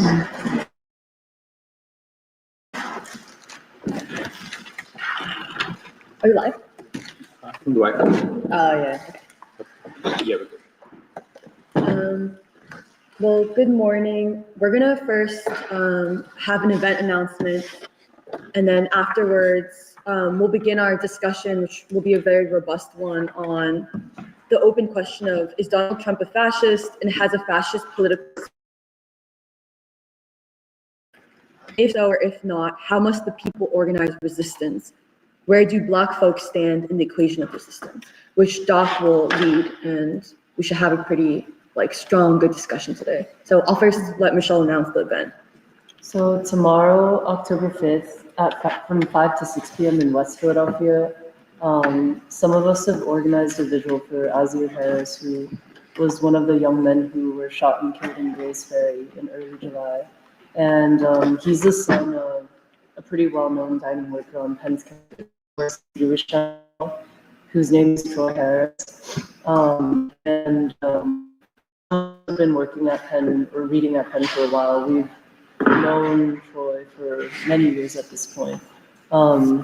Are you live? Do I? Oh, yeah. Yeah, we're good. Well, good morning. We're gonna first have an event announcement, and then afterwards we'll begin our discussion, which will be a very robust one on the open question of, is Donald Trump a fascist and has a fascist political system? If so or if not, how must the people organize resistance? Where do Black folks stand in the equation of resistance? Which Doc will lead, and we should have a pretty strong, good discussion today. So I'll first let Michelle announce the event. So tomorrow, October 5th, from 5 to 6 p.m. in West Philadelphia, some of us have organized a vigil for Azir Harris, who was one of the young men who were shot and killed in Grace Ferry in early July. And he's the son of a pretty well-known dining worker on Penn's campus, Jewish child, whose name is Troy Harris. I've been working at Penn or reading at Penn for a while. We've known Troy for many years at this point.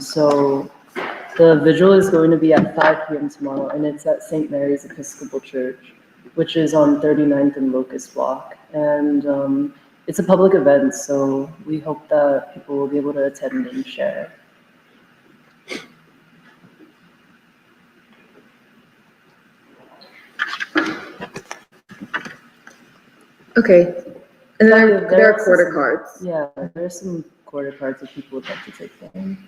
So the vigil is going to be at 5 p.m. tomorrow, and it's at St. Mary's Episcopal Church, which is on 39th and Locust Block. And it's a public event, so we hope that people will be able to attend and share. Okay. And there are quarter cards. Yeah, there are some quarter cards if people would like to take them.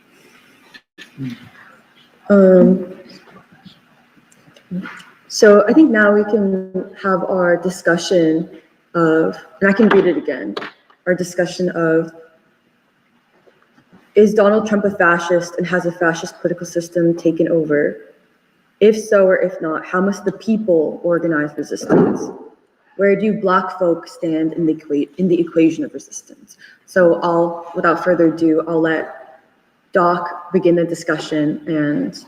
So I think now we can have our discussion of, and I can read it again, our discussion of, is Donald Trump a fascist and has a fascist political system taken over? If so or if not, how must the people organize resistance? Where do Black folks stand in the equation of resistance? So without further ado, I'll let Doc begin the discussion, and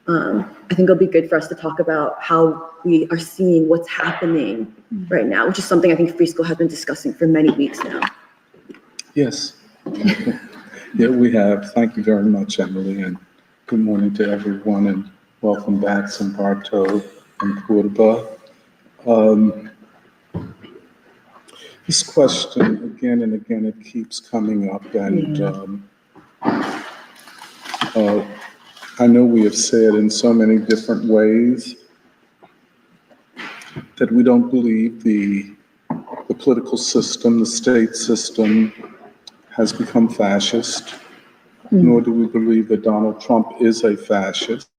I think it'll be good for us to talk about how we are seeing what's happening right now, which is something I think Free School has been discussing for many weeks now. Yes. Yeah, we have. Thank you very much, Emily, and good morning to everyone, and welcome back, Sambarto and Cordoba. This question, again and again, it keeps coming up, and I know we have said in so many different ways that we don't believe the political system, the state system, has become fascist, nor do we believe that Donald Trump is a fascist.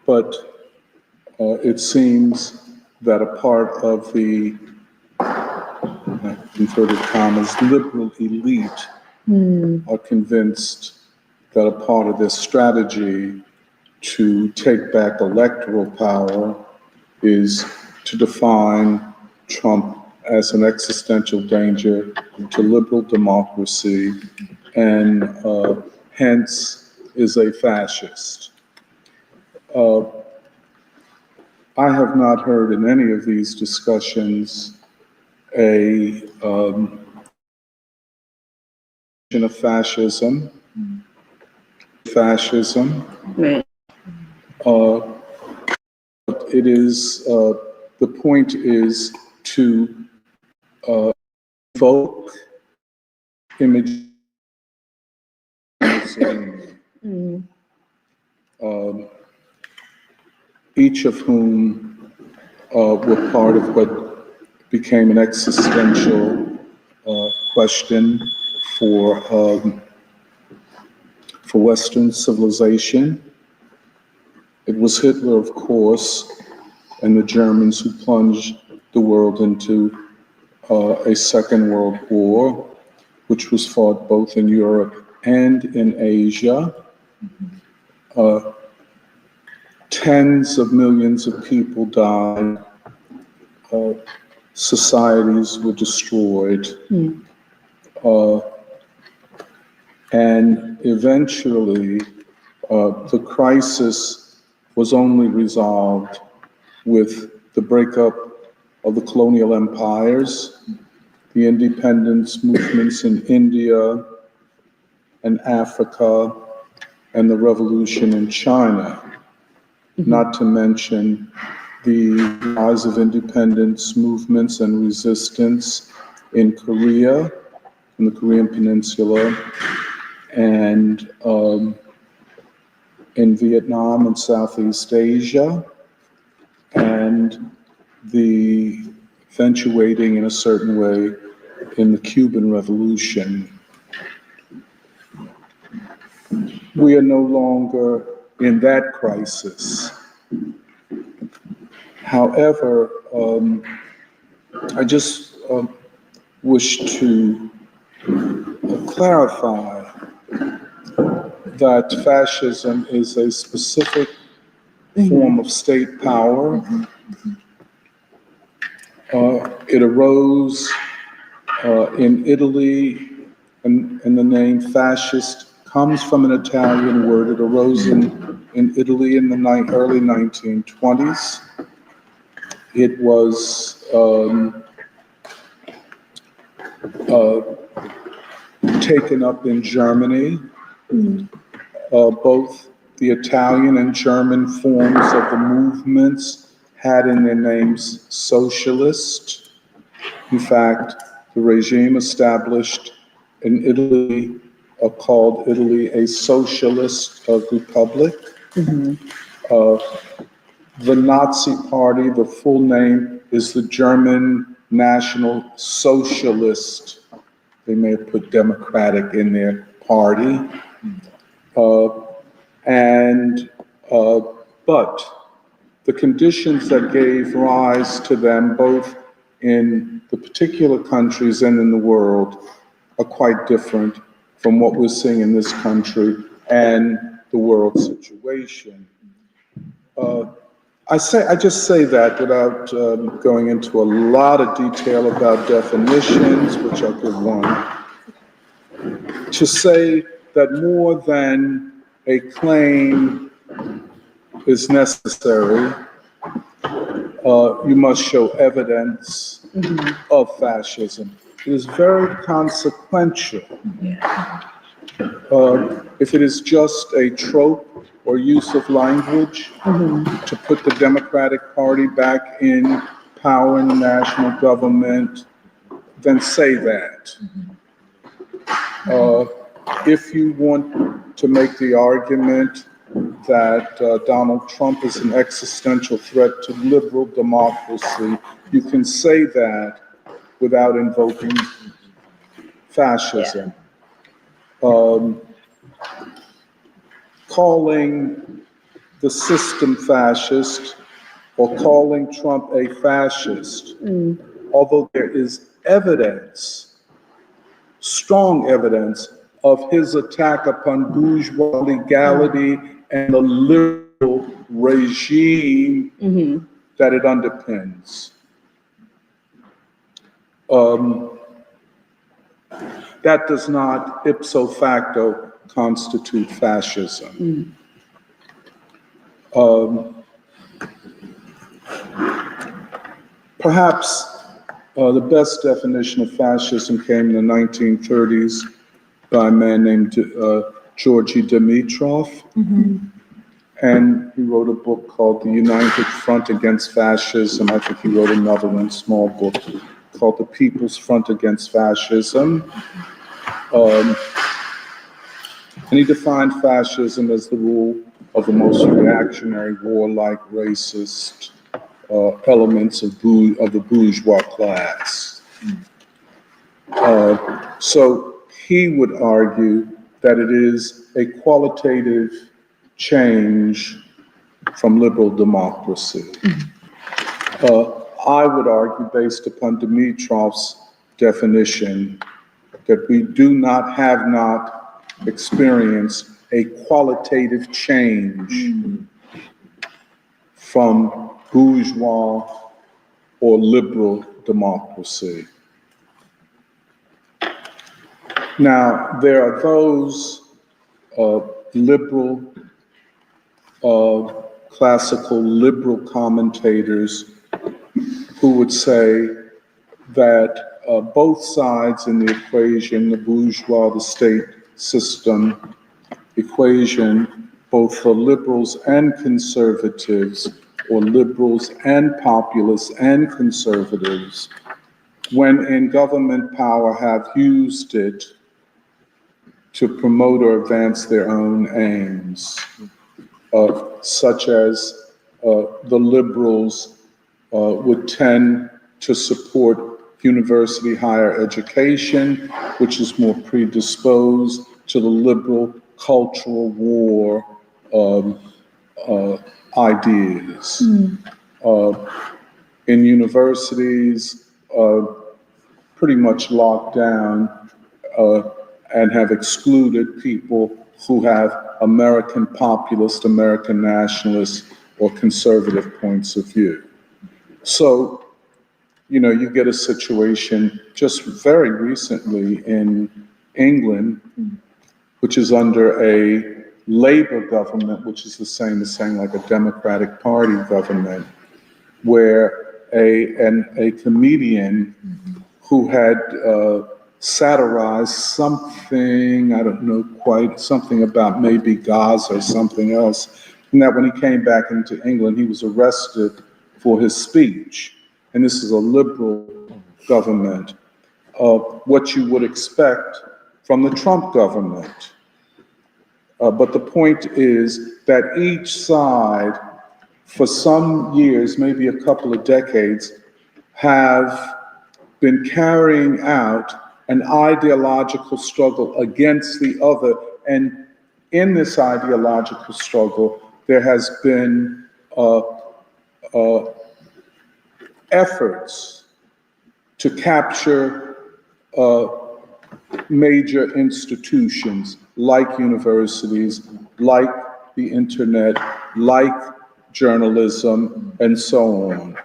But it seems that a part of the, inverted commas, liberal elite are convinced that a part of this strategy to take back electoral power is to define Trump as an existential danger to liberal democracy, and hence is a fascist. I have not heard in any of these discussions a of fascism. Right. It is, the point is to evoke images, each of whom were part of what became an existential question for Western civilization. It was Hitler, of course, and the Germans who plunged the world into a Second World War, which was fought both in Europe and in Asia. Tens of millions of people died. Societies were destroyed. And eventually, the crisis was only resolved with the breakup of the colonial empires, the independence movements in India and Africa, and the revolution in China, not to mention the rise of independence movements and resistance in Korea, in the Korean Peninsula, and in Vietnam and Southeast Asia, and the eventuating in a certain way in the Cuban Revolution. We are no longer in that crisis. However, I just wish to clarify that fascism is a specific form of state power. It arose in Italy, and the name fascist comes from an Italian word. It arose in Italy in the early 1920s. It was taken up in Germany. Both the Italian and German forms of the movements had in their names socialist. In fact, the regime established in Italy, called Italy a socialist republic. The Nazi Party, the full name is the German National Socialist. They may have put Democratic in their party. But the conditions that gave rise to them, both in the particular countries and in the world, are quite different from what we're seeing in this country and the world situation. I just say that without going into a lot of detail about definitions, which I could want, to say that more than a claim is necessary, you must show evidence of fascism. It is very consequential. If it is just a trope or use of language to put the Democratic Party back in power in the national government, then say that. If you want to make the argument that Donald Trump is an existential threat to liberal democracy, you can say that without invoking fascism. Calling the system fascist or calling Trump a fascist, although there is evidence, strong evidence, of his attack upon bourgeois legality and the liberal regime that it underpins. That does not ipso facto constitute fascism. Perhaps the best definition of fascism came in the 1930s by a man named Georgy Dimitrov. And he wrote a book called The United Front Against Fascism. I think he wrote another one, small book, called The People's Front Against Fascism. And he defined fascism as the rule of the most reactionary, warlike, racist elements of the bourgeois class. So he would argue that it is a qualitative change from liberal democracy. I would argue, based upon Dimitrov's definition, that we have not experienced a qualitative change from bourgeois or liberal democracy. Now, there are those classical liberal commentators who would say that both sides in the equation, the bourgeois, the state system equation, both for liberals and conservatives, or liberals and populists and conservatives, when in government power, have used it to promote or advance their own aims, such as the liberals would tend to support university higher education, which is more predisposed to the liberal cultural war ideas. In universities, pretty much locked down and have excluded people who have American populist, American nationalist, or conservative points of view. So, you get a situation just very recently in England, which is under a Labour government, which is the same as saying like a Democratic Party government, where a comedian who had satirized something, I don't know quite, something about maybe Gaza or something else, and that when he came back into England, he was arrested for his speech. And this is a liberal government, what you would expect from the Trump government. But the point is that each side, for some years, maybe a couple of decades, have been carrying out an ideological struggle against the other. And in this ideological struggle, there has been efforts to capture major institutions like universities, like the internet, like journalism, and so on.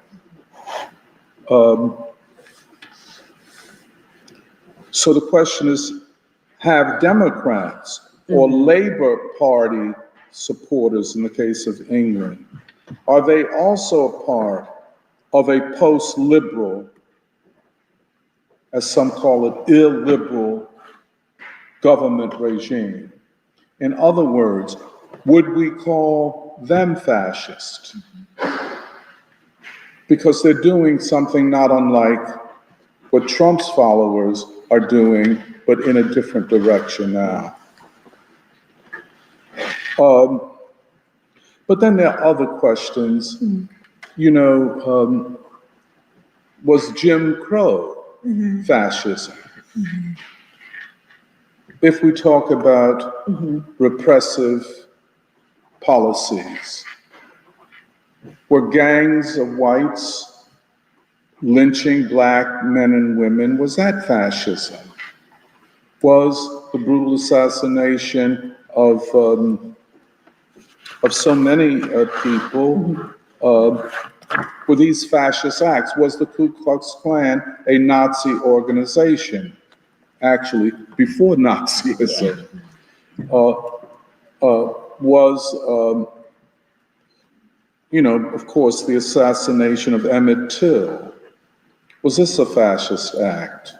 So the question is, have Democrats or Labor Party supporters, in the case of England, are they also a part of a post-liberal, as some call it, illiberal government regime? In other words, would we call them fascist? Because they're doing something not unlike what Trump's followers are doing, but in a different direction now. But then there are other questions. Was Jim Crow fascism? If we talk about repressive policies, were gangs of whites lynching black men and women, was that fascism? Was the brutal assassination of so many people, were these fascist acts? Was the Ku Klux Klan a Nazi organization? Actually, before Nazism, was, of course, the assassination of Emmett Till. Was this a fascist act?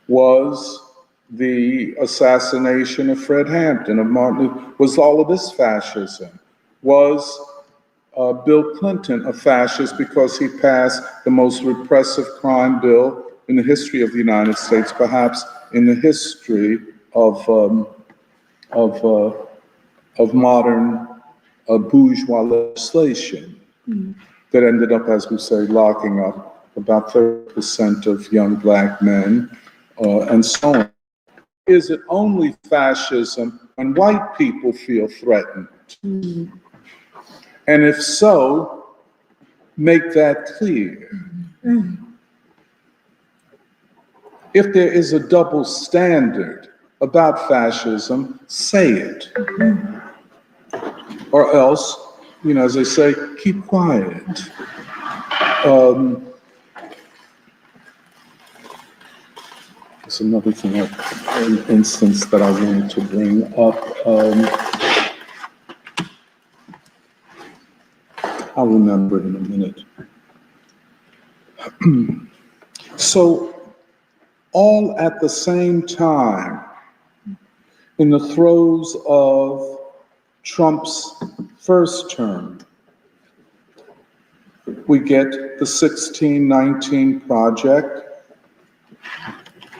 Was the assassination of Fred Hampton, of Martin Luther, was all of this fascism? Was Bill Clinton a fascist because he passed the most repressive crime bill in the history of the United States, perhaps in the history of modern bourgeois legislation, that ended up, as we say, locking up about 30% of young black men, and so on? Is it only fascism when white people feel threatened? And if so, make that clear. If there is a double standard about fascism, say it. Or else, as they say, keep quiet. There's another thing, an instance that I wanted to bring up. I'll remember it in a minute. So, all at the same time, in the throes of Trump's first term, we get the 1619 Project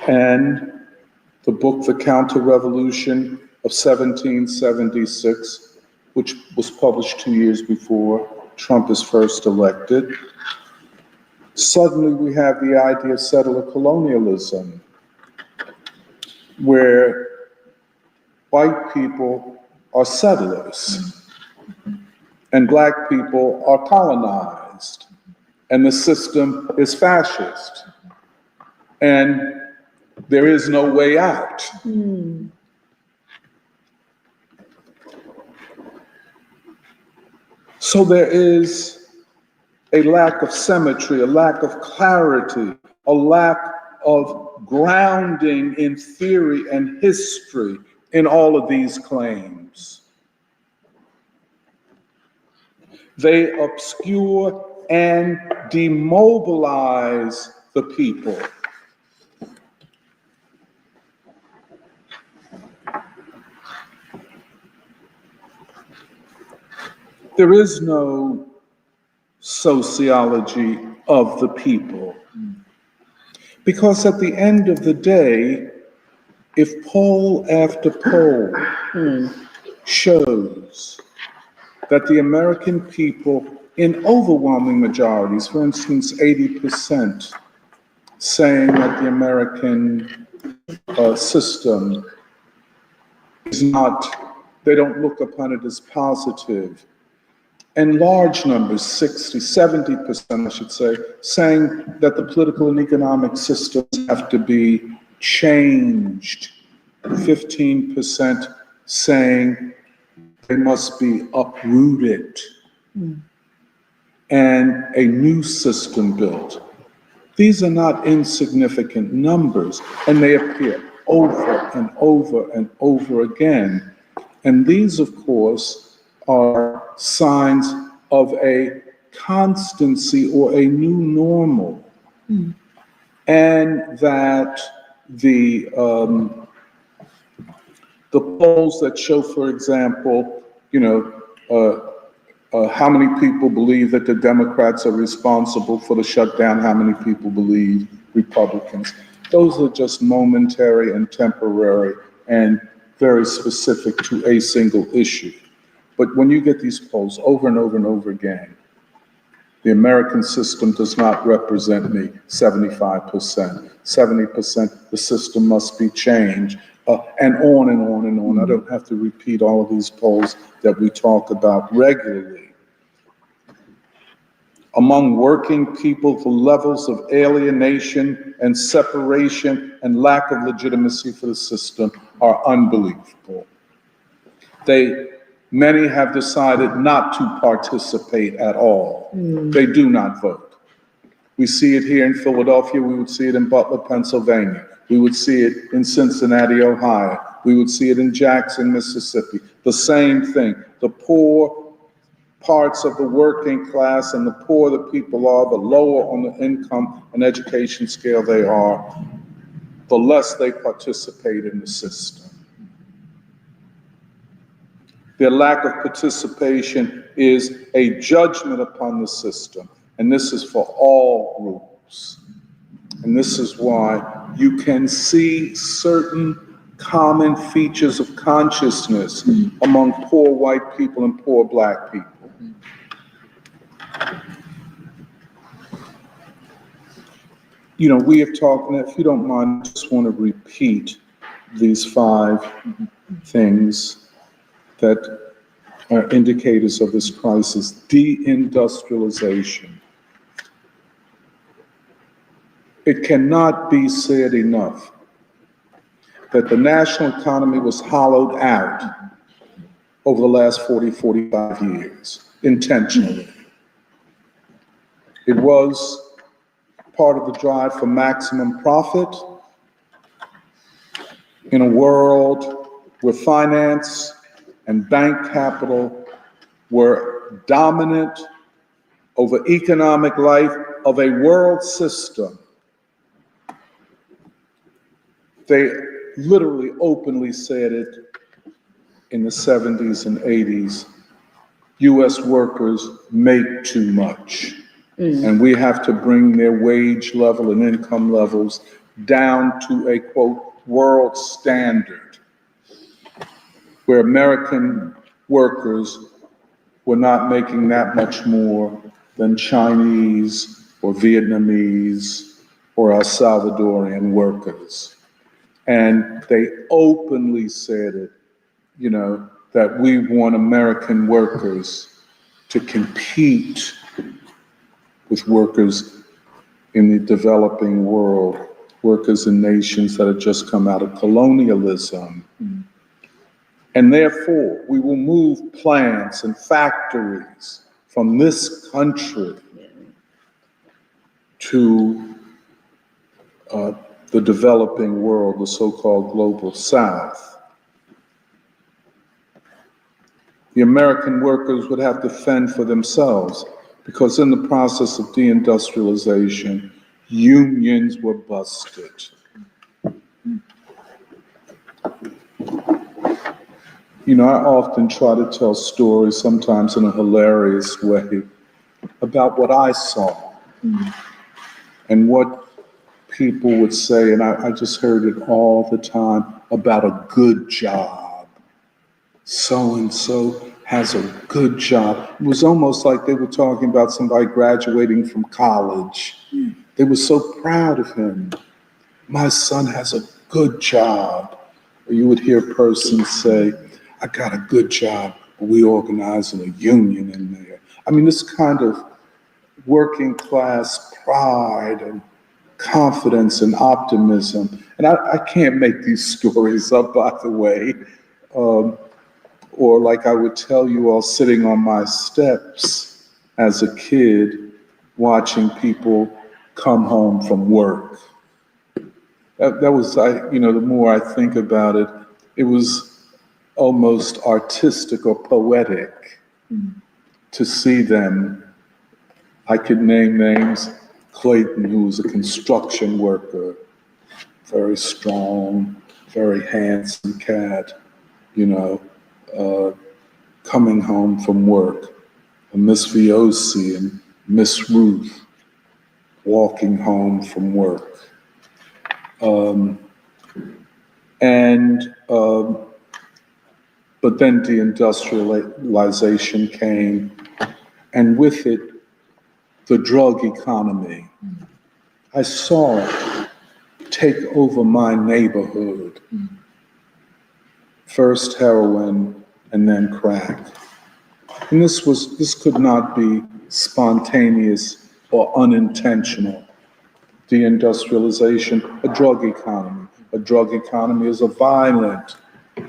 and the book, The Counter-Revolution of 1776, which was published 2 years before Trump is first elected. Suddenly we have the idea of settler colonialism, where white people are settlers and black people are colonized, and the system is fascist, and there is no way out. So there is a lack of symmetry, a lack of clarity, a lack of grounding in theory and history in all of these claims. They obscure and demobilize the people. There is no sociology of the people. Because at the end of the day, if poll after poll shows that the American people, in overwhelming majorities, for instance, 80%, saying that the American system is not, they don't look upon it as positive, and large numbers, 60, 70%, I should say, saying that the political and economic systems have to be changed. 15% saying they must be uprooted and a new system built. These are not insignificant numbers, and they appear over and over and over again. And these, of course, are signs of a constancy or a new normal, and that the polls that show, for example, how many people believe that the Democrats are responsible for the shutdown, how many people believe Republicans. Those are just momentary and temporary and very specific to a single issue. But when you get these polls over and over and over again, the American system does not represent me, 75%, 70%, the system must be changed, and on and on and on. I don't have to repeat all of these polls that we talk about regularly. Among working people, the levels of alienation and separation and lack of legitimacy for the system are unbelievable. Many have decided not to participate at all. They do not vote. We see it here in Philadelphia. We would see it in Butler, Pennsylvania. We would see it in Cincinnati, Ohio. We would see it in Jackson, Mississippi. The same thing. The poor parts of the working class, and the poorer the people are, the lower on the income and education scale they are, the less they participate in the system. Their lack of participation is a judgment upon the system, and this is for all groups. And this is why you can see certain common features of consciousness among poor white people and poor black people. We have talked, and if you don't mind, I just want to repeat these 5 things that are indicators of this crisis. Deindustrialization. It cannot be said enough that the national economy was hollowed out over the last 40, 45 years, intentionally. It was part of the drive for maximum profit in a world where finance and bank capital were dominant over economic life of a world system. They literally openly said it in the 70s and 80s. US workers make too much. And we have to bring their wage level and income levels down to a, quote, world standard, where American workers were not making that much more than Chinese or Vietnamese or El Salvadorian workers. And they openly said it, you know, that we want American workers to compete with workers in the developing world, workers in nations that have just come out of colonialism. And therefore, we will move plants and factories from this country to the developing world, the so-called global South. The American workers would have to fend for themselves because in the process of deindustrialization, unions were busted. You know, I often try to tell stories, sometimes in a hilarious way, about what I saw and what people would say, and I just heard it all the time, about a good job. So-and-so has a good job. It was almost like they were talking about somebody graduating from college. They were so proud of him. My son has a good job. Or you would hear a person say, I got a good job. We organize in a union in there. I mean, this kind of working class pride and confidence and optimism. And I can't make these stories up, by the way. Or like I would tell you all sitting on my steps as a kid, watching people come home from work. That was, you know, the more I think about it, it was almost artistic or poetic to see them. I could name names. Clayton, who was a construction worker, very strong, very handsome cat, you know, coming home from work. And Miss Viosi and Miss Ruth walking home from work. But then deindustrialization came, and with it, the drug economy. I saw it take over my neighborhood. First heroin and then crack. And this could not be spontaneous or unintentional. Deindustrialization, a drug economy. A drug economy is a violent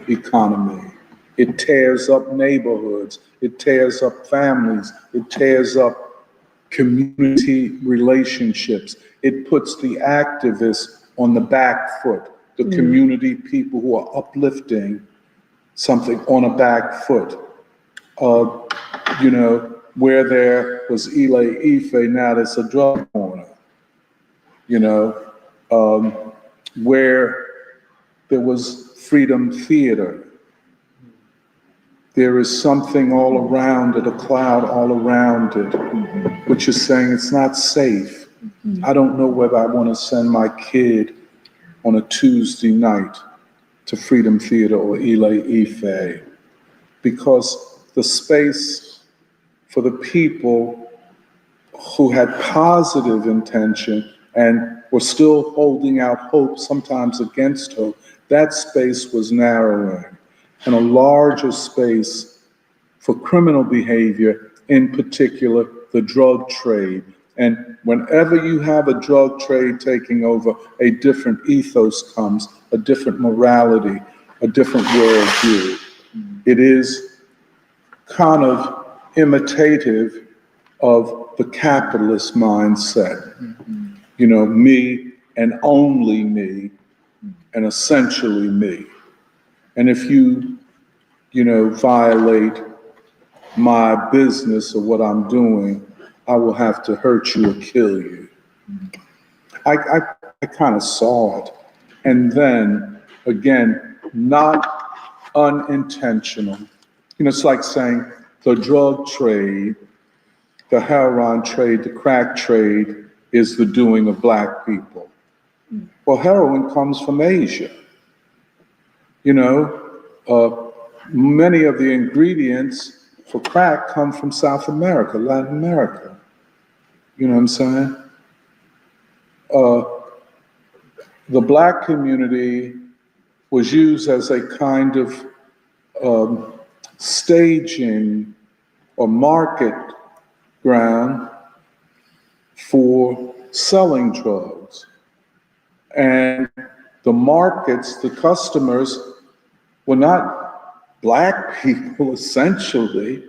economy. It tears up neighborhoods, it tears up families, it tears up community relationships. It puts the activists on the back foot, the community people who are uplifting something on a back foot. You know, where there was Ile Ife, now there's a drug corner. You know, where there was Freedom Theater, there is something all around it, a cloud all around it, which is saying it's not safe. I don't know whether I want to send my kid on a Tuesday night to Freedom Theater or Ile Ife, because the space for the people who had positive intention and were still holding out hope, sometimes against hope, that space was narrowing. And a larger space for criminal behavior, in particular, the drug trade. And whenever you have a drug trade taking over, a different ethos comes, a different morality, a different worldview. It is kind of imitative of the capitalist mindset. You know, me and only me, and essentially me. And if you know, violate my business or what I'm doing, I will have to hurt you or kill you. I kind of saw it. And then, again, not unintentional. You know, it's like saying the drug trade, the heroin trade, the crack trade is the doing of black people. Well, heroin comes from Asia. You know, many of the ingredients for crack come from South America, Latin America. You know what I'm saying? The black community was used as a kind of staging or market ground for selling drugs. And the markets, the customers, were not black people essentially,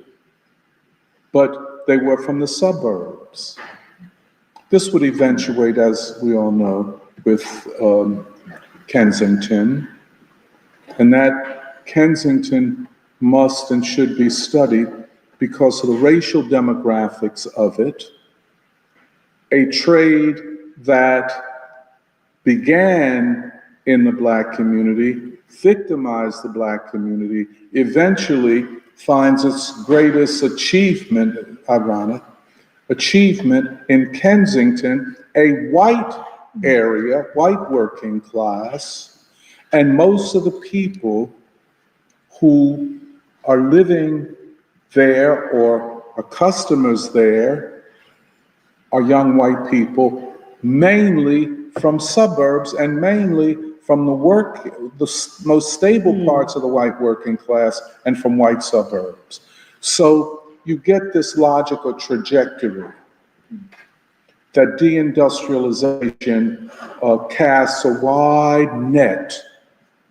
but they were from the suburbs. This would eventuate, as we all know, with Kensington, and that Kensington must and should be studied because of the racial demographics of it, a trade that began in the black community, victimized the black community, eventually finds its greatest achievement, ironic, achievement in Kensington, a white area, white working class, and most of the people who are living there or are customers there are young white people, mainly from suburbs and mainly from the most stable parts of the white working class and from white suburbs. So you get this logical trajectory that deindustrialization casts a wide net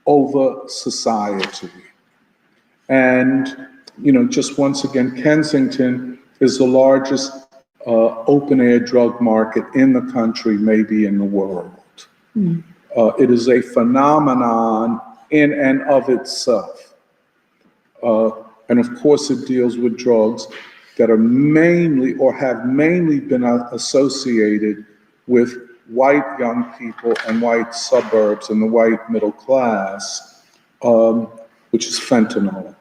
over society. And, you know, just once again, Kensington is the largest open-air drug market in the country, maybe in the world. It is a phenomenon in and of itself. And of course, it deals with drugs that are mainly or have mainly been associated with white young people and white suburbs and the white middle class, which is fentanyl.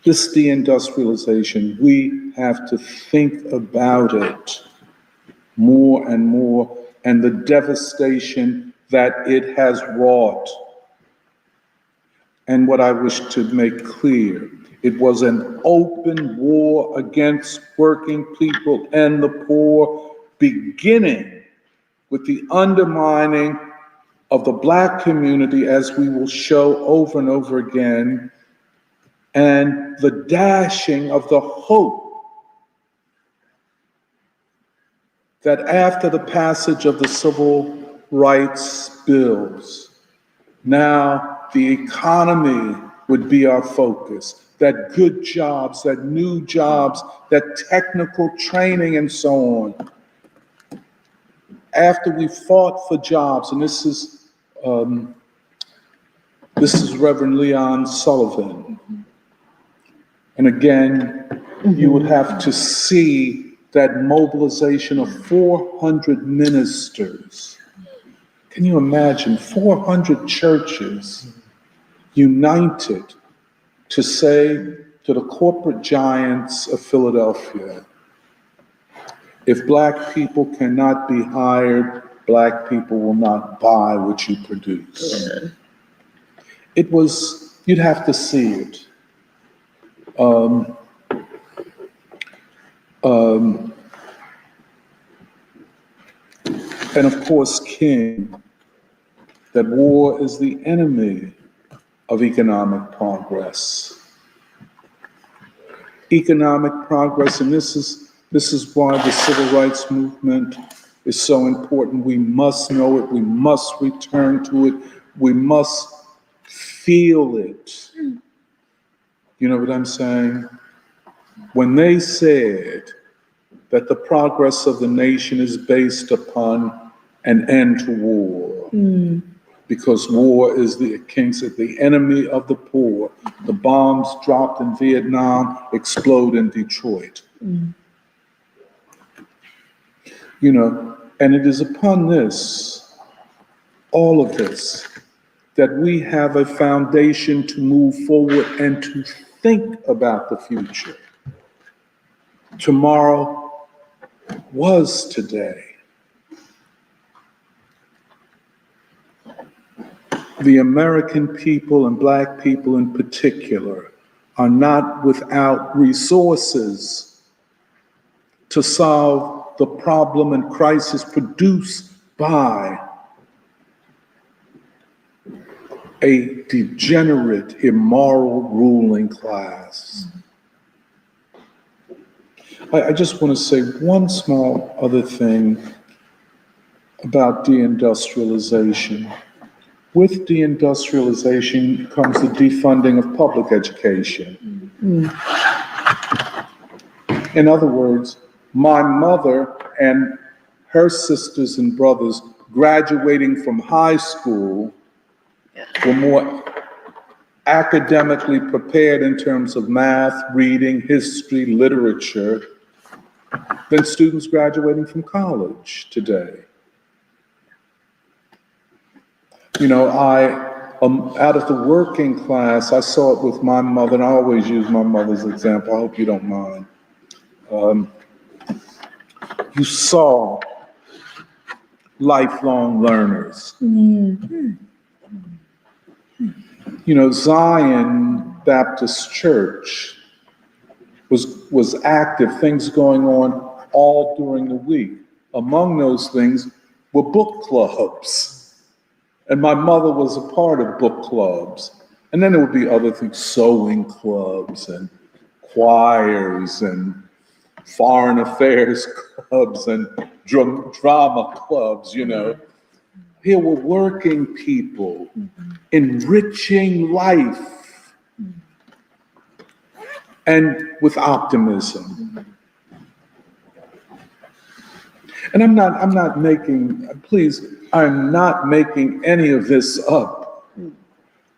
This deindustrialization, we have to think about it more and more, and the devastation that it has wrought. And what I wish to make clear, it was an open war against working people and the poor, beginning with the undermining of the black community, as we will show over and over again, and the dashing of the hope that after the passage of the civil rights bills, now the economy would be our focus, that good jobs, that new jobs, that technical training and so on. After we fought for jobs, and this is Reverend Leon Sullivan. And again, you would have to see that mobilization of 400 ministers. Can you imagine 400 churches united to say to the corporate giants of Philadelphia, if black people cannot be hired, black people will not buy what you produce. Yeah. It was, you'd have to see it. And of course, King, that war is the enemy of economic progress. Economic progress, and this is why the civil rights movement is so important. We must know it, we must return to it, we must feel it. You know what I'm saying? When they said that the progress of the nation is based upon an end to war, because war is, the king said, the enemy of the poor. The bombs dropped in Vietnam explode in Detroit. You know, and it is upon this, all of this, that we have a foundation to move forward and to think about the future. Tomorrow was today. The American people, and Black people in particular, are not without resources to solve the problem and crisis produced by a degenerate, immoral ruling class. I just want to say one small other thing about deindustrialization. With deindustrialization comes the defunding of public education. In other words, my mother and her sisters and brothers graduating from high school were more academically prepared in terms of math, reading, history, literature than students graduating from college today. You know, out of the working class, I saw it with my mother, and I always use my mother's example. I hope you don't mind. You saw lifelong learners. You know, Zion Baptist Church was active, things going on all during the week. Among those things were book clubs. And my mother was a part of book clubs. And then there would be other things, sewing clubs and choirs and foreign affairs clubs and drama clubs, you know. Here were working people enriching life and with optimism. And I'm not making, please, I'm not making any of this up.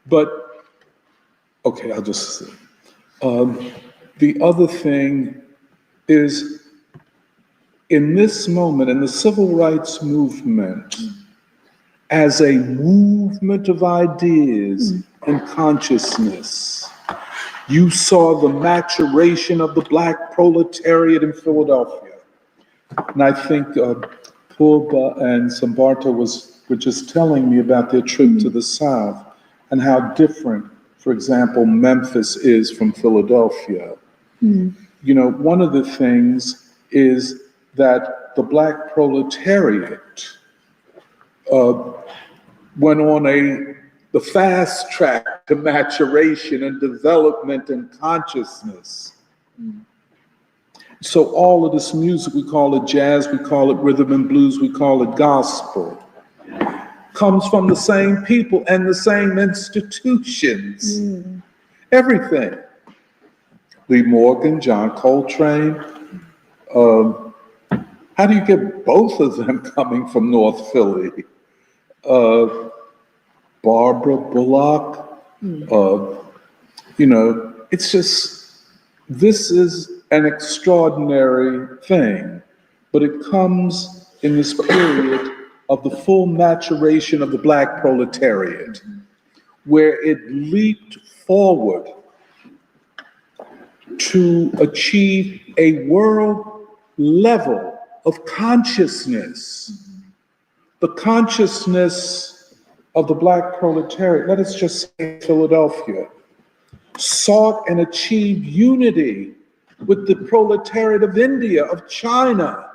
But, okay, I'll just say. The other thing is, in this moment, in the civil rights movement, as a movement of ideas and consciousness, you saw the maturation of the Black proletariat in Philadelphia. And I think Purba and Sambarta were just telling me about their trip to the South and how different, for example, Memphis is from Philadelphia. You know, one of the things is that the Black proletariat went on the fast track to maturation and development and consciousness. So all of this music, we call it jazz, we call it rhythm and blues, we call it gospel, comes from the same people and the same institutions. Everything. Lee Morgan, John Coltrane. How do you get both of them coming from North Philly? Barbara Bullock. You know, it's just, this is an extraordinary thing, but it comes in this period of the full maturation of the Black proletariat, where it leaped forward to achieve a world level of consciousness. The consciousness of the Black proletariat, let us just say Philadelphia, sought and achieved unity with the proletariat of India, of China.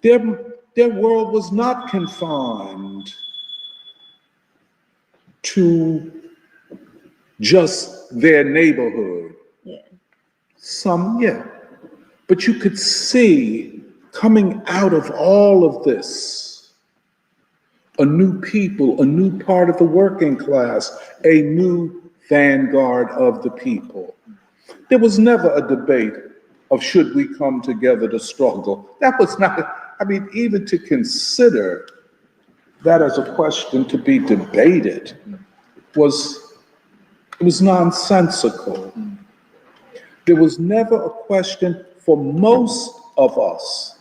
Their world was not confined to just their neighborhood. Some, but you could see coming out of all of this, a new people, a new part of the working class, a new vanguard of the people. There was never a debate of should we come together to struggle. That was not, I mean, even to consider that as a question to be debated it was nonsensical. There was never a question for most of us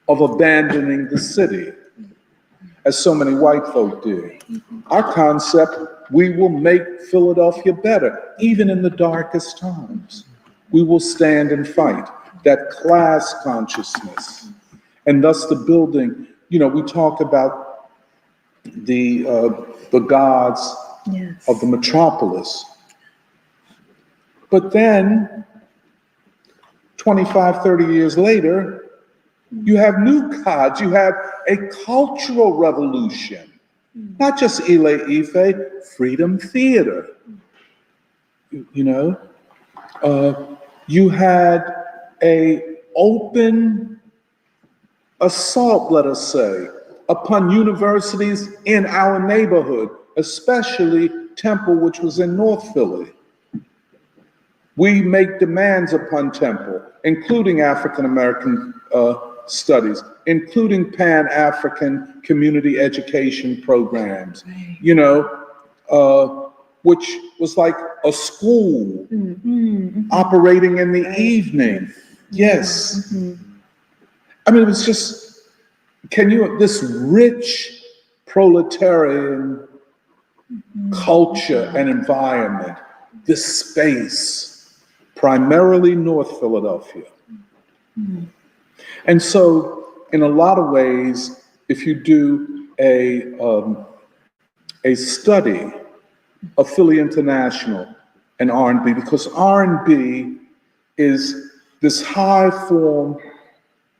of abandoning the city, as so many white folk did. Our concept, we will make Philadelphia better, even in the darkest times. We will stand and fight. That class consciousness, and thus the building, we talk about the gods Yes. of the metropolis. But then, 25, 30 years later, you have new gods, you have a cultural revolution. Not just Ile Ife, freedom theater. You had a open assault, let us say, upon universities in our neighborhood, especially Temple, which was in North Philly. We make demands upon Temple, including African American studies, including Pan-African community education programs, which was like a school operating in the evening. Yes. I mean, it was just, this rich proletarian culture and environment, this space, primarily North Philadelphia. And so, in a lot of ways, if you do a study of Philly International and R&B, because R&B is this high form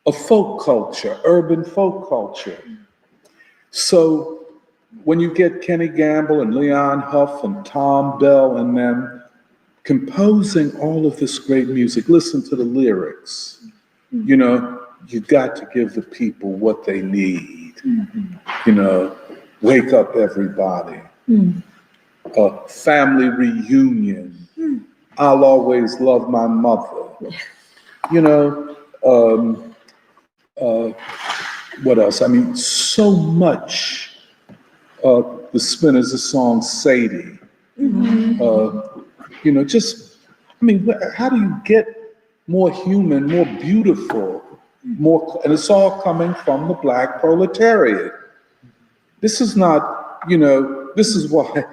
of folk culture, urban folk culture. So when you get Kenny Gamble and Leon Huff and Tom Bell and them composing all of this great music, listen to the lyrics. You got to give the people what they need. Wake up everybody. A family reunion. I'll always love my mother. What else? I mean, so much. The Spinners, the song Sadie. How do you get more human, more beautiful, and it's all coming from the Black proletariat. This is not, this is why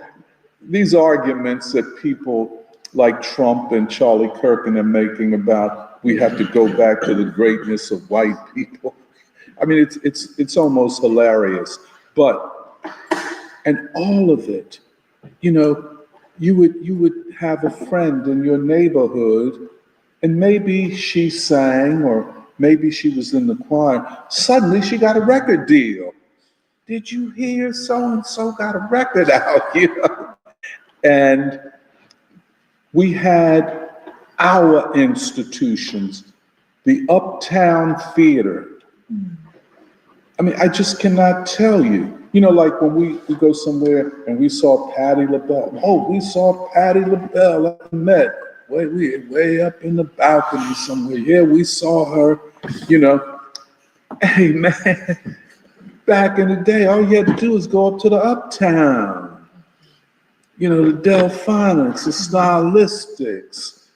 these arguments that people like Trump and Charlie Kirk and are making about we have to go back to the greatness of white people. I mean, it's almost hilarious. And all of it, you would have a friend in your neighborhood, and maybe she sang, or maybe she was in the choir. Suddenly she got a record deal. Did you hear so-and-so got a record out, And we had our institutions, the Uptown Theater. I mean, I just cannot tell you. Like when we go somewhere and we saw Patti LaBelle. Oh, we saw Patti LaBelle at the Met. Way up in the balcony somewhere. Yeah, we saw her, Hey, man, back in the day, all you had to do was go up to the Uptown. The Delphonics, the Stylistics,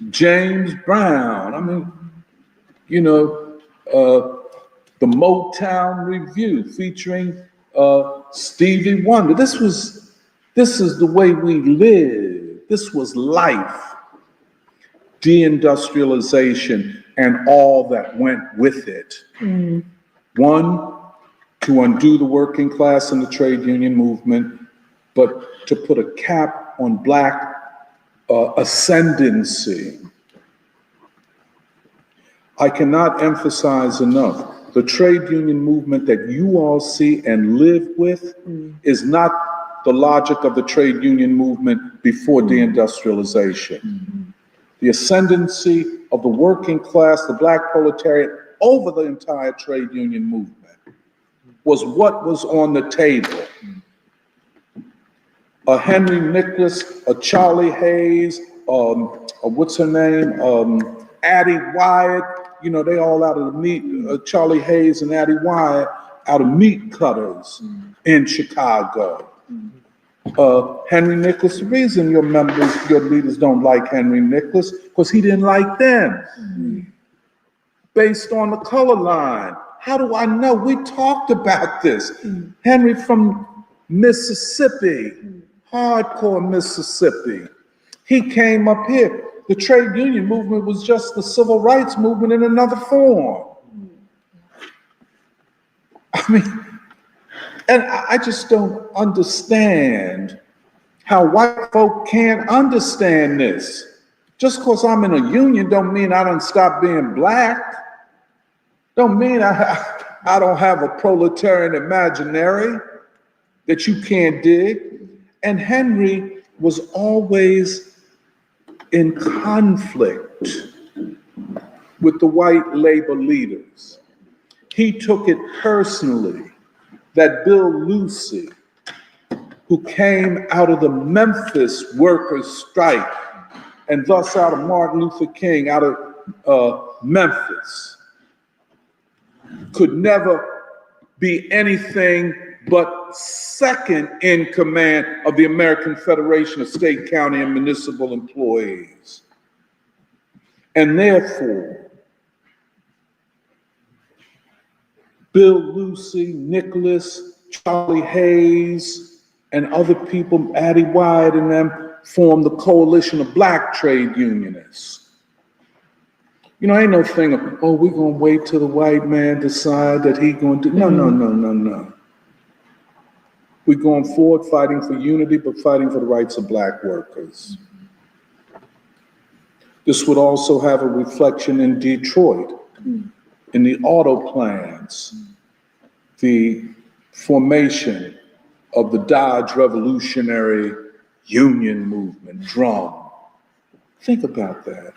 James Brown. I mean, the Motown Review featuring Stevie Wonder. This is the way we live. This was life. Deindustrialization and all that went with it. One, to undo the working class and the trade union movement, but to put a cap on Black ascendancy. I cannot emphasize enough, the trade union movement that you all see and live with is not the logic of the trade union movement before deindustrialization. The ascendancy of the working class, the Black proletariat, over the entire trade union movement was what was on the table. A Henry Nicholas, a Charlie Hayes, what's her name? Addie Wyatt, they all out of the meat, Charlie Hayes and Addie Wyatt, out of meat cutters in Chicago. Henry Nicholas, the reason your leaders don't like Henry Nicholas, because he didn't like them. Based on the color line. How do I know? We talked about this. Henry from Mississippi, hardcore Mississippi. He came up here. The trade union movement was just the civil rights movement in another form. I mean, and I just don't understand how white folk can't understand this. Just because I'm in a union don't mean I don't stop being black. Don't mean I don't have a proletarian imaginary that you can't dig. And Henry was always in conflict with the white labor leaders. He took it personally that Bill Lucey, who came out of the Memphis workers' strike, and thus out of Martin Luther King, out of Memphis, could never be anything but second in command of the American Federation of State, County, and Municipal Employees. And therefore, Bill Lucey, Nicholas, Charlie Hayes, and other people, Addie Wyatt and them, formed the Coalition of Black Trade Unionists. You know, ain't no thing of, oh, we're going to wait till the white man decide that he going to do. No. We're going forward fighting for unity, but fighting for the rights of black workers. This would also have a reflection in Detroit, in the auto plants, the formation of the Dodge Revolutionary Union movement, drum. Think about that.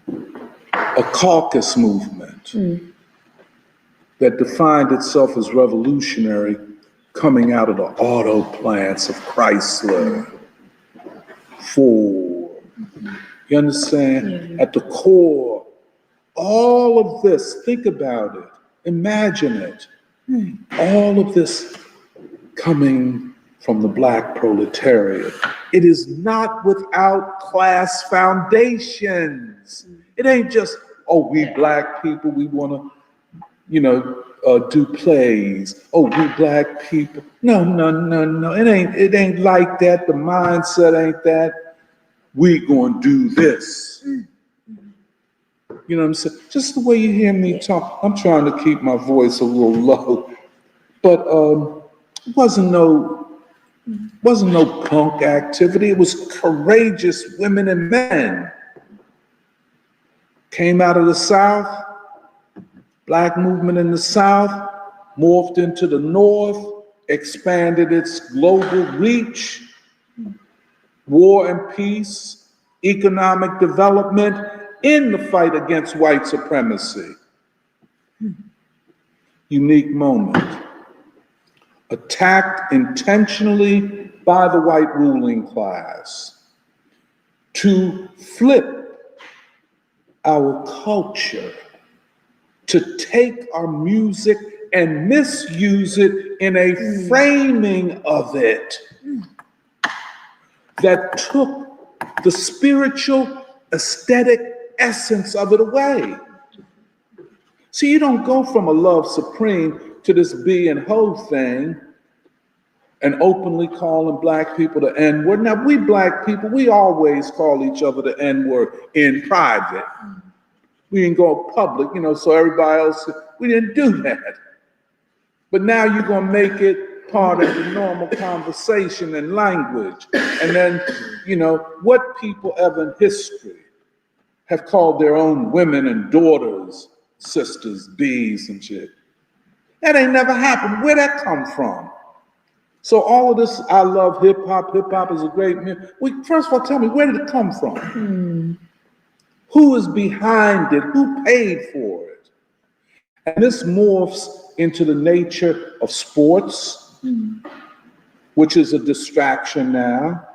A caucus movement that defined itself as revolutionary coming out of the auto plants of Chrysler, Ford. You understand? At the core, all of this, think about it, imagine it. All of this coming from the black proletariat. It is not without class foundations. It ain't just, oh, we black people, we want to, do plays. Oh, we black people. No. It ain't like that. The mindset ain't that. We gonna do this. You know what I'm saying? Just the way you hear me talk. I'm trying to keep my voice a little low, but wasn't no punk activity. It was courageous women and men. Came out of the South, black movement in the South, morphed into the North, expanded its global reach, war and peace, economic development in the fight against white supremacy. Unique moment. Attacked intentionally by the white ruling class to flip our culture, to take our music and misuse it in a framing of it that took the spiritual, aesthetic essence of it away. See, you don't go from a love supreme to this be and ho thing and openly calling black people the N-word. Now, we black people, we always call each other the N-word in private. We didn't go public, so everybody else, we didn't do that. But now you're gonna make it part of the normal conversation and language. And then, what people ever in history have called their own women and daughters, sisters, bees and shit. That ain't never happened. Where'd that come from? So all of this, I love hip hop. Hip hop is a great music. First of all, tell me, where did it come from? Who is behind it? Who paid for it? And this morphs into the nature of sports, which is a distraction now,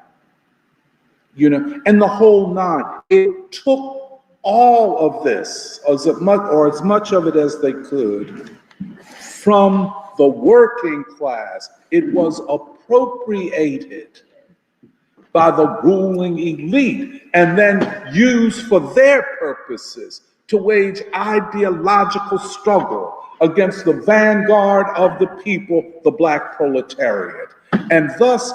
and the whole nine. It took all of this, as much of it as they could, from the working class. It was appropriated by the ruling elite and then used for their purposes to wage ideological struggle against the vanguard of the people, the black proletariat. And thus,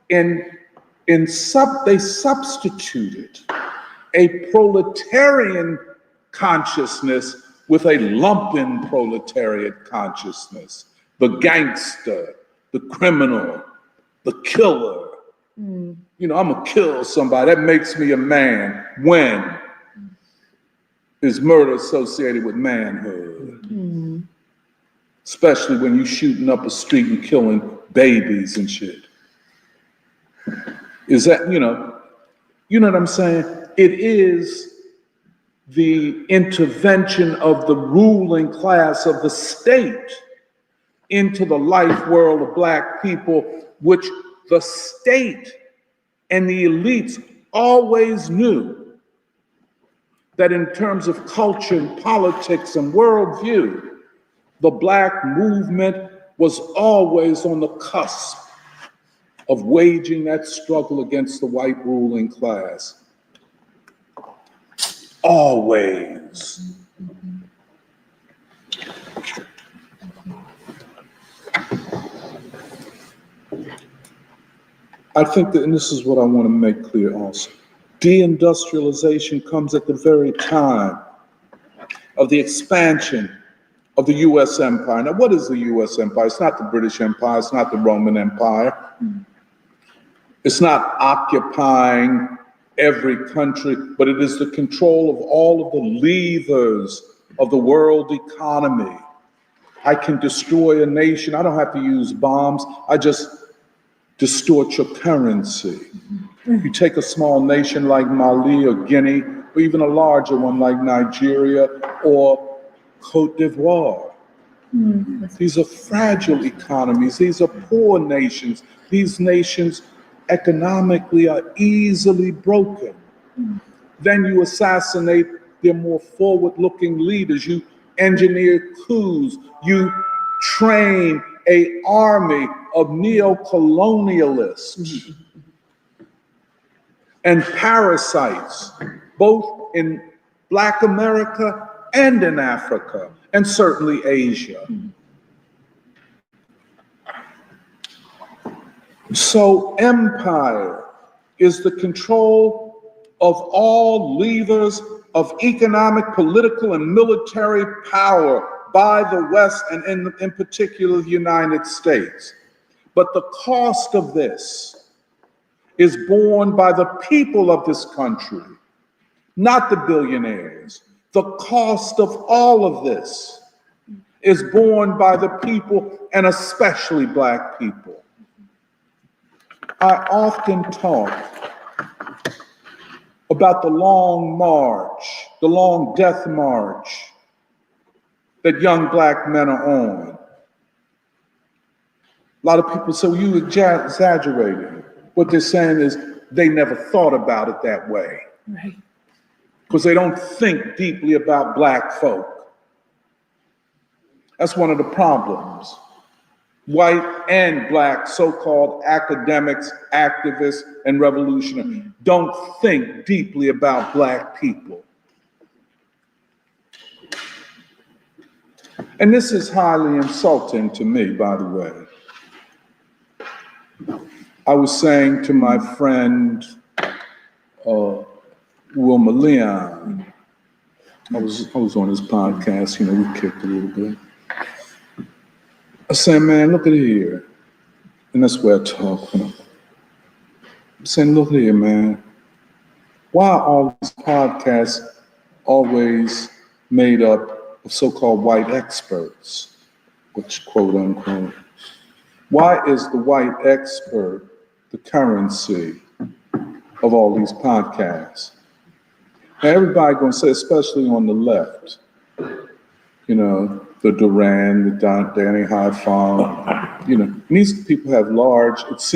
they substituted a proletarian consciousness with a lumpen proletariat consciousness. The gangster, the criminal, the killer. You know, I'm gonna kill somebody. That makes me a man. When is murder associated with manhood? Especially when you shooting up a street and killing babies and shit. Is that, you know what I'm saying? It is the intervention of the ruling class of the state into the life world of black people, which the state and the elites always knew that in terms of culture and politics and worldview, the black movement was always on the cusp of waging that struggle against the white ruling class. Always. I think that, and this is what I want to make clear also, deindustrialization comes at the very time of the expansion of the U.S. empire. Now, what is the U.S. empire? It's not the British Empire. It's not the Roman Empire. It's not occupying every country, but it is the control of all of the levers of the world economy. I can destroy a nation. I don't have to use bombs. I just distort your currency. You take a small nation like Mali or Guinea, or even a larger one like Nigeria or Cote d'Ivoire. These are fragile economies. These are poor nations. These nations economically are easily broken. Then you assassinate their more forward-looking leaders. You engineer coups. You train an army of neo-colonialists and parasites, both in Black America and in Africa, and certainly Asia. So empire is the control of all levers of economic, political, and military power by the West, and in particular the United States. But the cost of this is borne by the people of this country, not the billionaires. The cost of all of this is borne by the people, and especially Black people. I often talk about the long march, the long death march that young Black men are on. A lot of people say, well, you exaggerated. What they're saying is they never thought about it that way. Right. Because they don't think deeply about Black folk. That's one of the problems. White and Black so-called academics, activists, and revolutionaries don't think deeply about Black people. And this is highly insulting to me, by the way. I was saying to my friend, Wilma Leon, I was on his podcast, we kicked a little bit. I said, man, look at here. And that's where I talk. I'm saying, look at here, man. Why are all these podcasts always made up of so-called white experts, which quote unquote? Why is the white expert the currency of all these podcasts? Now, everybody gonna say, especially on the left, the Duran, the Danny Haiphong, and these people have large hits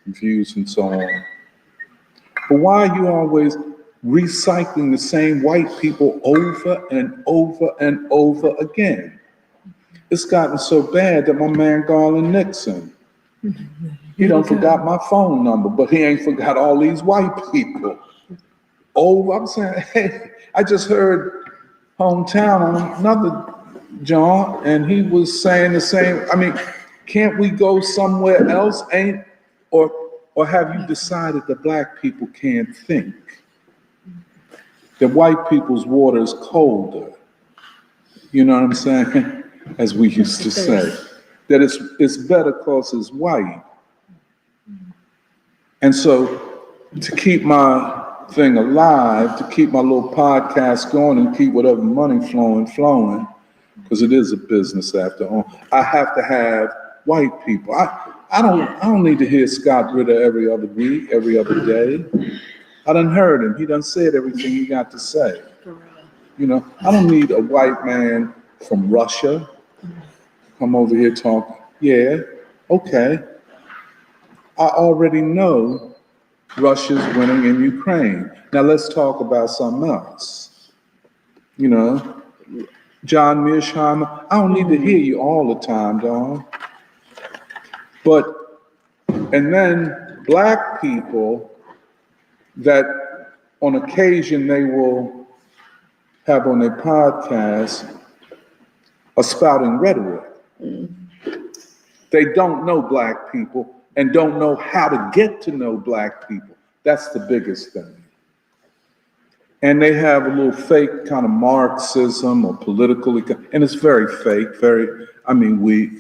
and views and so on. But why are you always recycling the same white people over and over and over again? it's gotten so bad that my man Garland Nixon, he done forgot my phone number, but he ain't forgot all these white people. Oh, I'm saying, hey, I just heard Hometown on another John, and he was saying the same. I mean, can't we go somewhere else? Or have you decided that black people can't think? That white people's water is colder? You know what I'm saying? As we used to say, that it's better because it's white. And so, to keep my thing alive, to keep my little podcast going and keep whatever money flowing, because it is a business after all, I have to have white people. I don't need to hear Scott Ritter every other week, every other day. I done heard him. He done said everything he got to say. You know, I don't need a white man from Russia come over here talking. Yeah, okay. I already know Russia's winning in Ukraine. Now let's talk about something else. You know, John Mearsheimer, I don't need to hear you all the time, dog. But, and then black people that on occasion they will have on their podcast are spouting rhetoric. They don't know black people and don't know how to get to know black people. That's the biggest thing. And they have a little fake kind of Marxism or political, and it's very fake, weak,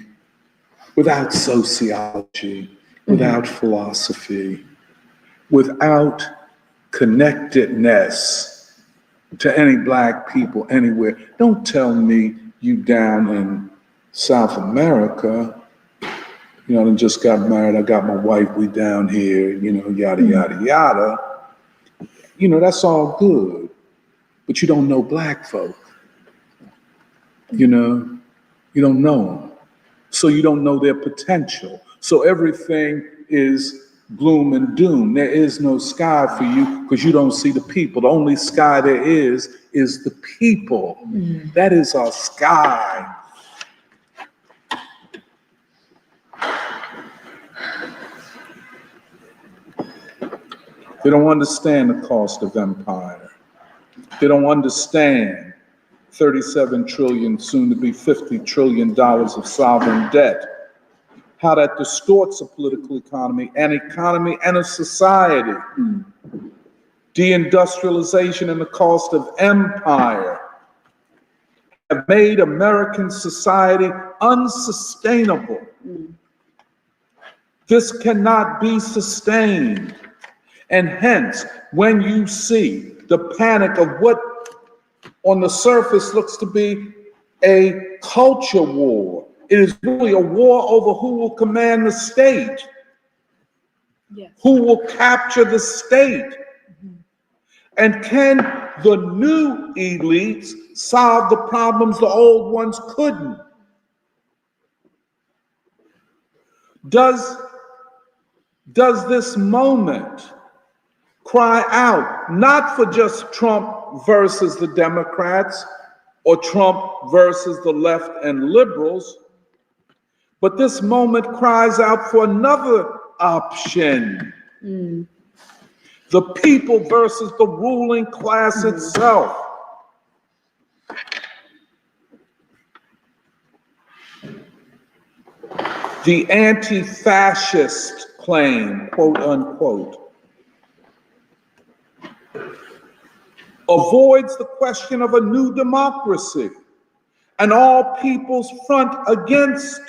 without sociology, without philosophy, without connectedness to any black people anywhere. Don't tell me you down in South America, you know, I just got married, I got my wife, we down here, you know, yada, yada, yada. You know, that's all good, but you don't know black folk. You know, you don't know them. So you don't know their potential. So everything is gloom and doom. There is no sky for you because you don't see the people. The only sky there is the people. That is our sky. They don't understand the cost of empire. They don't understand 37 trillion, soon to be $50 trillion of sovereign debt. How that distorts a political economy and a society. Deindustrialization and the cost of empire have made American society unsustainable. This cannot be sustained. And hence, when you see the panic of what on the surface looks to be a culture war, it is really a war over who will command the state, who will capture the state. And can the new elites solve the problems the old ones couldn't? Does this moment cry out, not for just Trump versus the Democrats or Trump versus the left and liberals, but this moment cries out for another option. The people versus the ruling class itself. The anti-fascist claim, quote unquote, avoids the question of a new democracy and all people's front against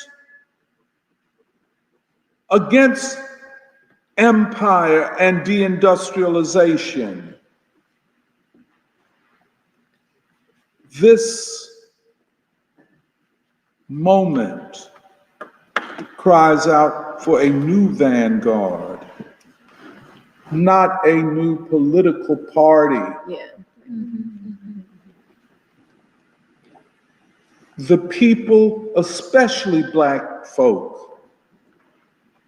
empire and deindustrialization. This moment cries out for a new vanguard, not a new political party. The people, especially black folk,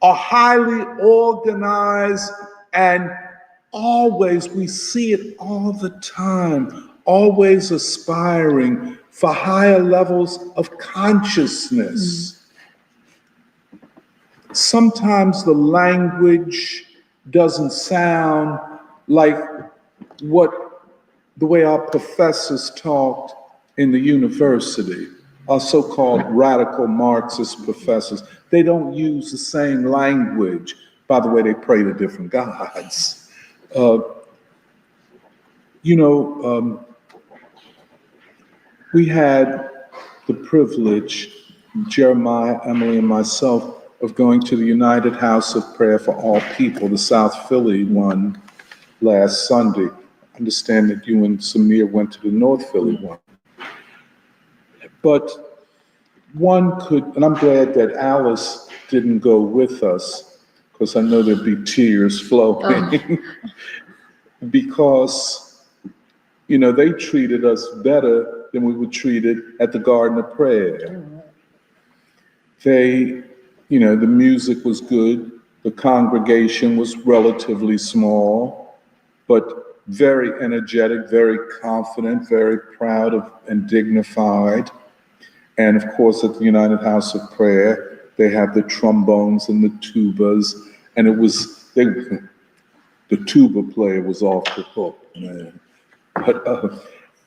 are highly organized and always, we see it all the time, always aspiring for higher levels of consciousness. Sometimes the language doesn't sound like the way our professors talked in the university, our so-called radical Marxist professors. They don't use the same language. By the way, they pray to different gods. We had the privilege, Jeremiah, Emily, and myself, of going to the United House of Prayer for All People, the South Philly one, last Sunday. I understand that you and Samir went to the North Philly one. But one could, and I'm glad that Alice didn't go with us, because I know there'd be tears flowing, because, they treated us better than we were treated at the Garden of Prayer. The music was good, the congregation was relatively small, but very energetic, very confident, very proud of and dignified. And of course, at the United House of Prayer, they have the trombones and the tubas, and the tuba player was off the hook, man.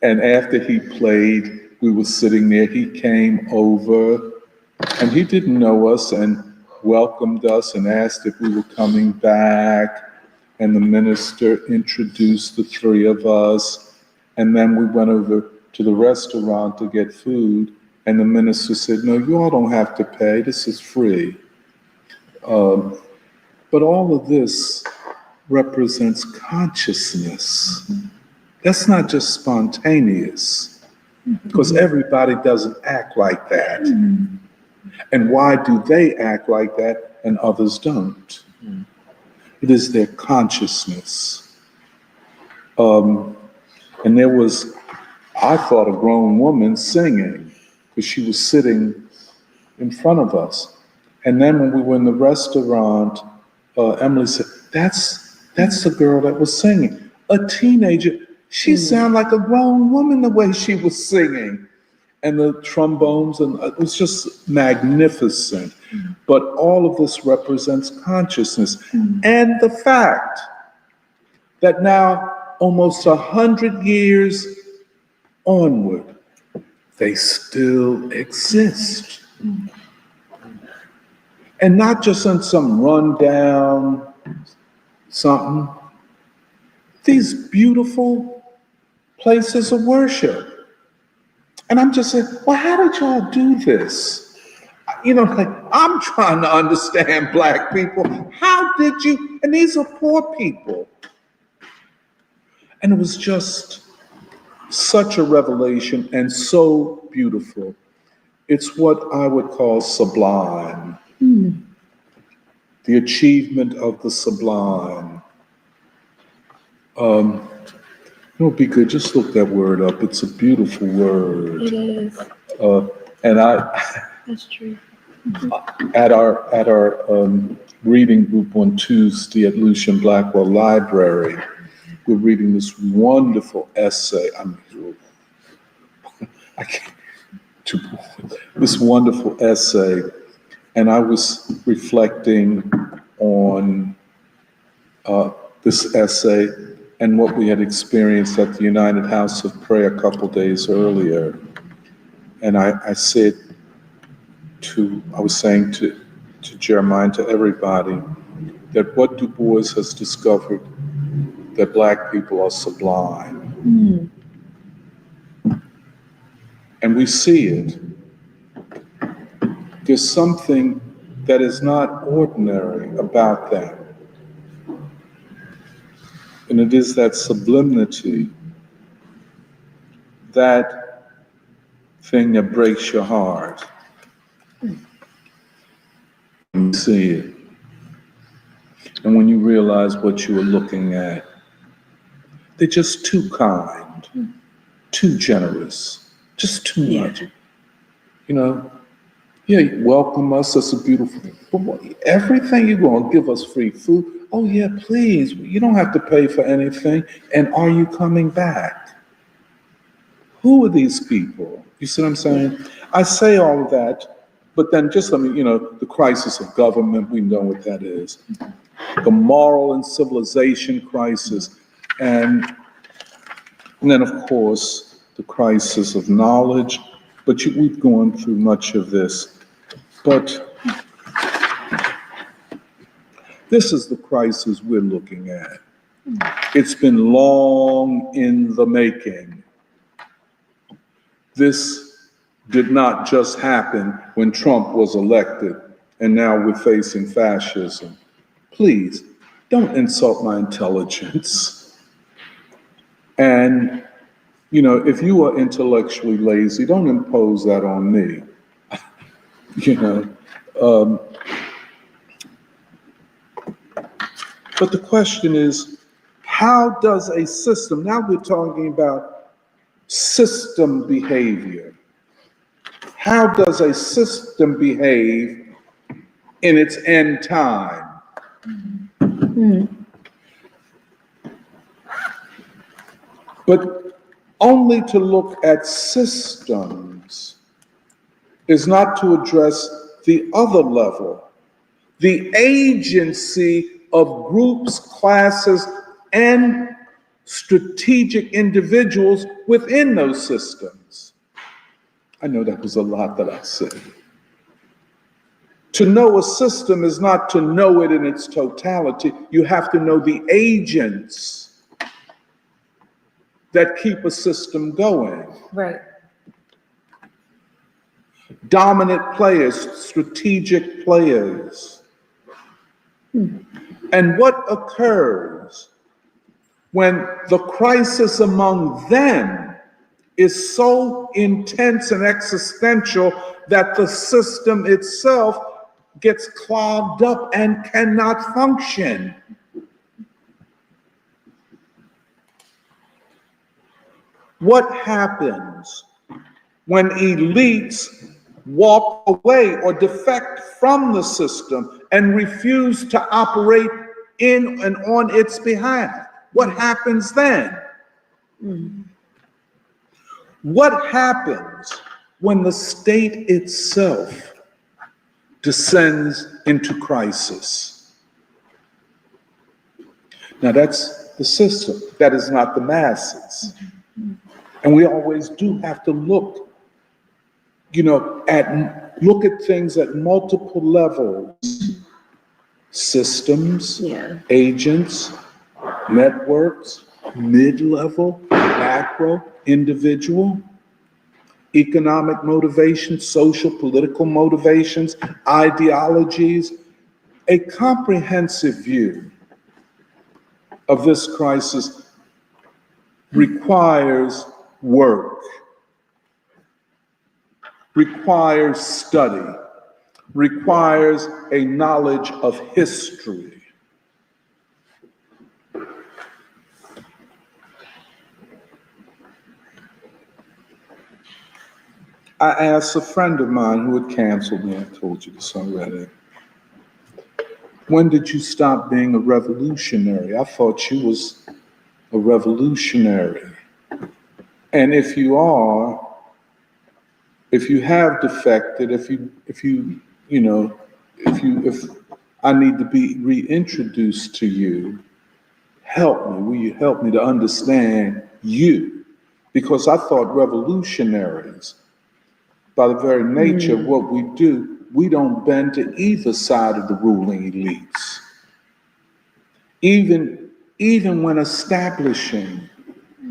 And after he played, we were sitting there, he came over, and he didn't know us and welcomed us and asked if we were coming back. And the minister introduced the three of us. And then we went over to the restaurant to get food. And the minister said, no, you all don't have to pay. This is free. But all of this represents consciousness. That's not just spontaneous, because everybody doesn't act like that. And why do they act like that and others don't? It is their consciousness. And there was, I thought, a grown woman singing, because she was sitting in front of us. And then when we were in the restaurant, Emily said, that's the girl that was singing. A teenager. She sounded like a grown woman the way she was singing. And the trombones, and it was just magnificent. But all of this represents consciousness. And the fact that now, almost 100 years onward, they still exist. And not just in some rundown something. These beautiful places of worship. And I'm just saying, well, how did y'all do this? I'm trying to understand Black people. How did you? And these are poor people. And it was just such a revelation and so beautiful. It's what I would call sublime. The achievement of the sublime. It would be good, just look that word up. It's a beautiful word. It is. And That's true. at our reading group on Tuesday at Lucian Blackwell Library, we're reading this wonderful essay. This wonderful essay, and I was reflecting on this essay and what we had experienced at the United House of Prayer a couple days earlier. And I was saying to Jeremiah, to everybody, that what Du Bois has discovered, that Black people are sublime. And we see it. There's something that is not ordinary about them. And it is that sublimity, that thing that breaks your heart. You see it. And when you realize what you are looking at, they're just too kind, too generous, just too much. You welcome us, that's a beautiful thing. But everything you're going to give us free food, oh yeah, please, you don't have to pay for anything. And are you coming back? Who are these people? You see what I'm saying? I say all of that, but then just let me, the crisis of government, we know what that is. The moral and civilization crisis, and then, of course, the crisis of knowledge. But we've gone through much of this. But this is the crisis we're looking at. It's been long in the making. This did not just happen when Trump was elected, and now we're facing fascism. Please, don't insult my intelligence. And, if you are intellectually lazy, don't impose that on me. But the question is, how does a system, now we're talking about system behavior. How does a system behave in its end time? But only to look at systems is not to address the other level, the agency of groups, classes, and strategic individuals within those systems. I know that was a lot that I said. To know a system is not to know it in its totality. You have to know the agents that keep a system going. Right. Dominant players, strategic players. And what occurs when the crisis among them is so intense and existential that the system itself gets clogged up and cannot function? What happens when elites walk away or defect from the system and refuse to operate in and on its behalf? What happens then? What happens when the state itself descends into crisis? Now that's the system. That is not the masses. And we always do have to look, at things at multiple levels. Systems, agents, networks, mid-level, macro, individual, economic motivations, social, political motivations, ideologies. A comprehensive view of this crisis requires work, requires study, requires a knowledge of history. I asked a friend of mine who had canceled me, I told you this already, when did you stop being a revolutionary? I thought you was a revolutionary. And if you are, if you have defected, if I need to be reintroduced to you, help me. Will you help me to understand you? Because I thought revolutionaries, by the very nature of what we do, we don't bend to either side of the ruling elites. Even when establishing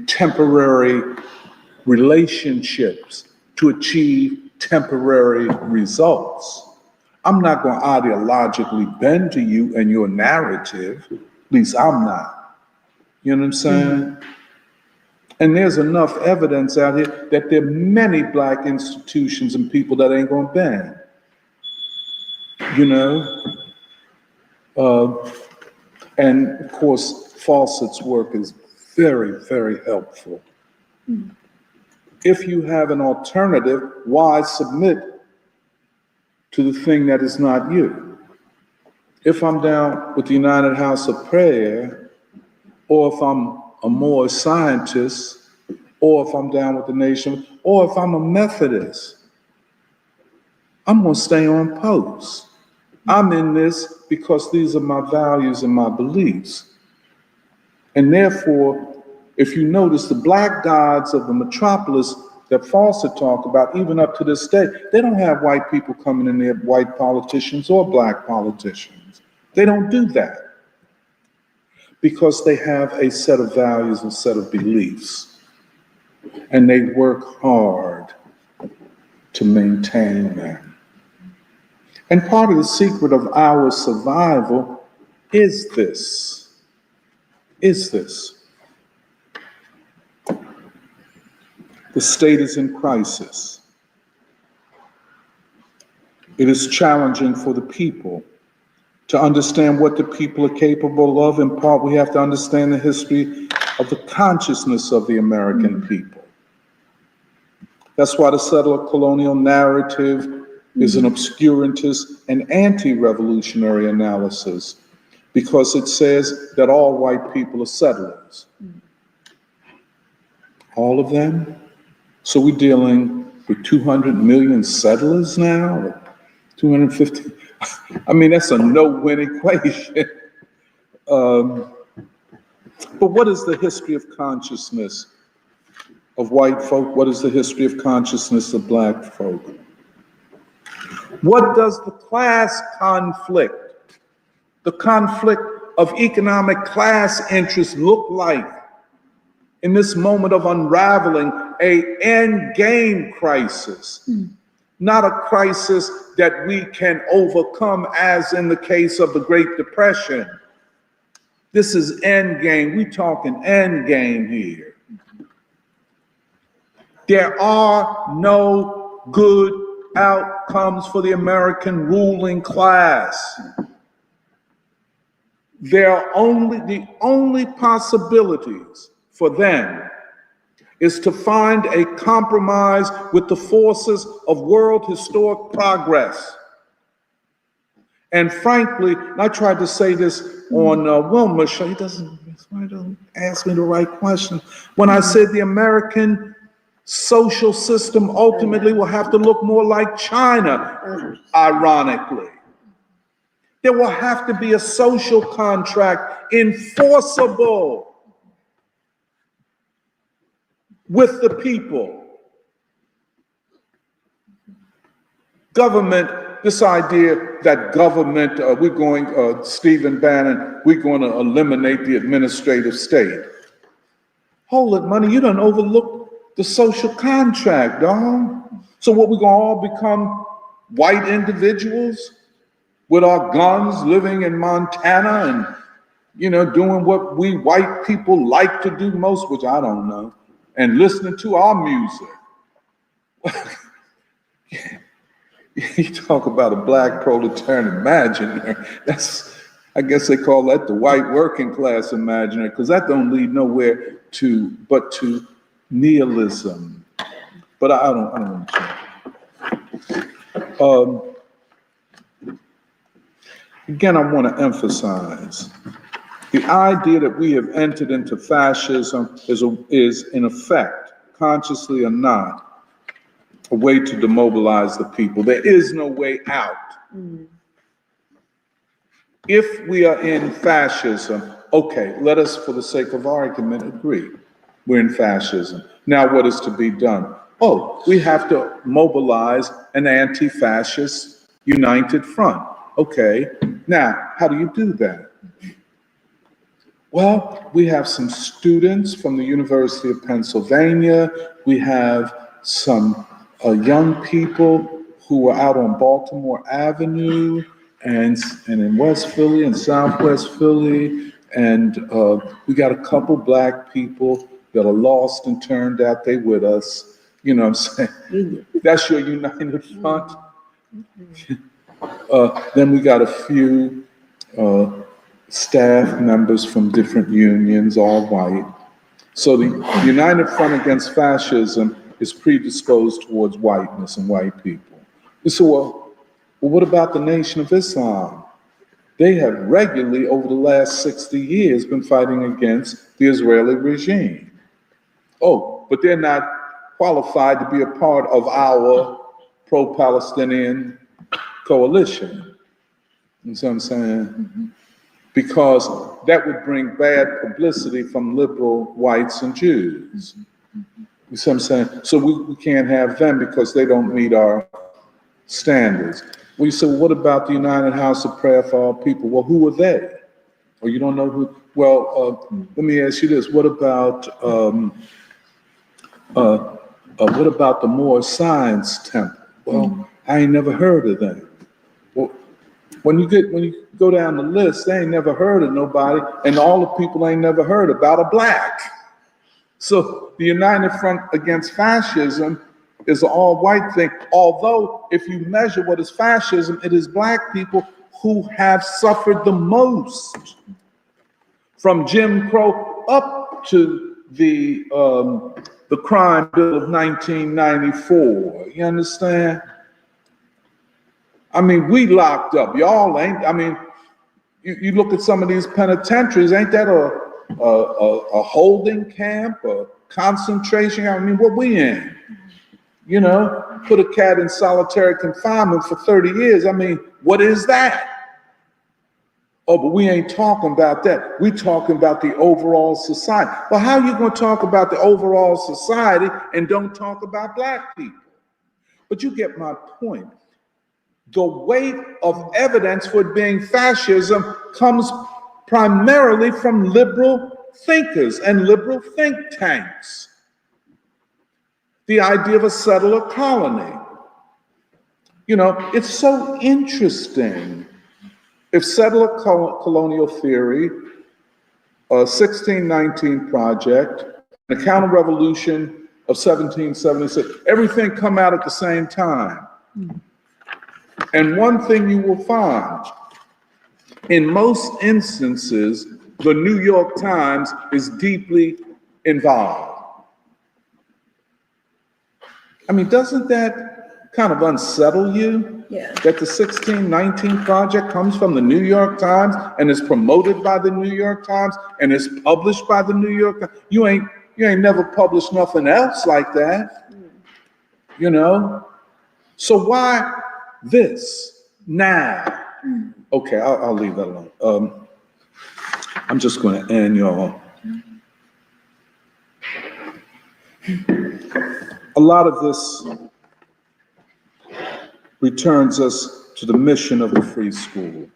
temporary relationships to achieve temporary results. I'm not going to ideologically bend to you and your narrative. At least I'm not. You know what I'm saying? And there's enough evidence out here that there are many Black institutions and people that ain't going to bend. And of course, Fawcett's work is very, very helpful. If you have an alternative, why submit to the thing that is not you? If I'm down with the United House of Prayer, or if I'm a Moore scientist, or if I'm down with the nation, or if I'm a Methodist, I'm gonna stay on post. I'm in this because these are my values and my beliefs. And therefore, if you notice, the black gods of the metropolis that Fawcett talked about, even up to this day, they don't have white people coming in there, white politicians or black politicians. They don't do that because they have a set of values and set of beliefs, and they work hard to maintain them. And part of the secret of our survival is this. The state is in crisis. It is challenging for the people to understand what the people are capable of. In part, we have to understand the history of the consciousness of the American people. That's why the settler colonial narrative is an obscurantist and anti-revolutionary analysis, because it says that all white people are settlers. All of them? So we're dealing with 200 million settlers now? 250? I mean, that's a no-win equation. But what is the history of consciousness of white folk? What is the history of consciousness of black folk? What does the class conflict, the conflict of economic class interests look like in this moment of unraveling a end game crisis? Not a crisis that we can overcome as in the case of the Great Depression. This is end game. We're talking end game here. There are no good outcomes for the American ruling class. The only possibilities for them is to find a compromise with the forces of world historic progress. And frankly, I tried to say this on Wilma's show. He doesn't ask me the right question. When I said the American social system ultimately will have to look more like China, ironically. There will have to be a social contract enforceable with the people. Government, this idea that government, Stephen Bannon, we're going to eliminate the administrative state. Hold it, money, you done overlooked the social contract, dog. So what, we gonna all become white individuals with our guns living in Montana and, doing what we white people like to do most, which I don't know, and listening to our music. You talk about a black proletarian imaginary. I guess they call that the white working class imaginary, because that don't lead nowhere but to nihilism. But I don't want to. Again, I want to emphasize the idea that we have entered into fascism is in effect, consciously or not, a way to demobilize the people. There is no way out. If we are in fascism, okay, let us, for the sake of argument, agree. We're in fascism. Now what is to be done? Oh, we have to mobilize an anti-fascist united front. Okay, now how do you do that? Well, we have some students from the University of Pennsylvania. We have some young people who are out on Baltimore Avenue and in West Philly and Southwest Philly. And we got a couple black people that are lost and turned out. They with us. You know what I'm saying? That's your united front. Then we got a few staff members from different unions, all white. So the United Front Against Fascism is predisposed towards whiteness and white people. You say, well, what about the Nation of Islam? They have regularly, over the last 60 years, been fighting against the Israeli regime. Oh, but they're not qualified to be a part of our pro-Palestinian coalition. You see what I'm saying? Because that would bring bad publicity from liberal whites and Jews. You see what I'm saying? So we can't have them because they don't meet our standards. We say, what about the United House of Prayer for All People? Well, who are they? Or you don't know who? Well, let me ask you this: what about the Moore Science Temple? Well, I ain't never heard of them. Well, when you go down the list, they ain't never heard of nobody, and all the people ain't never heard about a black. So the United Front Against Fascism is an all-white thing. Although, if you measure what is fascism, it is black people who have suffered the most from Jim Crow up to the Crime Bill of 1994. You understand? I mean, we locked up. Y'all ain't. I mean, you look at some of these penitentiaries. Ain't that a holding camp, a concentration camp? I mean, what we in? You know, put a cat in solitary confinement for 30 years. I mean, what is that? Oh, but we ain't talking about that. We talking about the overall society. Well, how are you going to talk about the overall society and don't talk about black people? But you get my point. The weight of evidence for it being fascism comes primarily from liberal thinkers and liberal think tanks. The idea of a settler colony. You know, it's so interesting. If settler colonial theory, a 1619 project, the counter-revolution of 1776, everything come out at the same time. And one thing you will find, in most instances, the New York Times is deeply involved. I mean, doesn't that kind of unsettle you? Yeah. That the 1619 project comes from the New York Times and is promoted by the New York Times and is published by the New York Times. You ain't never published nothing else like that. You know? So why this now? Okay, I'll leave that alone. I'm just going to end, y'all. A lot of this returns us to the mission of the free school.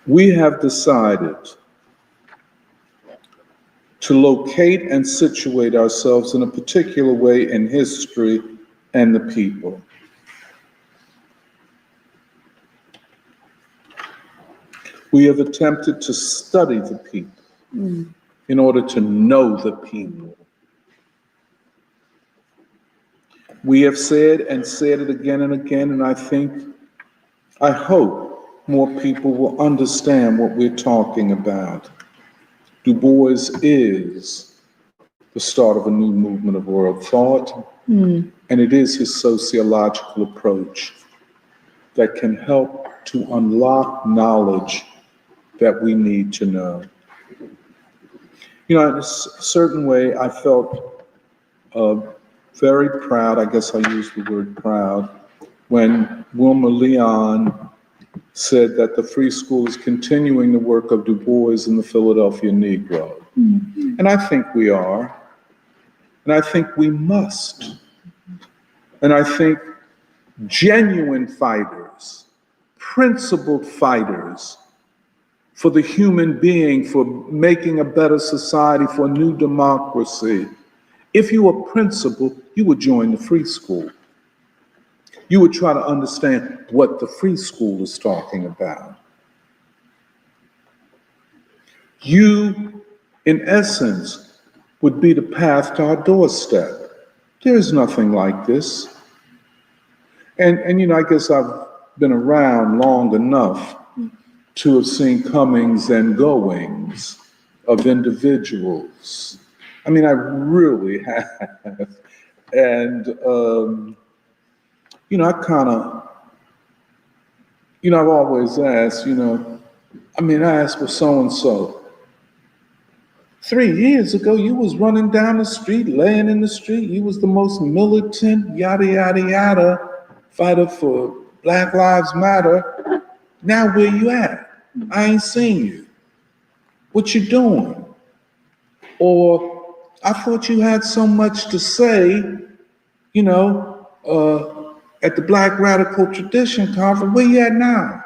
We have decided to locate and situate ourselves in a particular way in history and the people. We have attempted to study the people in order to know the people. We have said it again and again, and I hope more people will understand what we're talking about. Du Bois is the start of a new movement of world thought, and it is his sociological approach that can help to unlock knowledge that we need to know. You know, in a certain way, I felt very proud, I guess I used the word proud, when Wilma Leon said that the free school is continuing the work of Du Bois and the Philadelphia Negro. And I think we are. And I think we must. And I think genuine fighters, principled fighters for the human being, for making a better society, for a new democracy, if you were principled, you would join the free school. You would try to understand what the free school is talking about. You, in essence, would be the path to our doorstep. There is nothing like this. And you know, I guess I've been around long enough to have seen comings and goings of individuals. I mean, I really have. And, you know, I kind of, you know, I've always asked, you know, I mean, I asked for so-and-so, 3 years ago, you was running down the street, laying in the street. You was the most militant, yada, yada, yada, fighter for Black Lives Matter. Now where you at? I ain't seen you. What you doing? Or I thought you had so much to say, you know, at the Black Radical Tradition Conference. Where you at now?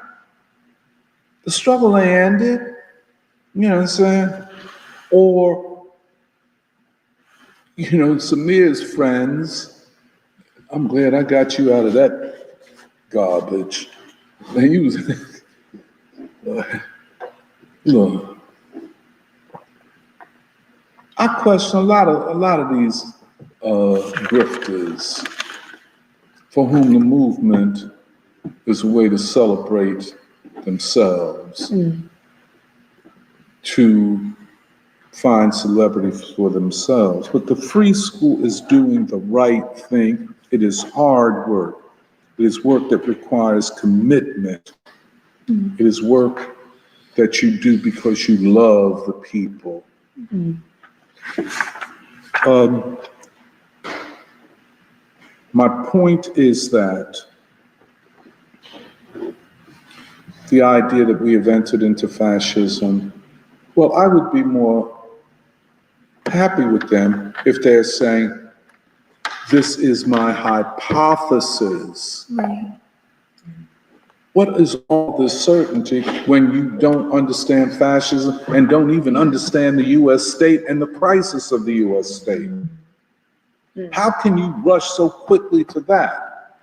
The struggle ain't ended. You know what I'm saying? Or, you know, Samir's friends, I'm glad I got you out of that garbage. Man, you was, look, I question a lot of these grifters for whom the movement is a way to celebrate themselves, to find celebrity for themselves. But the free school is doing the right thing. It is hard work. It is work that requires commitment. It is work that you do because you love the people. My point is that the idea that we have entered into fascism, well, I would be more happy with them if they're saying, this is my hypothesis. Right. What is all this certainty when you don't understand fascism and don't even understand the US state and the crisis of the US state? How can you rush so quickly to that?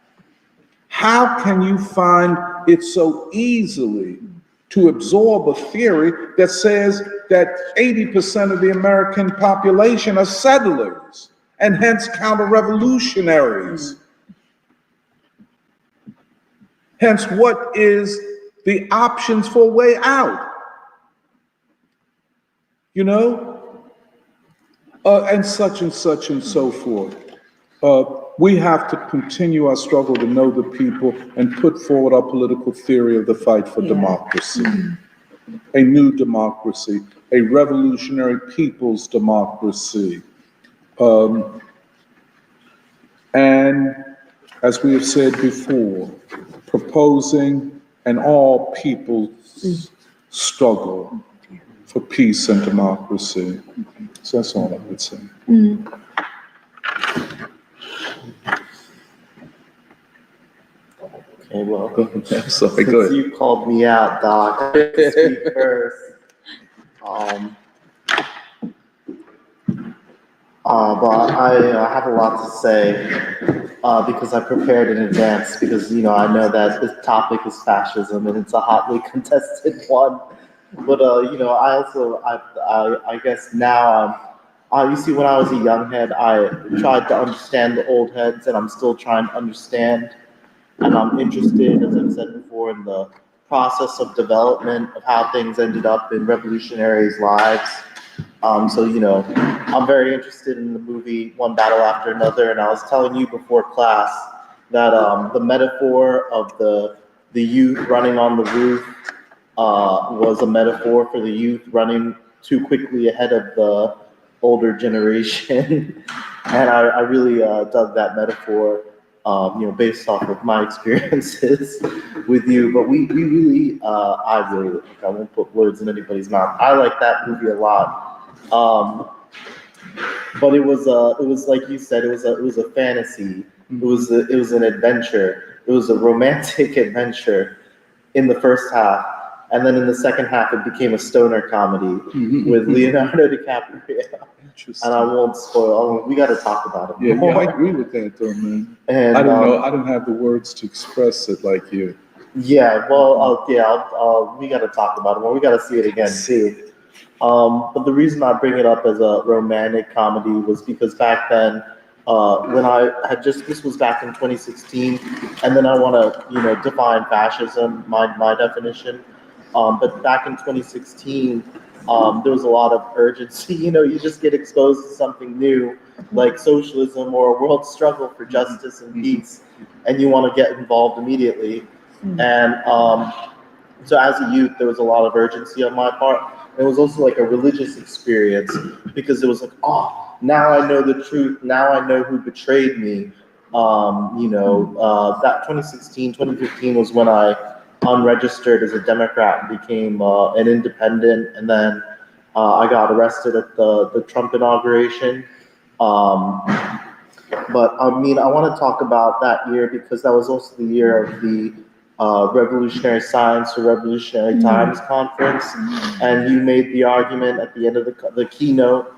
How can you find it so easily to absorb a theory that says that 80% of the American population are settlers and hence counter-revolutionaries? Hence, what is the options for a way out? You know? And such and so forth. We have to continue our struggle to know the people and put forward our political theory of the fight for democracy. A new democracy, a revolutionary people's democracy. And as we have said before, proposing an all people's struggle for peace and democracy. So that's all I would say. Okay, well, I'm sorry, since go ahead. you called me out, Doc, I have to speak first. But I have a lot to say because I prepared in advance because, you know, I know that this topic is fascism and it's a hotly contested one. But, you know, I guess now, you see, when I was a young head, I tried to understand the old heads and I'm still trying to understand. And I'm interested, as I've said before, in the process of development of how things ended up in revolutionaries' lives. So, you know, I'm very interested in the movie One Battle After Another, and I was telling you before class that the metaphor of the youth running on the roof was a metaphor for the youth running too quickly ahead of the older generation. And I really dug that metaphor. You know, based off of my experiences with you, but we really, I really, I won't put words in anybody's mouth. I like that movie a lot, but it was like you said, it was a fantasy. It was an adventure. It was a romantic adventure in the first half, and then in the second half, it became a stoner comedy with Leonardo DiCaprio. And I won't spoil. We got to talk about it. Yeah, I agree with that, though, man. And, I didn't know. I didn't have the words to express it like you. Yeah, well, we got to talk about it more. We got to see it again too. But the reason I bring it up as a romantic comedy was because back then, when I had this was back in 2016, and then I want to, define fascism, my definition. But back in 2016, there was a lot of urgency. You just get exposed to something new, like socialism or a world struggle for justice and peace, and you want to get involved immediately. And so as a youth, there was a lot of urgency on my part. It was also like a religious experience because it was like, oh, now I know the truth. Now I know who betrayed me. That 2016, 2015 was when I unregistered as a Democrat, became an independent, and then I got arrested at the Trump inauguration. But I mean, I want to talk about that year because that was also the year of the Revolutionary Science or Revolutionary Times conference, and you made the argument at the end of the keynote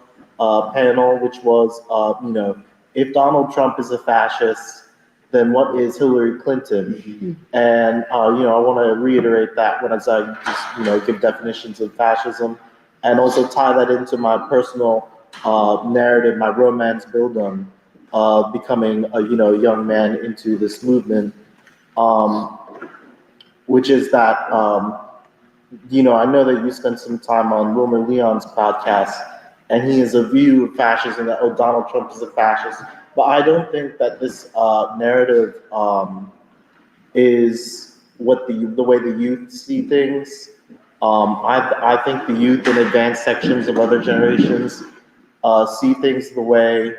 panel, which was, if Donald Trump is a fascist, then what is Hillary Clinton? And I want to reiterate that when I just give definitions of fascism, and also tie that into my personal narrative, my romance build-up, becoming a young man into this movement, which is that I know that you spent some time on Wilmer Leon's podcast, and he has a view of fascism that Donald Trump is a fascist, but I don't think that this narrative is what the way the youth see things. I think the youth in advanced sections of other generations see things the way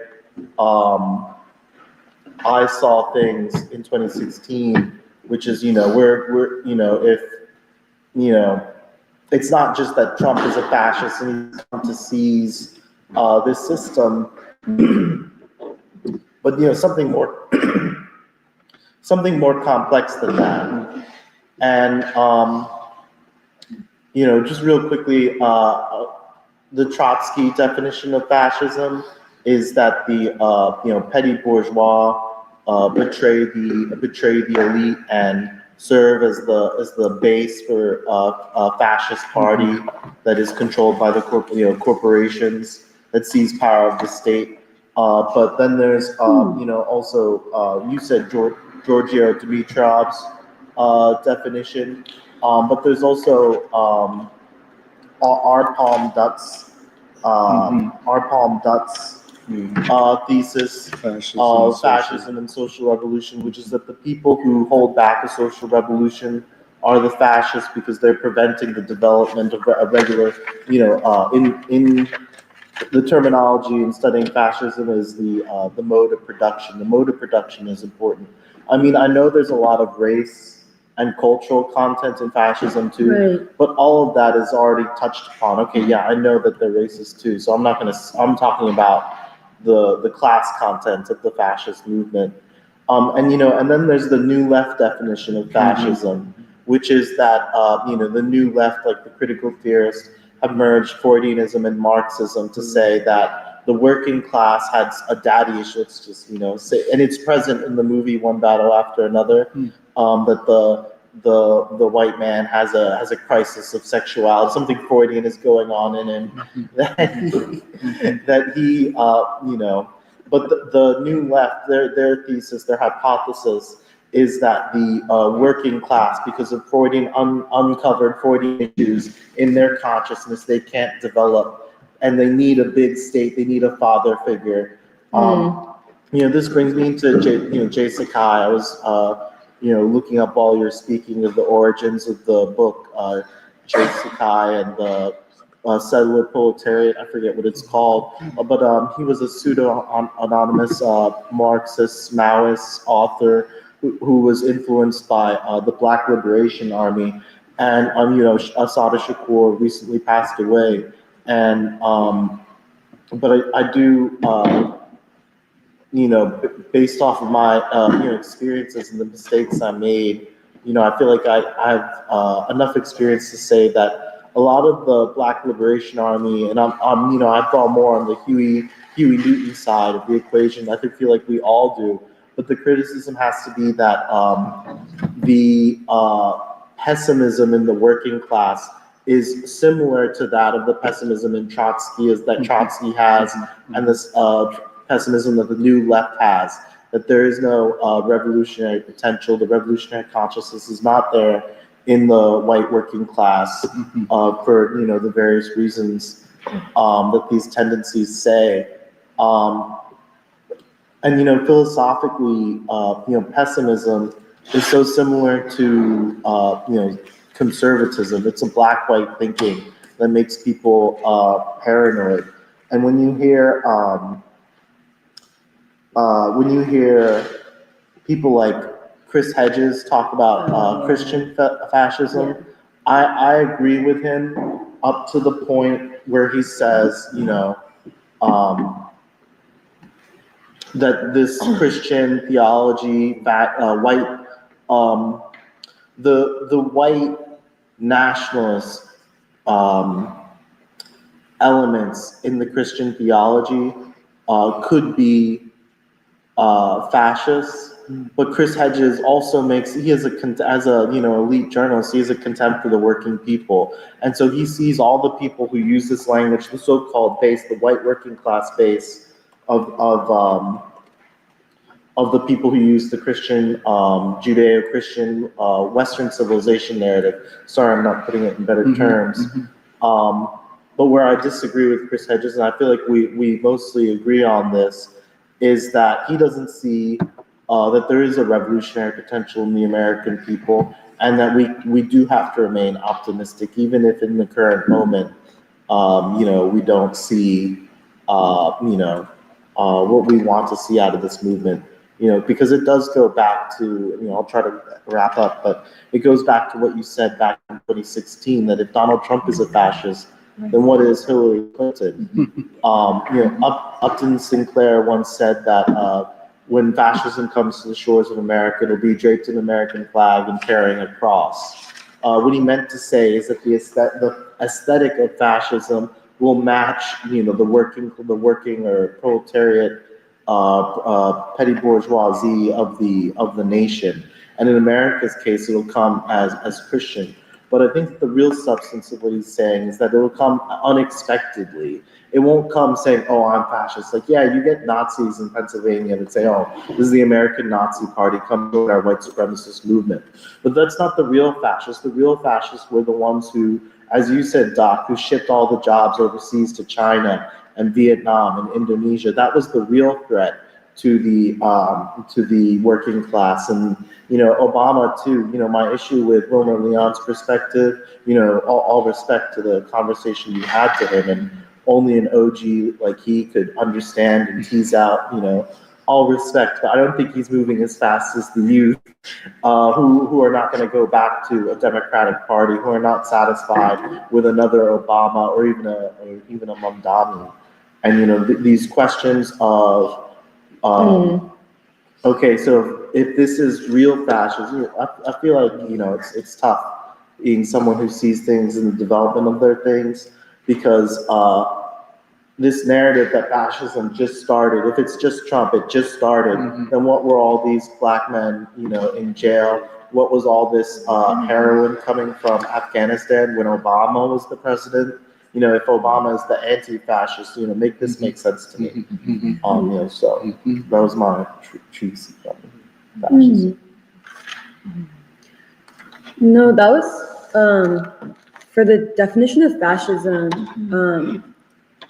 I saw things in 2016, which is, it's not just that Trump is a fascist and he's come to seize this system, but, something more, something more complex than that. And, just real quickly, the Trotsky definition of fascism is that the petty bourgeois betray the elite and serve as the base for a fascist party that is controlled by the corporations that seize power of the state. But then there's also you said Giorgio Dimitrov's definition, but there's also Arpalm Dutt's thesis of fascism and social revolution, which is that the people who hold back a social revolution are the fascists because they're preventing the development of a regular, in the terminology in studying fascism is the mode of production. The mode of production is important. I mean, I know there's a lot of race and cultural content in fascism too, Right. but all of that is already touched upon. Okay, yeah, I know that they're racist too, so I'm talking about the class content of the fascist movement. And then there's the new left definition of fascism, which is that, the new left, like the critical theorists, have merged Freudianism and Marxism to say that the working class had a daddy issue, let's just, say, and it's present in the movie One Battle After Another, that the white man has a crisis of sexuality, something Freudian is going on in him, that he but the new left, their thesis, their hypothesis is that the working class, because of Freudian uncovered Freudian issues in their consciousness, they can't develop, and they need a big state, they need a father figure. This brings me into Jay Sakai. I was looking up while you're speaking of the origins of the book, Jay Sakai and the Settler Proletariat, I forget what it's called, but he was a pseudo-anonymous Marxist, Maoist author who was influenced by the Black Liberation Army. And, Assata Shakur recently passed away. And, but I do, based off of my, experiences and the mistakes I made, I feel like I have enough experience to say that a lot of the Black Liberation Army, and I fall more on the Huey Newton side of the equation. I feel like we all do, but the criticism has to be that the pessimism in the working class is similar to that of the pessimism in Trotsky, is that Trotsky has, and this pessimism that the new left has, that there is no revolutionary potential. The revolutionary consciousness is not there in the white working class for the various reasons that these tendencies say. And philosophically, pessimism is so similar to conservatism. It's a black-white thinking that makes people paranoid. And when you hear people like Chris Hedges talk about Christian fascism, Yeah. I agree with him up to the point where he says, that this Christian theology, white, the white nationalist elements in the Christian theology could be fascist. But Chris Hedges also he has as a elite journalist, he has a contempt for the working people, and so he sees all the people who use this language, the so-called base, the white working class base of the people who use the Christian, Judeo-Christian, Western civilization narrative. Sorry, I'm not putting it in better terms. But where I disagree with Chris Hedges, and I feel like we mostly agree on this, is that he doesn't see that there is a revolutionary potential in the American people, and that we do have to remain optimistic, even if in the current moment, we don't see, what we want to see out of this movement. Because it does go back to, I'll try to wrap up, but it goes back to what you said back in 2016, that if Donald Trump is a fascist, then what is Hillary Clinton? Upton Sinclair once said that when fascism comes to the shores of America, it'll be draped in an American flag and carrying a cross. What he meant to say is that the aesthetic of fascism will match, the working or proletariat, petty bourgeoisie of the nation. And in America's case, it'll come as Christian. But I think the real substance of what he's saying is that it will come unexpectedly. It won't come saying, "Oh, I'm fascist." Like, yeah, you get Nazis in Pennsylvania that say, "Oh, this is the American Nazi Party, come join our white supremacist movement." But that's not the real fascists. The real fascists were the ones who, as you said, Doc, who shipped all the jobs overseas to China and Vietnam and Indonesia. That was the real threat to the working class. And Obama too. My issue with Wilmer Leon's perspective. All respect to the conversation you had to him, and only an OG like he could understand and tease out. All respect, but I don't think he's moving as fast as the youth who are not going to go back to a Democratic Party, who are not satisfied with another Obama or even a Mamdani. And these questions of okay, so if this is real fascism, I feel like it's tough being someone who sees things in the development of their things, because this narrative that fascism just started, if it's just Trump, it just started, then what were all these black men, in jail? What was all this heroin coming from Afghanistan when Obama was the president? If Obama is the anti-fascist, make this make sense to me. So that was my treatise on fascism. No, that was for the definition of fascism.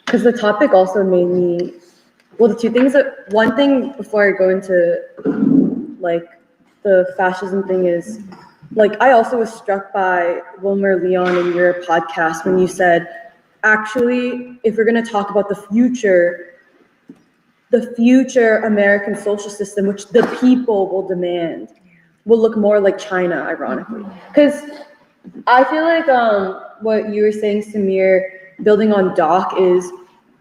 Because the topic also made me, the two things one thing before I go into like the fascism thing is, like, I also was struck by Wilmer Leon in your podcast when you said, actually, if we're going to talk about the future American social system, which the people will demand, will look more like China, ironically. Because I feel like what you were saying, Samir, building on Doc, is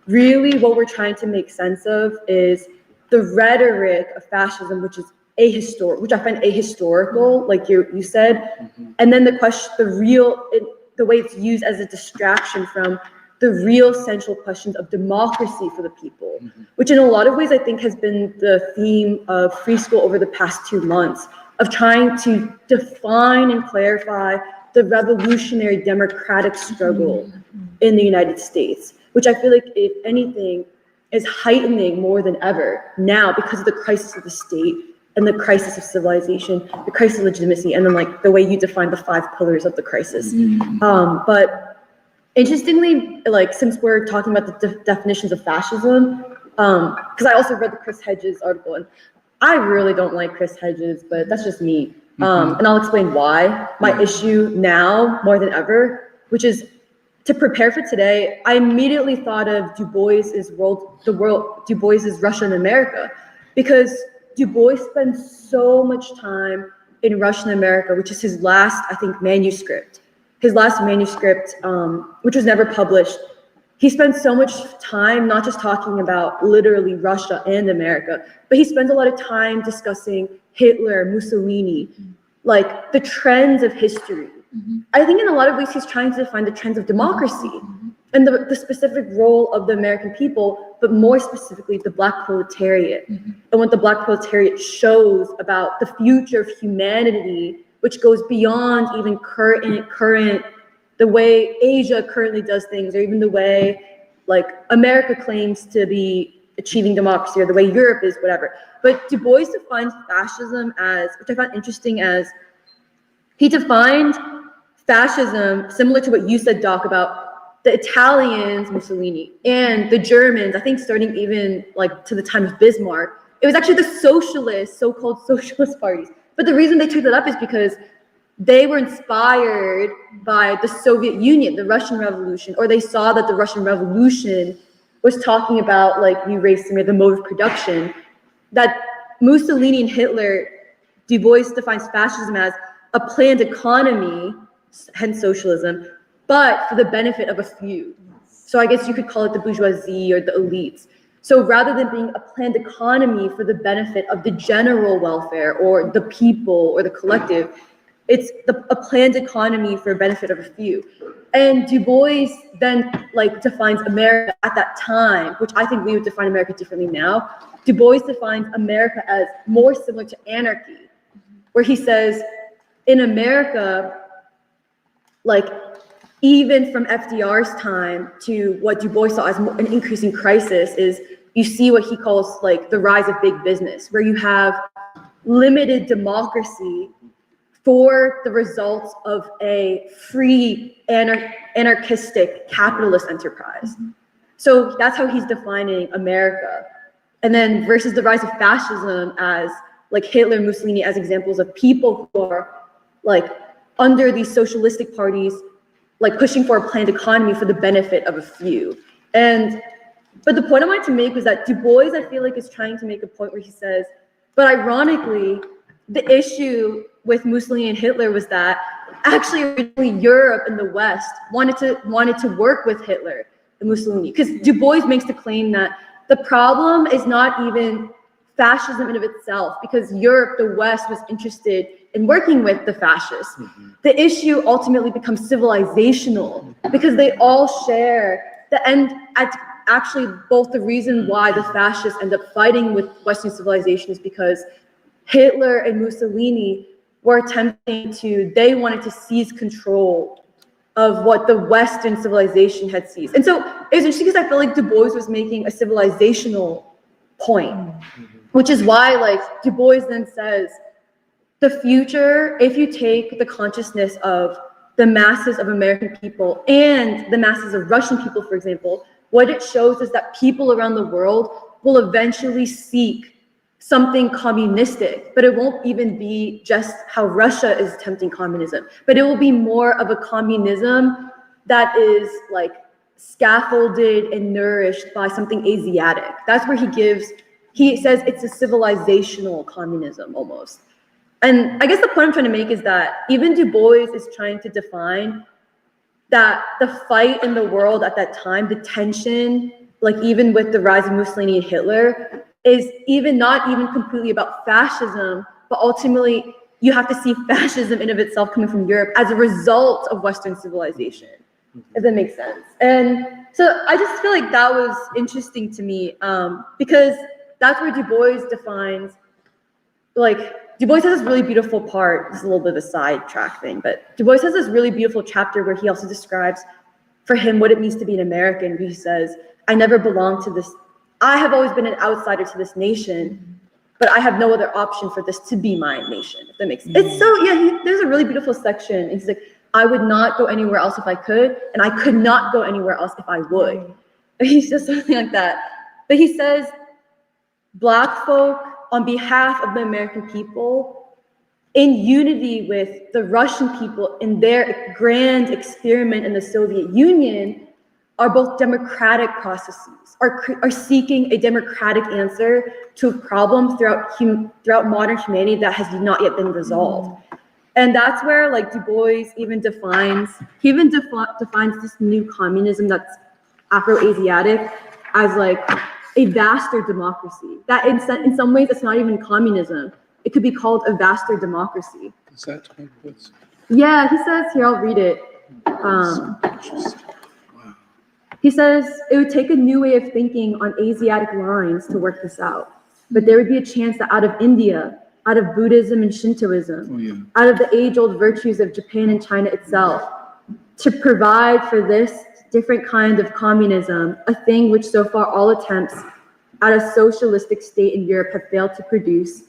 really what we're trying to make sense of is the rhetoric of fascism, which is which I find ahistorical, like you said, and then the way it's used as a distraction from the real central questions of democracy for the people, which in a lot of ways I think has been the theme of Free School over the past 2 months, of trying to define and clarify the revolutionary democratic struggle in the United States, which I feel like, if anything, is heightening more than ever now because of the crisis of the state and the crisis of civilization, the crisis of legitimacy, and then like the way you define the 5 pillars of the crisis. But interestingly, like, since we're talking about the definitions of fascism, because I also read the Chris Hedges article, and I really don't like Chris Hedges, but that's just me. And I'll explain why. My issue now more than ever, which is to prepare for today, I immediately thought of Du Bois's Du Bois's Russia and America, because Du Bois spends so much time in Russia and America, which is his last, I think, manuscript. His last manuscript, which was never published. He spends so much time not just talking about literally Russia and America, but he spends a lot of time discussing Hitler, Mussolini, like the trends of history. I think in a lot of ways he's trying to define the trends of democracy and the specific role of the American people, but more specifically the Black proletariat and what the Black proletariat shows about the future of humanity, which goes beyond even current the way Asia currently does things, or even the way like America claims to be achieving democracy, or the way Europe is, whatever. But Du Bois defines fascism as, which I found interesting, as he defined fascism similar to what you said, Doc, about the Italians, Mussolini, and the Germans, I think starting even like to the time of Bismarck. It was actually the socialists, so-called socialist parties. But the reason they took that up is because they were inspired by the Soviet Union, the Russian Revolution, or they saw that the Russian Revolution was talking about, like you raised to me, the mode of production, that Mussolini and Hitler, Du Bois defines fascism as a planned economy, hence socialism, but for the benefit of a few. So I guess you could call it the bourgeoisie or the elites. So rather than being a planned economy for the benefit of the general welfare or the people or the collective, it's a planned economy for benefit of a few. And Du Bois then like defines America at that time, which I think we would define America differently now. Du Bois defines America as more similar to anarchy, where he says, in America, like even from FDR's time to what Du Bois saw as an increasing crisis, is you see what he calls like the rise of big business, where you have limited democracy for the results of a free anarchistic capitalist enterprise. So that's how he's defining America. And then versus the rise of fascism as like Hitler, Mussolini as examples of people who are like under these socialistic parties, like pushing for a planned economy for the benefit of a few. But the point I wanted to make was that Du Bois, I feel like, is trying to make a point where he says, but ironically, the issue with Mussolini and Hitler was that actually originally Europe and the West wanted to work with Hitler and Mussolini, because Du Bois makes the claim that the problem is not even fascism in of itself, because Europe, the West, was interested in working with the fascists. The issue ultimately becomes civilizational, because they all share the end. Actually, both the reason why the fascists end up fighting with Western civilization is because Hitler and Mussolini were attempting to, they wanted to seize control of what the Western civilization had seized. And so it was interesting because I feel like Du Bois was making a civilizational point, which is why like Du Bois then says, the future, if you take the consciousness of the masses of American people and the masses of Russian people, for example, what it shows is that people around the world will eventually seek something communistic, but it won't even be just how Russia is attempting communism, but it will be more of a communism that is like scaffolded and nourished by something Asiatic. That's where he says it's a civilizational communism almost. And I guess the point I'm trying to make is that even Du Bois is trying to define that the fight in the world at that time, the tension, like even with the rise of Mussolini and Hitler, is not even completely about fascism, but ultimately you have to see fascism in of itself coming from Europe as a result of Western civilization, if that makes sense. And so I just feel like that was interesting to me, because that's where Du Bois defines, like, Du Bois has this really beautiful part, this is a little bit of a sidetrack thing, but Du Bois has this really beautiful chapter where he also describes for him what it means to be an American. He says, I never belonged to this, I have always been an outsider to this nation, but I have no other option for this to be my nation, if that makes sense. It's so, yeah, there's a really beautiful section. And he's like, I would not go anywhere else if I could, and I could not go anywhere else if I would. He says something like that. But he says, Black folk, on behalf of the American people, in unity with the Russian people in their grand experiment in the Soviet Union, are both democratic processes, are seeking a democratic answer to a problem throughout modern humanity that has not yet been resolved. And that's where like Du Bois even defines this new communism that's Afro-Asiatic as like a vaster democracy. That in some ways it's not even communism. It could be called a vaster democracy. Is that what it was? Yeah, he says here, I'll read it. Interesting. Wow. He says it would take a new way of thinking on Asiatic lines to work this out. But there would be a chance that out of India, out of Buddhism and Shintoism, out of the age-old virtues of Japan and China itself, to provide for this different kind of communism, a thing which so far all attempts at a socialistic state in Europe have failed to produce.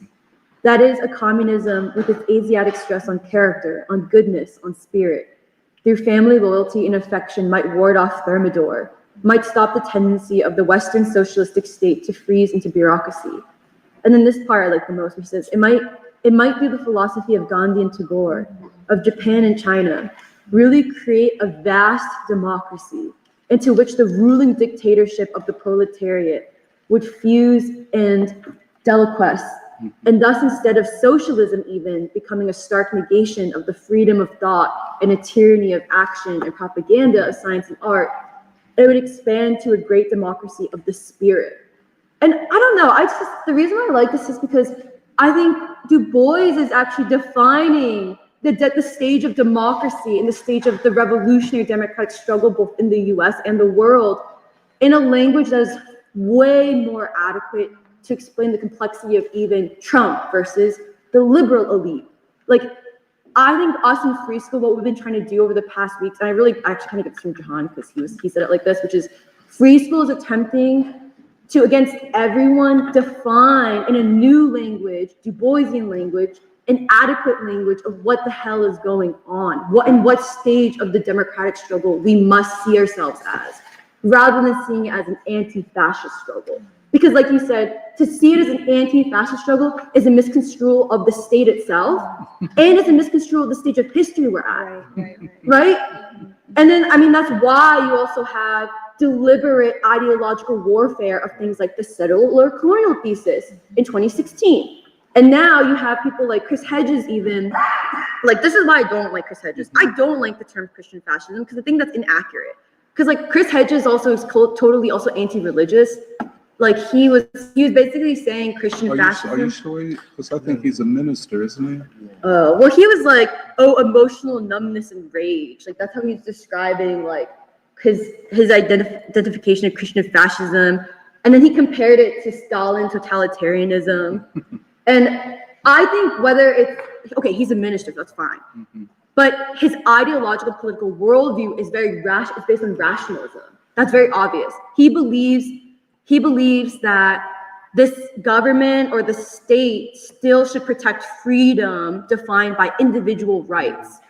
That is a communism with its Asiatic stress on character, on goodness, on spirit. Through family loyalty and affection might ward off Thermidor, might stop the tendency of the Western socialistic state to freeze into bureaucracy. And then this part I like the most, which says, it might be the philosophy of Gandhi and Tagore, of Japan and China, really create a vast democracy into which the ruling dictatorship of the proletariat would fuse and deliquesce, and thus instead of socialism even becoming a stark negation of the freedom of thought and a tyranny of action and propaganda of science and art, it would expand to a great democracy of the spirit. And I don't know, the reason why I like this is because I think Du Bois is actually defining the stage of democracy and the stage of the revolutionary democratic struggle both in the US and the world in a language that is way more adequate to explain the complexity of even Trump versus the liberal elite. Like, I think us in Free School, what we've been trying to do over the past weeks, and I actually kind of get this from Jahan because he said it like this, which is Free School is attempting to, against everyone, define in a new language, Du Boisian language, an adequate language of what the hell is going on, what stage of the democratic struggle we must see ourselves as, rather than seeing it as an anti-fascist struggle. Because like you said, to see it as an anti-fascist struggle is a misconstrual of the state itself, and it's a misconstrual of the stage of history we're at, right? And then, I mean, that's why you also have deliberate ideological warfare of things like the settler colonial thesis in 2016. And now you have people like Chris Hedges even, like, this is why I don't like Chris Hedges. I don't like the term Christian fascism because I think that's inaccurate. Because like Chris Hedges also is totally also anti-religious. Like he was basically saying Christian fascism. Are you sure? Because I think he's a minister, isn't he? Well, he was like, emotional numbness and rage. Like that's how he's describing like his identification of Christian fascism. And then he compared it to Stalin totalitarianism. And I think whether it's, okay, he's a minister, that's fine. Mm-hmm. But his ideological political worldview is it's based on rationalism. That's very obvious. He believes that this government or the state still should protect freedom defined by individual rights.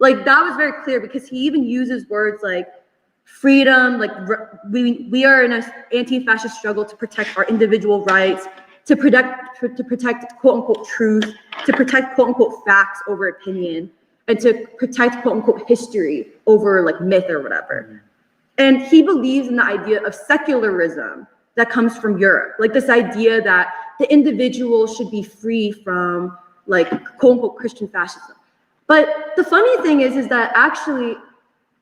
Like that was very clear because he even uses words like freedom, like we are in an anti-fascist struggle to protect our individual rights, to protect quote unquote truth, to protect quote unquote facts over opinion, and to protect quote unquote history over like myth or whatever. And he believes in the idea of secularism that comes from Europe, like this idea that the individual should be free from like quote unquote Christian fascism. But the funny thing is that actually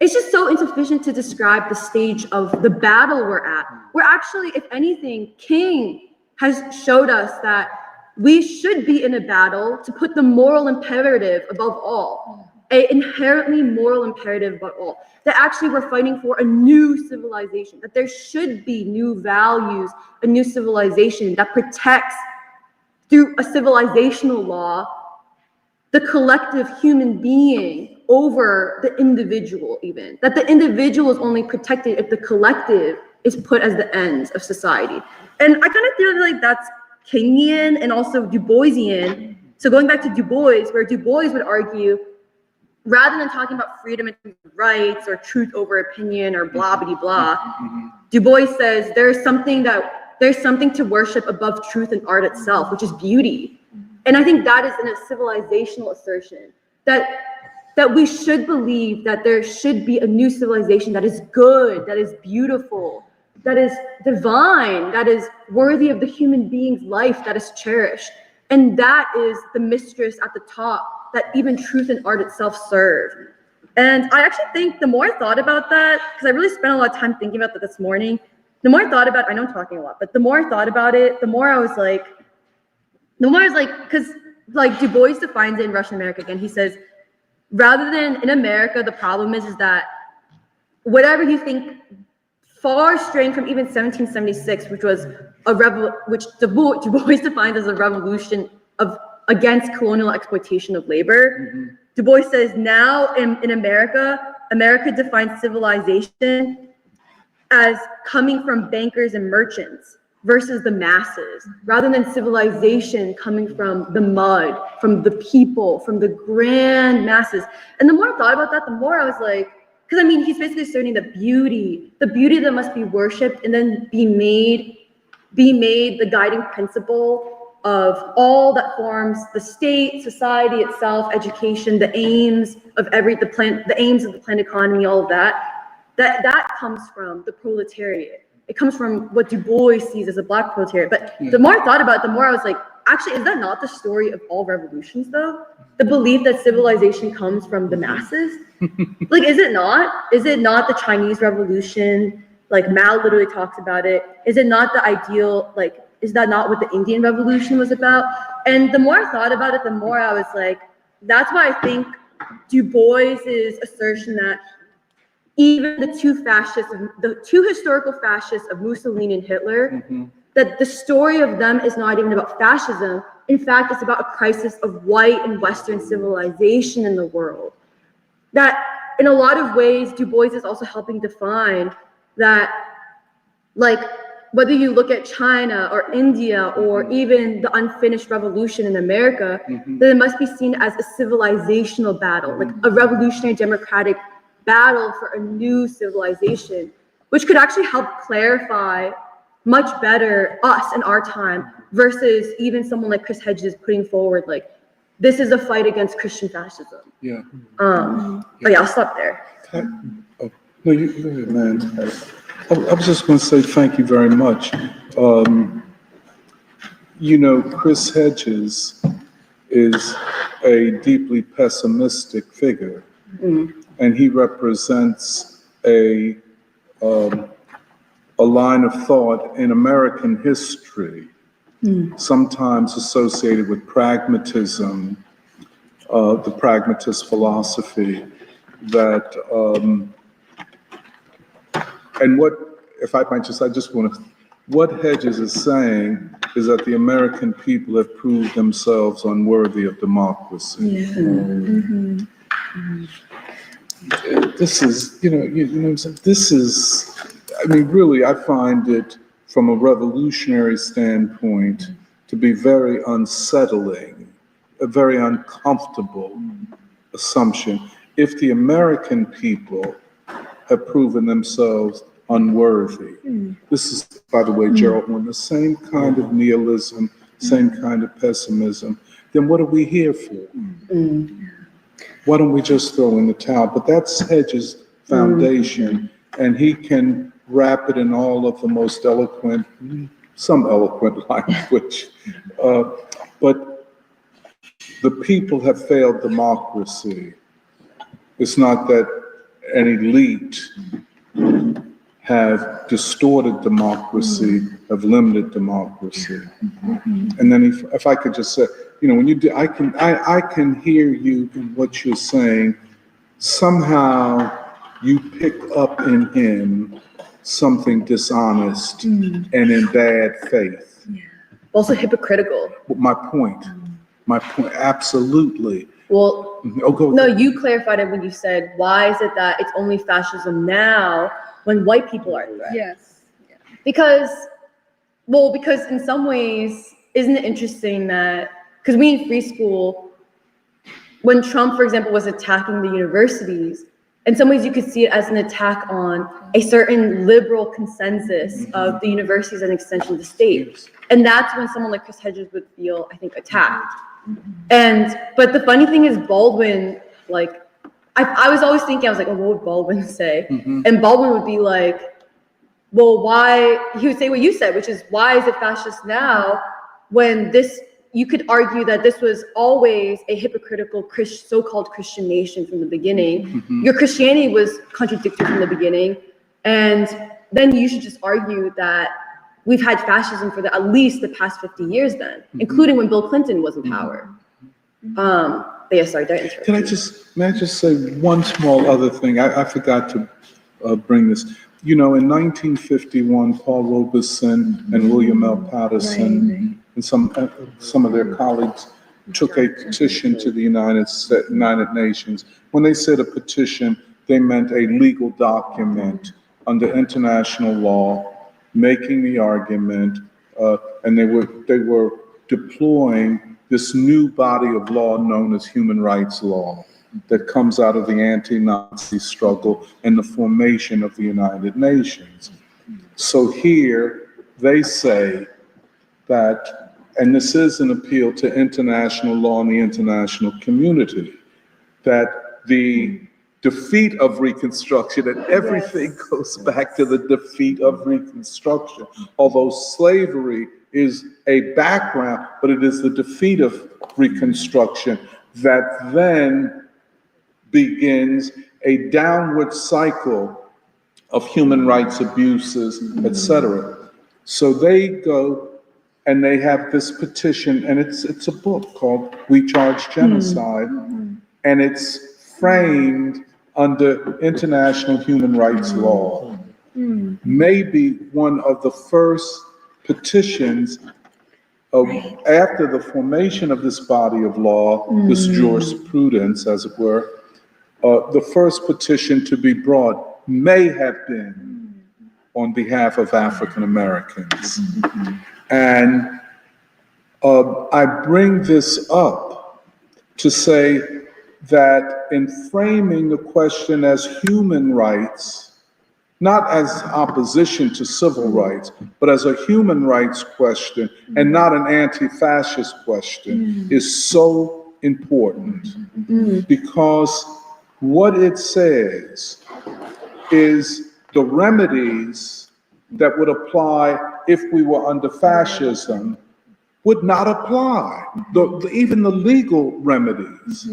it's just so insufficient to describe the stage of the battle we're at. We're actually, if anything, King has showed us that we should be in a battle to put the moral imperative above all, an inherently moral imperative above all, that actually we're fighting for a new civilization, that there should be new values, a new civilization that protects through a civilizational law, the collective human being over the individual even, that the individual is only protected if the collective is put as the ends of society. And I kind of feel like that's Kingian and also Du Boisian. So going back to Du Bois, where Du Bois would argue, rather than talking about freedom and rights or truth over opinion or blah, blah, blah, Du Bois says there's something to worship above truth and art itself, which is beauty. And I think that is in a civilizational assertion that we should believe that there should be a new civilization that is good, that is beautiful, that is divine, that is worthy of the human being's life, that is cherished. And that is the mistress at the top that even truth and art itself serve. And I actually think the more I thought about that, because I really spent a lot of time thinking about that this morning, the more I thought about, I know I'm talking a lot, but the more I thought about it, the more I was like, because like Du Bois defines it in Russian America again, he says, rather than in America, the problem is that whatever you think far straying from even 1776, which was which Du Bois defines as a revolution against colonial exploitation of labor. Du Bois says now in America, America defines civilization as coming from bankers and merchants versus the masses, rather than civilization coming from the mud, from the people, from the grand masses. And the more I thought about that, the more I was like, because I mean, he's basically asserting the beauty that must be worshipped and then be made the guiding principle of all that forms the state, society itself, education, the aims of the aims of the planned economy, all of that comes from the proletariat. It comes from what Du Bois sees as a black proletariat. But the more I thought about it, the more I was like, actually, is that not the story of all revolutions, though? The belief that civilization comes from the masses? Like, is it not? Is it not the Chinese Revolution? Like, Mao literally talks about it. Is it not the ideal, like, is that not what the Indian Revolution was about? And the more I thought about it, the more I was like, that's why I think Du Bois's assertion that even the two historical fascists of Mussolini and Hitler, that the story of them is not even about fascism. In fact, it's about a crisis of white and Western civilization in the world. That in a lot of ways, Du Bois is also helping define that, like, whether you look at China or India or even the unfinished revolution in America, that it must be seen as a civilizational battle, like a revolutionary democratic battle for a new civilization, which could actually help clarify much better us in our time versus even someone like Chris Hedges putting forward like, this is a fight against Christian fascism. Yeah. But yeah, I'll stop there. No, you go ahead, man. I was just going to say thank you very much. You know, Chris Hedges is a deeply pessimistic figure, and he represents a line of thought in American history, sometimes associated with pragmatism, the pragmatist philosophy that, and what, if I might just, I just want to, what Hedges is saying is that the American people have proved themselves unworthy of democracy. This is, you know what I'm saying? This is, I mean, really, I find it from a revolutionary standpoint to be very unsettling, a very uncomfortable assumption. If the American people have proven themselves unworthy, this is, by the way, Gerald, when the same kind of nihilism, same kind of pessimism, then what are we here for? Why don't we just throw in the towel? But that's Hedges' foundation, and he can wrap it in all of the most eloquent, some eloquent language. But the people have failed democracy. It's not that an elite have distorted democracy, have limited democracy. And then if I could just say, you know, when you do, I can hear you in what you're saying. Somehow you pick up in him something dishonest and in bad faith. Also hypocritical. My point, absolutely. Well, go no, you clarified it when you said, why is it that it's only fascism now when white people are a threat? Yes. Yeah. Because in some ways, isn't it interesting that, because we in free school, when Trump, for example, was attacking the universities, in some ways you could see it as an attack on a certain liberal consensus of the universities and extension of the state. And that's when someone like Chris Hedges would feel, I think, attacked. But the funny thing is Baldwin, like, I was always thinking, I was like, oh, what would Baldwin say? And Baldwin would be like, well, why, he would say what you said, which is, why is it fascist now when this, you could argue that this was always a hypocritical so-called Christian nation from the beginning. Your Christianity was contradictory from the beginning. And then you should just argue that we've had fascism for at least the past 50 years then, including when Bill Clinton was in power. But yeah, sorry, did I interrupt you? May I just say one small other thing? I forgot to bring this. You know, in 1951, Paul Robeson and William L. Patterson and some of their colleagues took a petition to the United Nations. When they said a petition, they meant a legal document under international law, making the argument, and they were deploying this new body of law known as human rights law that comes out of the anti-Nazi struggle and the formation of the United Nations. So here they say that, and this is an appeal to international law and the international community, that the defeat of Reconstruction, and everything goes back to the defeat of Reconstruction, although slavery is a background, but it is the defeat of Reconstruction that then begins a downward cycle of human rights abuses, etc. So they go and they have this petition, and it's a book called We Charge Genocide, and it's framed under international human rights law. Maybe one of the first petitions after the formation of this body of law, this jurisprudence, as it were, the first petition to be brought may have been on behalf of African Americans. And I bring this up to say that in framing the question as human rights, not as opposition to civil rights, but as a human rights question and not an anti-fascist question is so important, because what it says is the remedies that would apply if we were under fascism would not apply, even the legal remedies.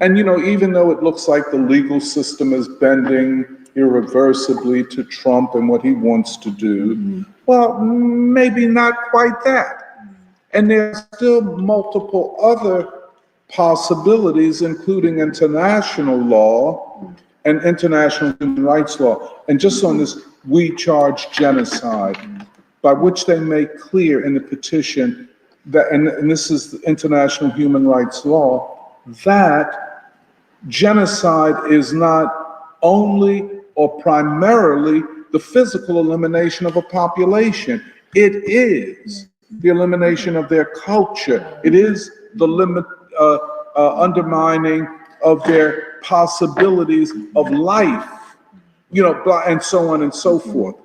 And, you know, even though it looks like the legal system is bending irreversibly to Trump and what he wants to do, well, maybe not quite that. And there's still multiple other possibilities, including international law and international human rights law. And just on this, we charge genocide, by which they make clear in the petition that, and this is the international human rights law, that genocide is not only or primarily the physical elimination of a population. It is the elimination of their culture. It is the undermining of their possibilities of life, you know, and so on and so forth.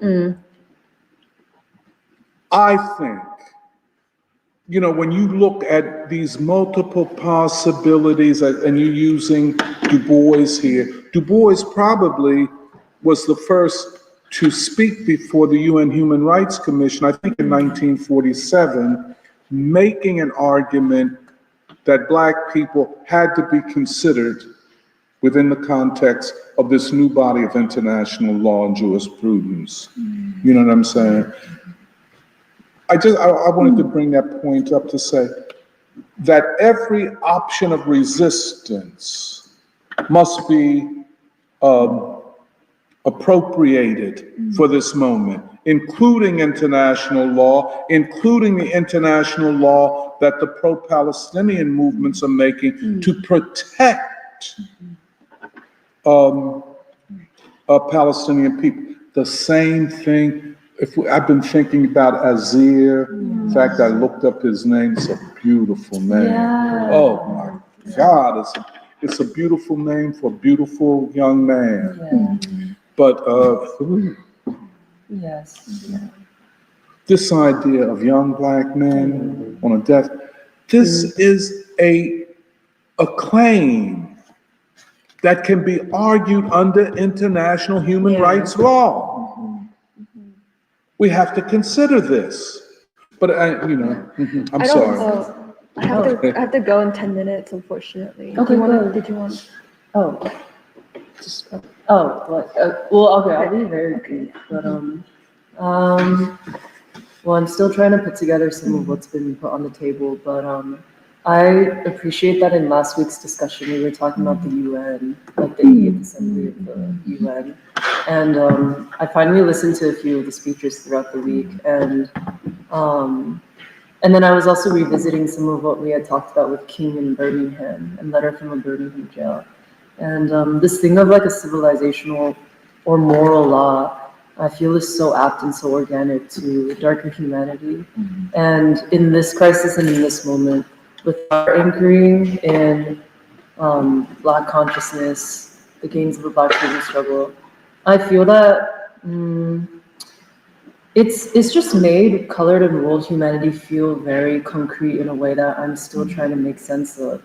I think, you know, when you look at these multiple possibilities, and you're using Du Bois here, Du Bois probably was the first to speak before the UN Human Rights Commission, I think in 1947, making an argument that Black people had to be considered within the context of this new body of international law and jurisprudence. You know what I'm saying? I wanted to bring that point up to say that every option of resistance must be appropriated for this moment, including international law, including the international law that the pro-Palestinian movements are making to protect Palestinian people. The same thing. I've been thinking about Azir. In fact, I looked up his name. It's a beautiful name. Yeah. Oh my God! It's a beautiful name for a beautiful young man. Yeah. But Yes. this idea of young black men on a death, this is a claim that can be argued under international human Yeah. rights law. We have to consider this. But I'm I don't. sorry. Oh, I have to go in 10 minutes, unfortunately. Okay, go. Did you want? Oh. Well, okay, I'll be very brief, but well, I'm still trying to put together some of what's been put on the table, but I appreciate that in last week's discussion we were talking about the UN, like the 80th Assembly of the UN, and I finally listened to a few of the speeches throughout the week, and then I was also revisiting some of what we had talked about with King in Birmingham and Letter from a Birmingham Jail. And this thing of like a civilizational or moral law, I feel is so apt and so organic to darker humanity. And in this crisis and in this moment, with our anchoring in Black consciousness, the gains of a Black freedom struggle, I feel that it's just made colored and world humanity feel very concrete in a way that I'm still trying to make sense of.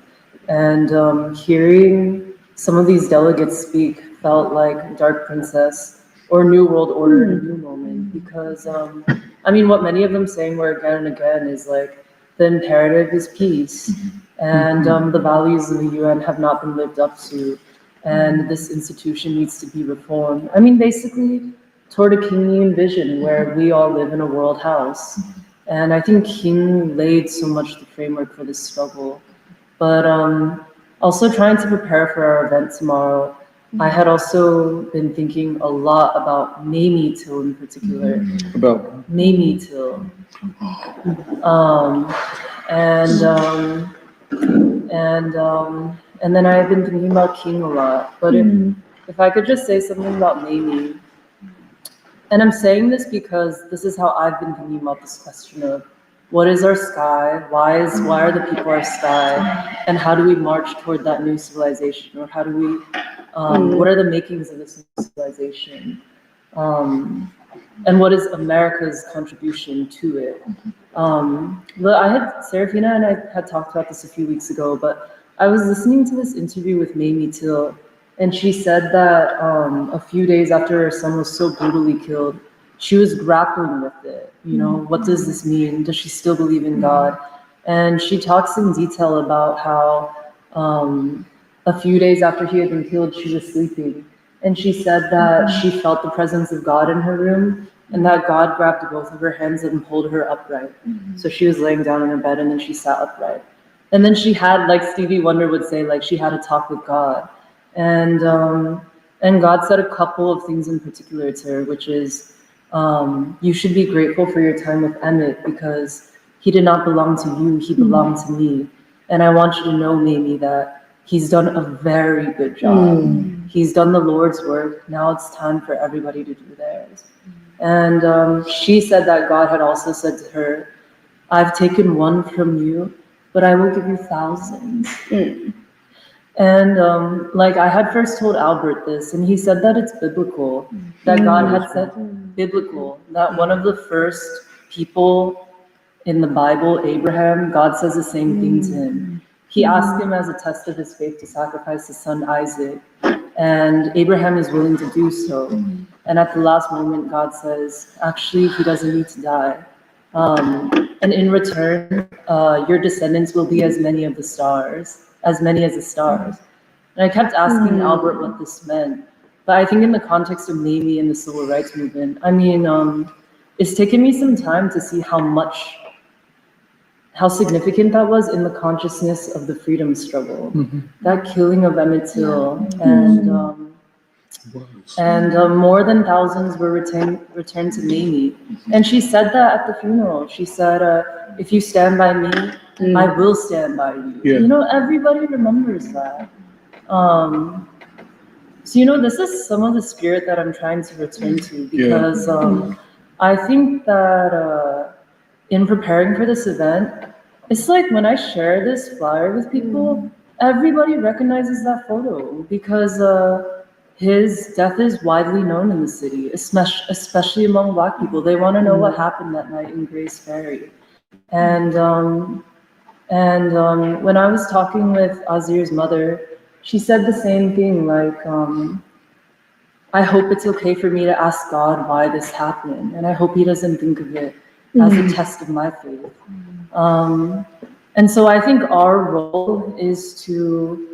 And hearing some of these delegates speak felt like Dark Princess or New World Order in a new moment, because I mean, what many of them saying were again and again is like the imperative is peace, and the values of the UN have not been lived up to, and this institution needs to be reformed. I mean, basically toward a Kingian vision where we all live in a world house. And I think King laid so much the framework for this struggle. But also trying to prepare for our event tomorrow, I had also been thinking a lot about Mamie Till in particular. About Mamie Till. And then I've been thinking about King a lot. But if I could just say something about Mamie, and I'm saying this because this is how I've been thinking about this question of what is our sky? Why are the people our sky? And how do we march toward that new civilization? Or how do we, what are the makings of this new civilization? And what is America's contribution to it? But Serafina and I had talked about this a few weeks ago, but I was listening to this interview with Mamie Till, and she said that a few days after her son was so brutally killed, she was grappling with it. You know, what does this mean? Does she still believe in God? And she talks in detail about how a few days after he had been killed, she was sleeping. And she said that she felt the presence of God in her room, and that God grabbed both of her hands and pulled her upright. So she was laying down in her bed, and then she sat upright. And then she had, like Stevie Wonder would say, like she had a talk with God. And God said a couple of things in particular to her, which is, you should be grateful for your time with Emmett because he did not belong to you, he belonged to me. And I want you to know, Mamie, that he's done a very good job. He's done the Lord's work. Now it's time for everybody to do theirs. And she said that God had also said to her, I've taken one from you, but I will give you thousands. And like I had first told Albert this, and he said that it's biblical, that God had said biblical, that one of the first people in the Bible, Abraham, God says the same thing to him. He asked him as a test of his faith to sacrifice his son Isaac, and Abraham is willing to do so. And at the last moment, God says, actually, he doesn't need to die. And in return, your descendants will be as many as the stars. And I kept asking Albert what this meant. But I think in the context of Mamie and the civil rights movement, I mean, it's taken me some time to see how significant that was in the consciousness of the freedom struggle. That killing of Emmett Till, and more than thousands were returned to Mamie. And she said that at the funeral. She said, if you stand by me, I will stand by you. Yeah. You know, everybody remembers that. So, you know, this is some of the spirit that I'm trying to return to, because I think that in preparing for this event, it's like when I share this flyer with people, everybody recognizes that photo because his death is widely known in the city, especially among Black people. They want to know what happened that night in Grace Ferry. And when I was talking with Azir's mother, she said the same thing, like, I hope it's okay for me to ask God why this happened, and I hope he doesn't think of it as a test of my faith. And so I think our role is to,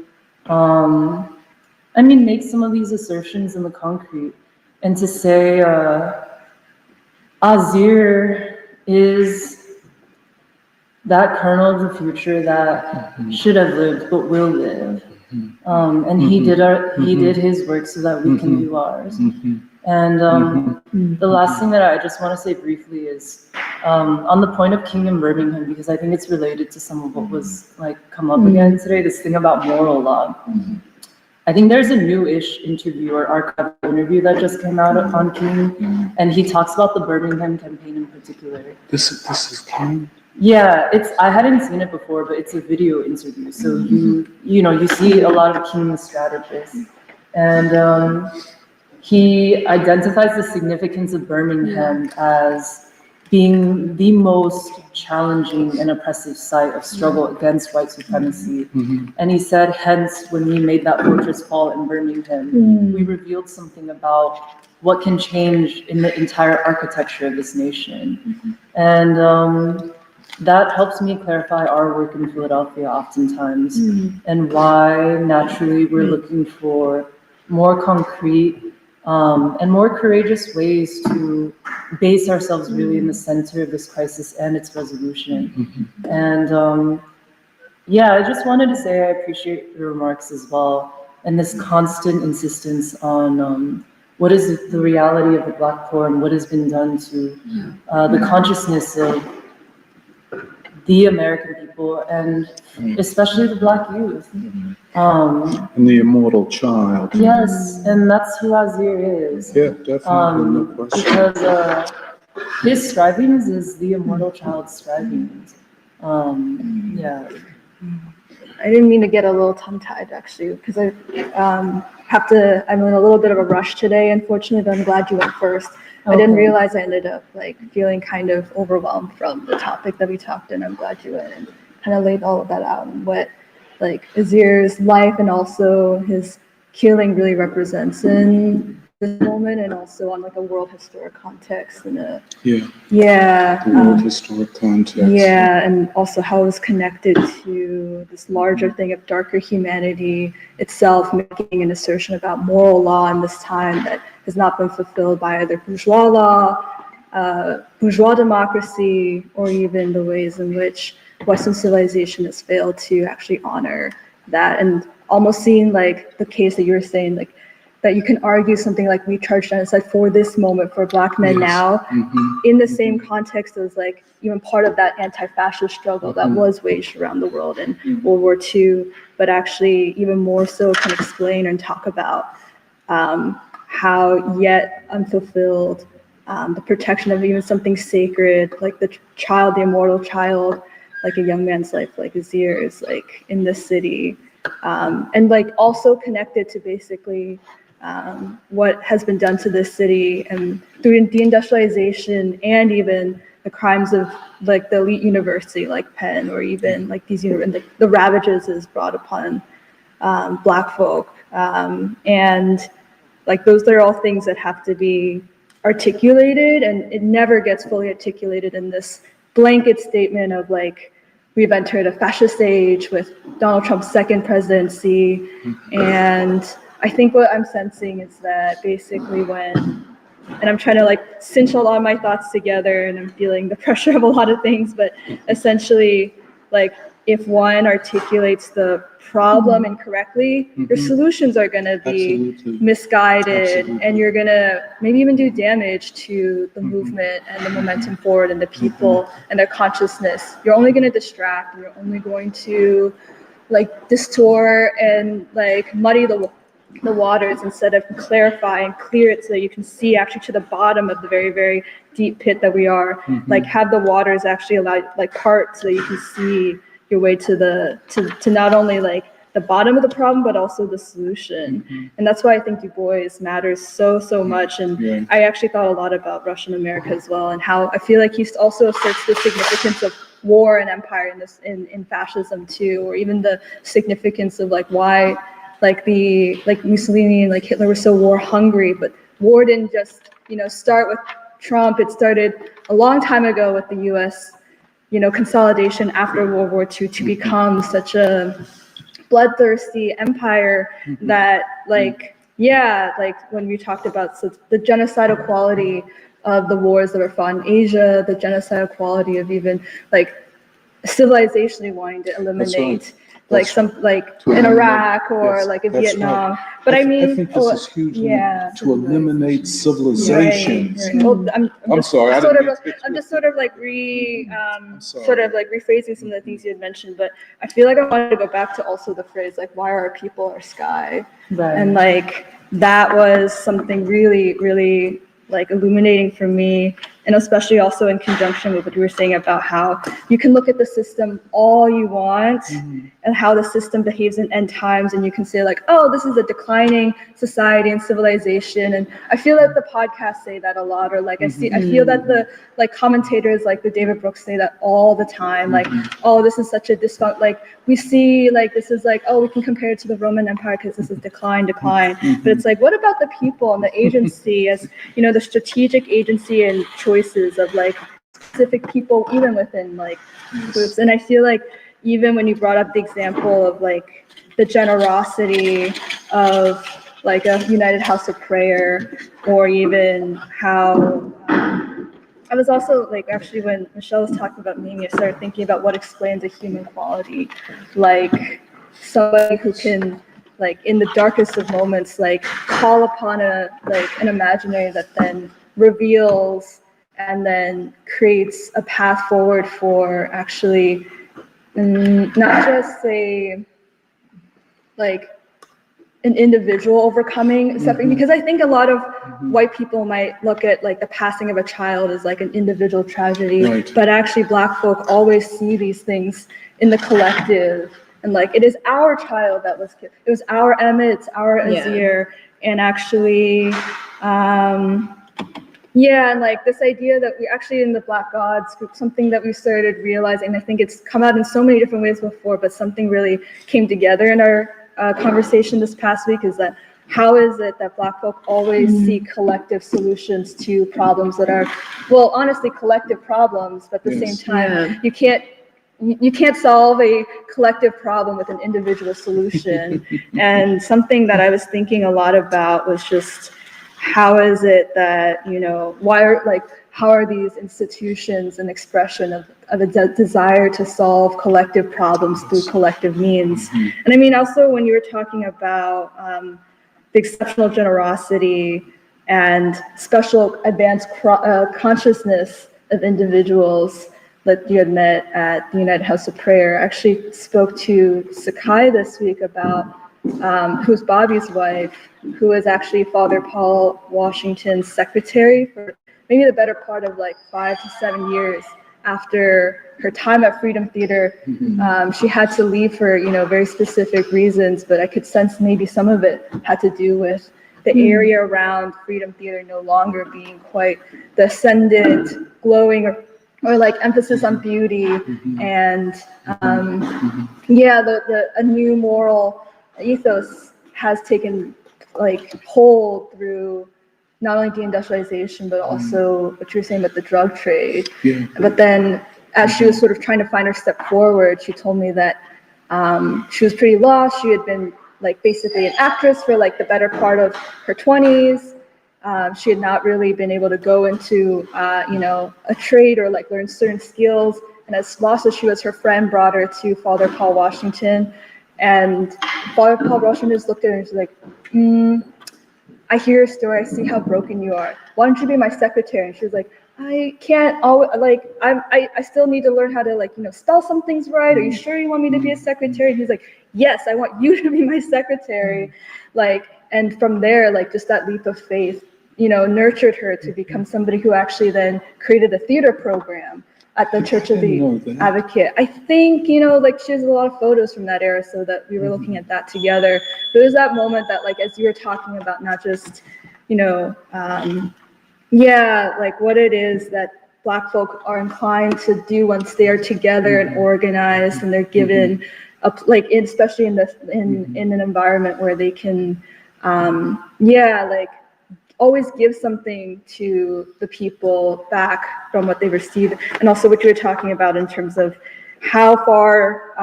make some of these assertions in the concrete and to say, Azir is that kernel of the future that should have lived but will live. And he did his work so that we can do ours. And the last thing that I just want to say briefly is on the point of Kingdom Birmingham, because I think it's related to some of what was come up again today, this thing about moral law. I think there's a new-ish interview or archival interview that just came out on King, and he talks about the Birmingham campaign in particular. This is King? Yeah, I hadn't seen it before, but it's a video interview, so you see a lot of King the strategist, and he identifies the significance of Birmingham as being the most challenging and oppressive site of struggle against white supremacy. And he said, hence, when we made that fortress fall in Birmingham, we revealed something about what can change in the entire architecture of this nation. And that helps me clarify our work in Philadelphia oftentimes, and why naturally we're looking for more concrete and more courageous ways to base ourselves really in the center of this crisis and its resolution. And I just wanted to say I appreciate your remarks as well, and this constant insistence on what is the reality of the Black poor and what has been done to the consciousness of the American people, and especially the Black youth. And the immortal child. Yes, and that's who Azir is. Yeah, definitely, no question. Because his strivings is the immortal child's strivings. Yeah. I didn't mean to get a little tongue-tied, actually, because I'm in a little bit of a rush today, unfortunately, but I'm glad you went first. I didn't realize I ended up feeling kind of overwhelmed from the topic that we talked in. I'm glad you went and kind of laid all of that out and what Azir's life and also his killing really represents in this moment, and also on a world historic context and world historic context. And also how it was connected to this larger thing of darker humanity itself, making an assertion about moral law in this time that has not been fulfilled by either bourgeois law, bourgeois democracy, or even the ways in which Western civilization has failed to actually honor that. And almost seeing the case that you were saying, that you can argue something like we charge genocide for this moment for Black men now, in the same context as even part of that anti-fascist struggle that was waged around the world in World War II, but actually even more so can explain and talk about how yet unfulfilled the protection of even something sacred, like the child, the immortal child, like a young man's life, like Azir is in this city, and also connected to basically what has been done to this city and through deindustrialization, and even the crimes of the elite university like Penn, or even these the ravages is brought upon Black folk, and those are all things that have to be articulated, and it never gets fully articulated in this blanket statement of we've entered a fascist age with Donald Trump's second presidency. And I think what I'm sensing is that basically and I'm trying to cinch a lot of my thoughts together, and I'm feeling the pressure of a lot of things, but essentially if one articulates the problem incorrectly, your solutions are going to be misguided, and you're going to maybe even do damage to the movement and the momentum forward and the people and their consciousness. You're only going to distract, and you're only going to distort and muddy the waters instead of clarify and clear it so that you can see actually to the bottom of the very, very deep pit that we are. Have the waters actually allow part so that you can see your way to not only the the bottom of the problem, but also the solution. And that's why I think Du Bois matters so much. And Yeah. I actually thought a lot about Russian America as well, and how I feel like he also asserts the significance of war and empire in fascism too, or even the significance of like why like Mussolini and like Hitler were so war hungry, but war didn't just, start with Trump. It started a long time ago with the US, consolidation after World War II to become such a bloodthirsty empire that like when we talked about the genocidal quality of the wars that were fought in Asia, the genocidal quality of even like civilizationally wanting to eliminate in Iraq or Yes, like in that's Vietnam. right. But I think this is huge to eliminate civilizations. Right. Well, I'm sorry, I sort didn't of, mean to- I'm just sort of like sorry. sort of like rephrasing some of the things you had mentioned, but I feel like I wanted to go back to also the phrase like, why are our people our sky? Right. And like that was something really like illuminating for me, and especially also in conjunction with what you were saying about how you can look at the system all you want and how the system behaves in end times, and you can say like, oh, this is a declining society and civilization. And I feel that the podcasts say that a lot, or like I feel that the like commentators like the David Brooks say that all the time, like, oh, this is such a like we see like this is like, oh, we can compare it to the Roman Empire because this is decline. But it's like, what about the people and the agency, as the strategic agency and choices of like specific people, even within like groups. And I feel like even when you brought up the example of like the generosity of like a United House of Prayer, or even how I was also like, actually when Michelle was talking about meaning, I started thinking about what explains a human quality, like somebody who can like in the darkest of moments like call upon an imaginary that then reveals and then creates a path forward for actually not just like an individual overcoming something, because I think a lot of white people might look at like the passing of a child as like an individual tragedy, Right. but actually Black folk always see these things in the collective, and like it is our child that was killed, it was our Emmett, it's our Azir, and actually and like this idea that we actually in the Black Gods group, something that we started realizing, I think it's come out in so many different ways before, but something really came together in our conversation this past week, is that how is it that Black folk always seek collective solutions to problems that are, well, honestly, collective problems, but at the same time, you can't solve a collective problem with an individual solution. And something that I was thinking a lot about was just, how is it that, how are these institutions an expression of a desire to solve collective problems through collective means? And I mean, also when you were talking about the exceptional generosity and special advanced consciousness of individuals that you had met at the United House of Prayer, I actually spoke to Sakai this week about who's Bobby's wife, who is actually Father Paul Washington's secretary for maybe the better part of like 5 to 7 years after her time at Freedom Theater. She had to leave for, very specific reasons, but I could sense maybe some of it had to do with the area around Freedom Theater no longer being quite the ascendant, glowing, or like emphasis on beauty, and a new moral ethos has taken like hold through not only deindustrialization, but also what you're saying about the drug trade. But then as she was sort of trying to find her step forward, she told me that she was pretty lost. She had been like basically an actress for like the better part of her 20s. She had not really been able to go into, a trade or like learn certain skills. And as lost as she was, her friend brought her to Father Paul Washington. And Father Paul Washington just looked at her and was like, I hear your story. I see how broken you are. Why don't you be my secretary? And she was like, I can't always, like, I still need to learn how to, like, spell some things right. Are you sure you want me to be a secretary? And he's like, yes, I want you to be my secretary. Like, and from there, like, just that leap of faith, nurtured her to become somebody who actually then created a theater program at the Church of didn't know the that. Advocate. I think, like she has a lot of photos from that era, so that we were looking at that together. There's that moment that, like, as you were talking about, not just, like what it is that Black folk are inclined to do once they are together and organized, and they're given especially in an environment where they can, like always give something to the people back from what they receive. And also what you were talking about in terms of how far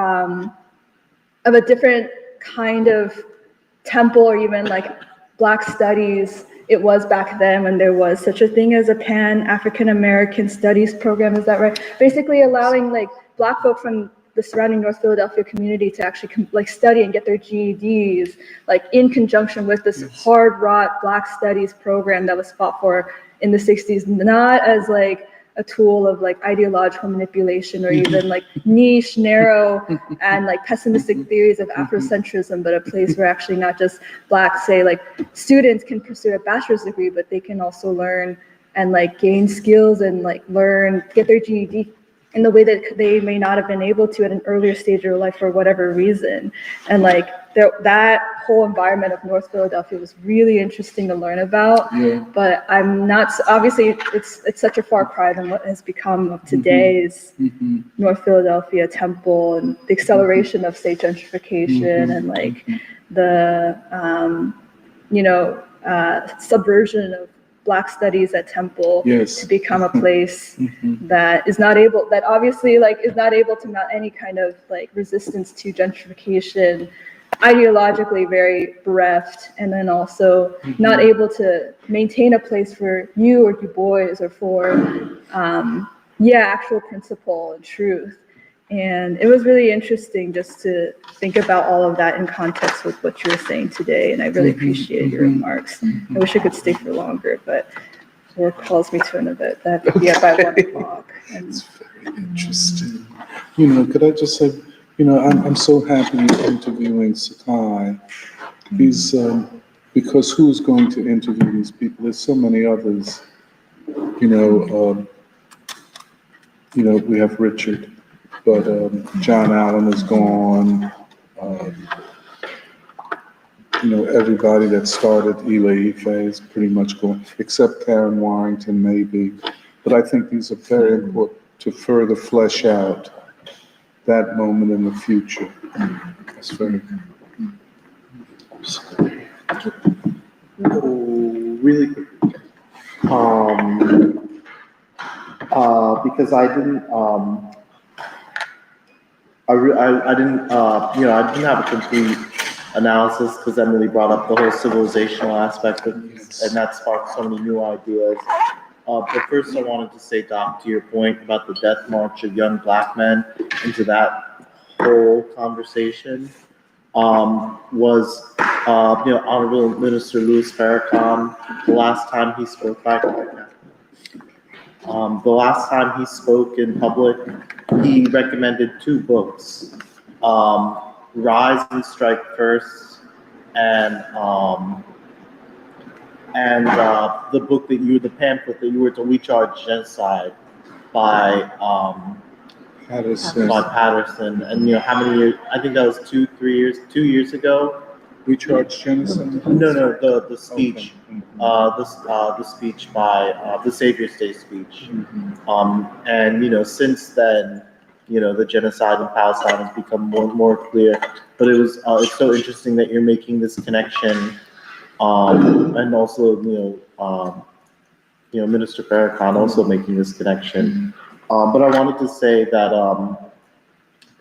of a different kind of temple, or even like Black studies it was back then, when there was such a thing as a Pan-African American Studies program. Is that right? Basically allowing like Black folk from the surrounding North Philadelphia community to actually study and get their GEDs, like in conjunction with this hard-wrought Black studies program that was fought for in the 60s, not as like a tool of like ideological manipulation, or even like niche, narrow, and like pessimistic theories of Afrocentrism, but a place where actually not just Black, say, like students can pursue a bachelor's degree, but they can also learn and like gain skills and like get their GED in the way that they may not have been able to at an earlier stage of their life for whatever reason. And like that whole environment of North Philadelphia was really interesting to learn about. Yeah. But I'm not, obviously it's such a far cry than what has become of today's North Philadelphia temple, and the acceleration of, say, gentrification and like the, subversion of Black studies at Temple to become a place that is not able to mount any kind of like resistance to gentrification, ideologically very bereft, and then also not able to maintain a place for you or Du Bois, or for actual principle and truth. And it was really interesting just to think about all of that in context with what you were saying today. And I really appreciate your remarks. I wish I could stay for longer, but work calls me to an event that I have to be at by 1 o'clock. It's very interesting. Could I just say, I'm so happy you're interviewing Sakai. He's, because who's going to interview these people? There's so many others. We have Richard. But John Allen is gone. Everybody that started Ile Ife is pretty much gone, except Karen Warrington maybe. But I think these are very important to further flesh out that moment in the future. That's very good. Really quick. Because I didn't, I didn't have a complete analysis, because Emily brought up the whole civilizational aspect of this, and that sparked so many new ideas. But first I wanted to say, Doc, to your point about the death march of young Black men, into that whole conversation, was, Honorable Minister Louis Farrakhan, the last time he spoke in public, he recommended 2 books, Rise and Strike First, and the pamphlet that you were to We Charge Genocide by Patterson. And how many years? I think that was 2 years ago. We Charge Genocide? No, the speech, the speech by the Savior's Day speech. And since then, the genocide in Palestine has become more and more clear. But it's so interesting that you're making this connection, and also Minister Farrakhan also making this connection. But I wanted to say that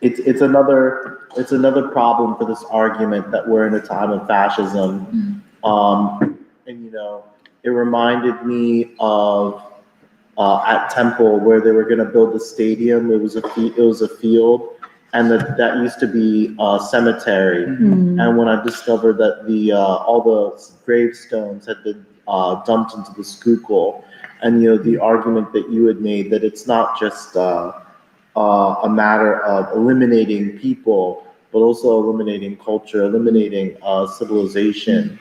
it's another problem for this argument that we're in a time of fascism. And it reminded me of at Temple, where they were going to build a stadium. It was a field, and that used to be a cemetery. And when I discovered that all the gravestones had been dumped into the Schuylkill, and the argument that you had made, that it's not just a matter of eliminating people, but also eliminating culture, eliminating civilization.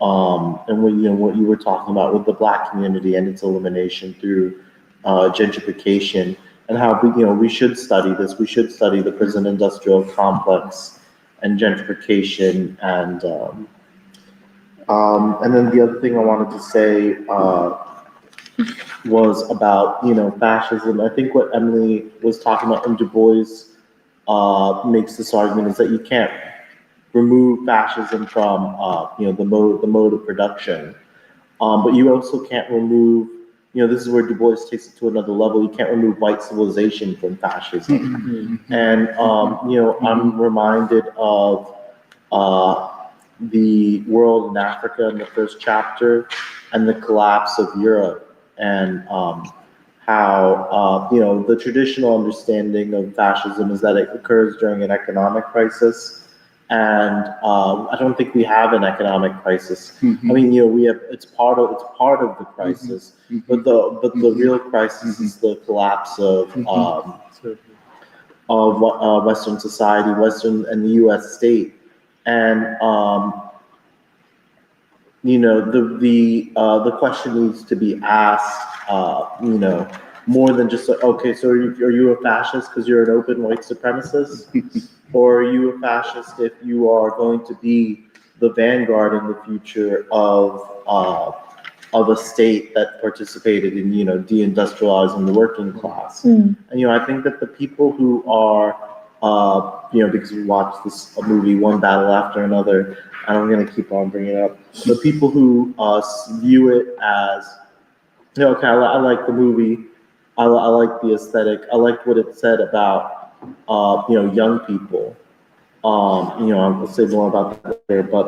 And what you were talking about with the Black community and its elimination through gentrification. and how we should study this. We should study the prison industrial complex and gentrification, and then the other thing I wanted to say was about fascism. I think what Emily was talking about, and Du Bois makes this argument, is that you can't remove fascism from the mode of production, but you also can't remove, this is where Du Bois takes it to another level. You can't remove white civilization from fascism. And I'm reminded of the world in Africa in the first chapter, and the collapse of Europe, and how the traditional understanding of fascism is that it occurs during an economic crisis. And I don't think we have an economic crisis. I mean, we have, it's part of the crisis, but the real crisis is the collapse of Western society, Western and the U.S. state. And the question needs to be asked, more than just like, okay, so are you a fascist because you're an open white supremacist? Or are you a fascist if you are going to be the vanguard in the future of a state that participated in deindustrializing the working class? And I think that the people who are because we watched this movie One Battle After Another, and I'm going to keep on bringing it up, the people who view it as, okay, I like the movie, I like the aesthetic, I liked what it said about young people. I'll say more about that later, but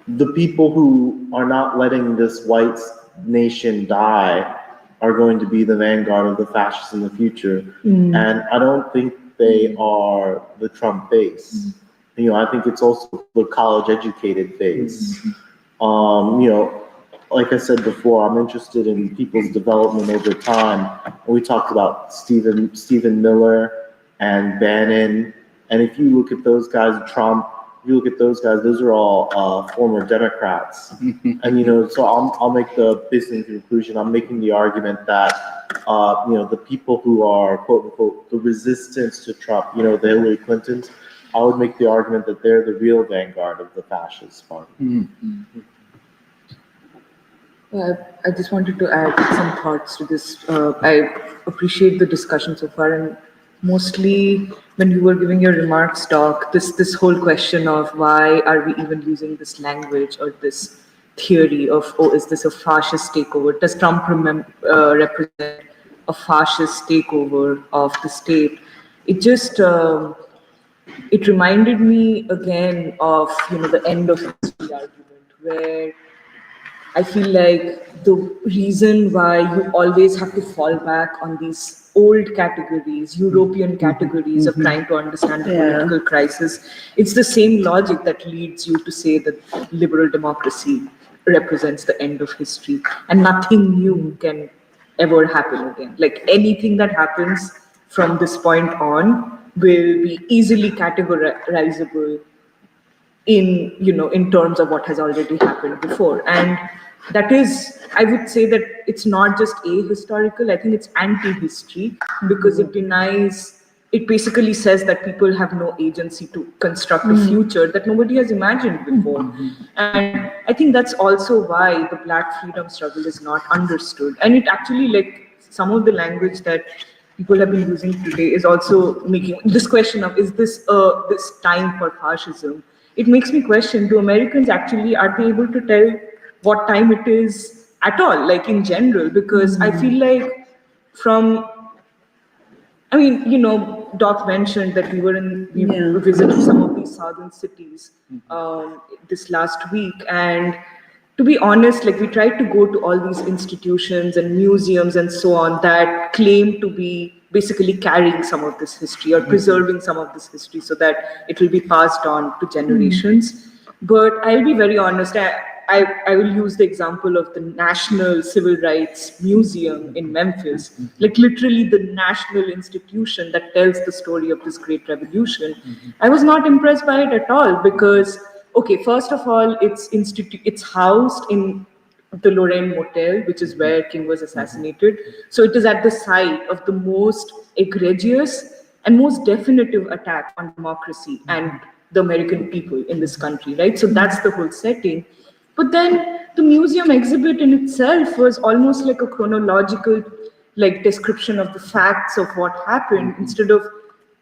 the people who are not letting this white nation die are going to be the vanguard of the fascists in the future. And I don't think they are the Trump base. I think it's also the college-educated base. Like I said before, I'm interested in people's development over time. And we talked about Stephen Miller and Bannon. And if you look at those guys, Trump, if you look at those guys, those are all former Democrats. And, so I'll make the business conclusion. I'm making the argument that, the people who are, quote unquote, the resistance to Trump, the Hillary Clintons, I would make the argument that they're the real vanguard of the fascist party. I just wanted to add some thoughts to this. I appreciate the discussion so far, and mostly when you were giving your remarks, Doc, this whole question of why are we even using this language or this theory of, is this a fascist takeover? Does Trump represent a fascist takeover of the state? It just it reminded me again of the end of history argument, where I feel like the reason why you always have to fall back on these old categories, European categories of trying to understand the political crisis, it's the same logic that leads you to say that liberal democracy represents the end of history and nothing new can ever happen again. Like anything that happens from this point on will be easily categorizable in terms of what has already happened before. And that is, I would say that it's not just ahistorical, I think it's anti-history, because it basically says that people have no agency to construct a future that nobody has imagined before. And I think that's also why the Black freedom struggle is not understood. And it actually, like, some of the language that people have been using today is also making this question of, is this time for fascism? It makes me question, do Americans actually, are they able to tell what time it is at all, like in general? Because I feel like Doc mentioned that we visited some of these southern cities this last week. And to be honest, like, we tried to go to all these institutions and museums and so on that claim to be basically carrying some of this history or preserving some of this history so that it will be passed on to generations. But I'll be very honest, I will use the example of the National Civil Rights Museum in Memphis, like literally the national institution that tells the story of this great revolution. I was not impressed by it at all because, okay, first of all, it's housed in the Lorraine Motel, which is where King was assassinated. So it is at the site of the most egregious and most definitive attack on democracy and the American people in this country, right? So that's the whole setting. But then the museum exhibit in itself was almost like a chronological like description of the facts of what happened instead of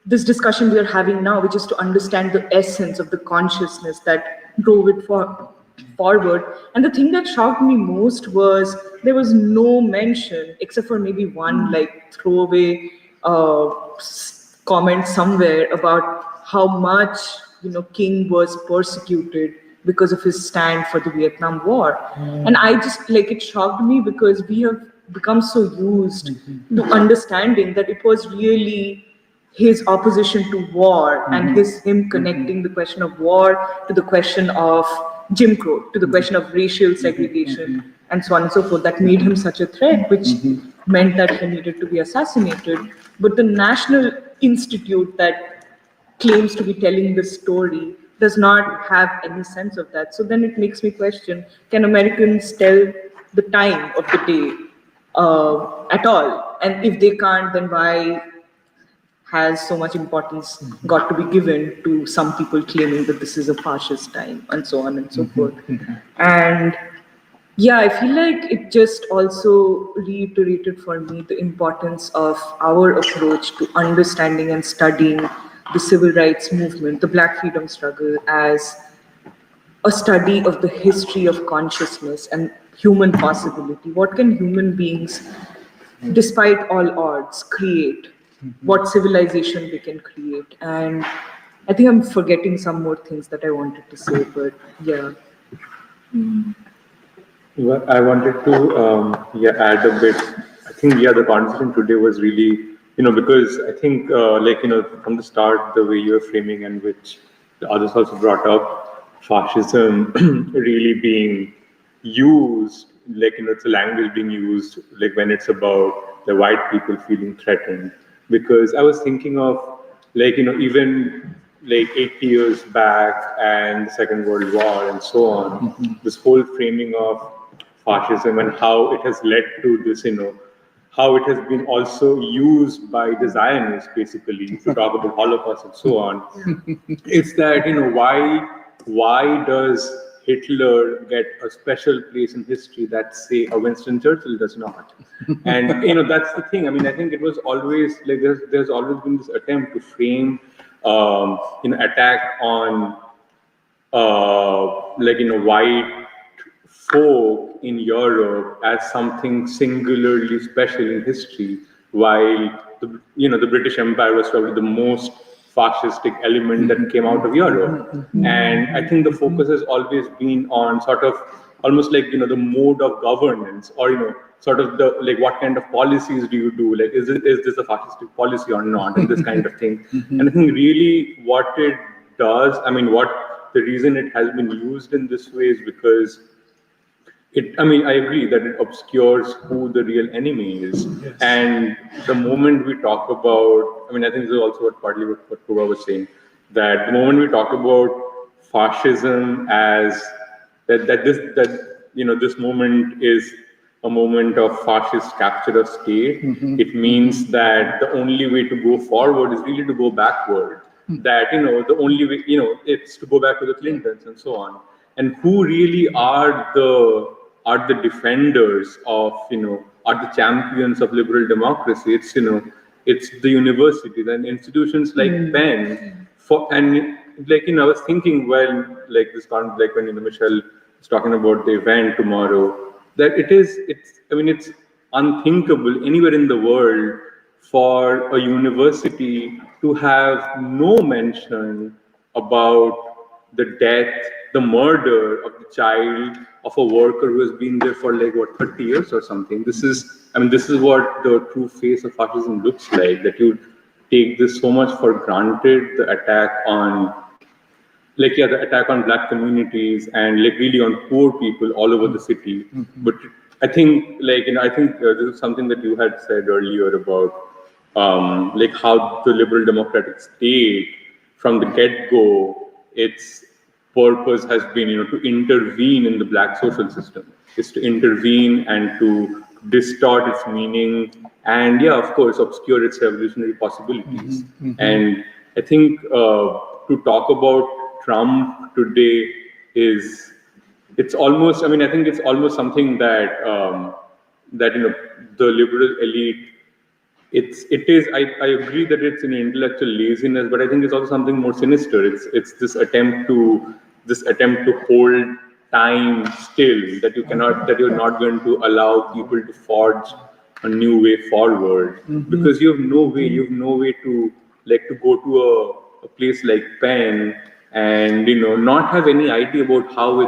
this discussion we are having now, which is to understand the essence of the consciousness that drove it forward. And the thing that shocked me most was there was no mention, except for maybe one like throwaway comment somewhere about how much King was persecuted because of his stand for the Vietnam War. And I just like it shocked me because we have become so used to understanding that it was really his opposition to war and him connecting the question of war to the question of Jim Crow, to the question of racial segregation and so on and so forth, that made him such a threat, which meant that he needed to be assassinated. But the National Institute that claims to be telling the story does not have any sense of that. So then it makes me question, can Americans tell the time of the day at all? And if they can't, then why has so much importance got to be given to some people claiming that this is a fascist time and so on and so forth? And yeah, I feel like it just also reiterated for me the importance of our approach to understanding and studying the civil rights movement, the Black freedom struggle, as a study of the history of consciousness and human possibility. What can human beings, despite all odds, create? What civilization they can create? And I think I'm forgetting some more things that I wanted to say, but yeah. Well, I wanted to add a bit. I think the conversation today was really because I think from the start the way you're framing and which the others also brought up fascism really being used it's a language being used when it's about the white people feeling threatened, because I was thinking of even 80 years back and the Second World War and so on, this whole framing of fascism and how it has led to this, how it has been also used by the Zionists basically to talk about Holocaust and so on. It's that, why does Hitler get a special place in history that, say, a Winston Churchill does not? And, that's the thing. I mean, I think it was always, there's always been this attempt to frame, attack on, white folk in Europe as something singularly special in history, while the British Empire was probably the most fascistic element that came out of Europe. And I think the focus has always been on sort of almost the mode of governance, or sort of the what kind of policies do you do? Is this a fascistic policy or not? And this kind of thing. And I think really what it does, what the reason it has been used in this way is because I agree that it obscures who the real enemy is. Yes. And the moment we talk about, I think this is also partly what Kuba was saying, that the moment we talk about fascism as this moment is a moment of fascist capture of state, it means that the only way to go forward is really to go backward. That, the only way, it's to go back to the Clintons and so on. And who really are the defenders of, are the champions of liberal democracy? It's, it's the universities and institutions like Penn. I was thinking when, when Michelle was talking about the event tomorrow, that it's unthinkable anywhere in the world for a university to have no mention about the death, the murder of the child of a worker who has been there for 30 years or something. This is what the true face of fascism looks like, that you take this so much for granted, the attack on the attack on Black communities and really on poor people all over the city. But I think I think this is something that you had said earlier about how the liberal democratic state from the get-go, it's purpose has been, to intervene in the Black social system, is to intervene and to distort its meaning and, yeah, of course, obscure its revolutionary possibilities. And I think to talk about Trump today it's almost, I think it's almost something that, the liberal elite, it is, I agree that it's an intellectual laziness, but I think it's also something more sinister. It's this attempt to hold time still, that you're not going to allow people to forge a new way forward, because you have no way to go to a place like Penn and not have any idea about how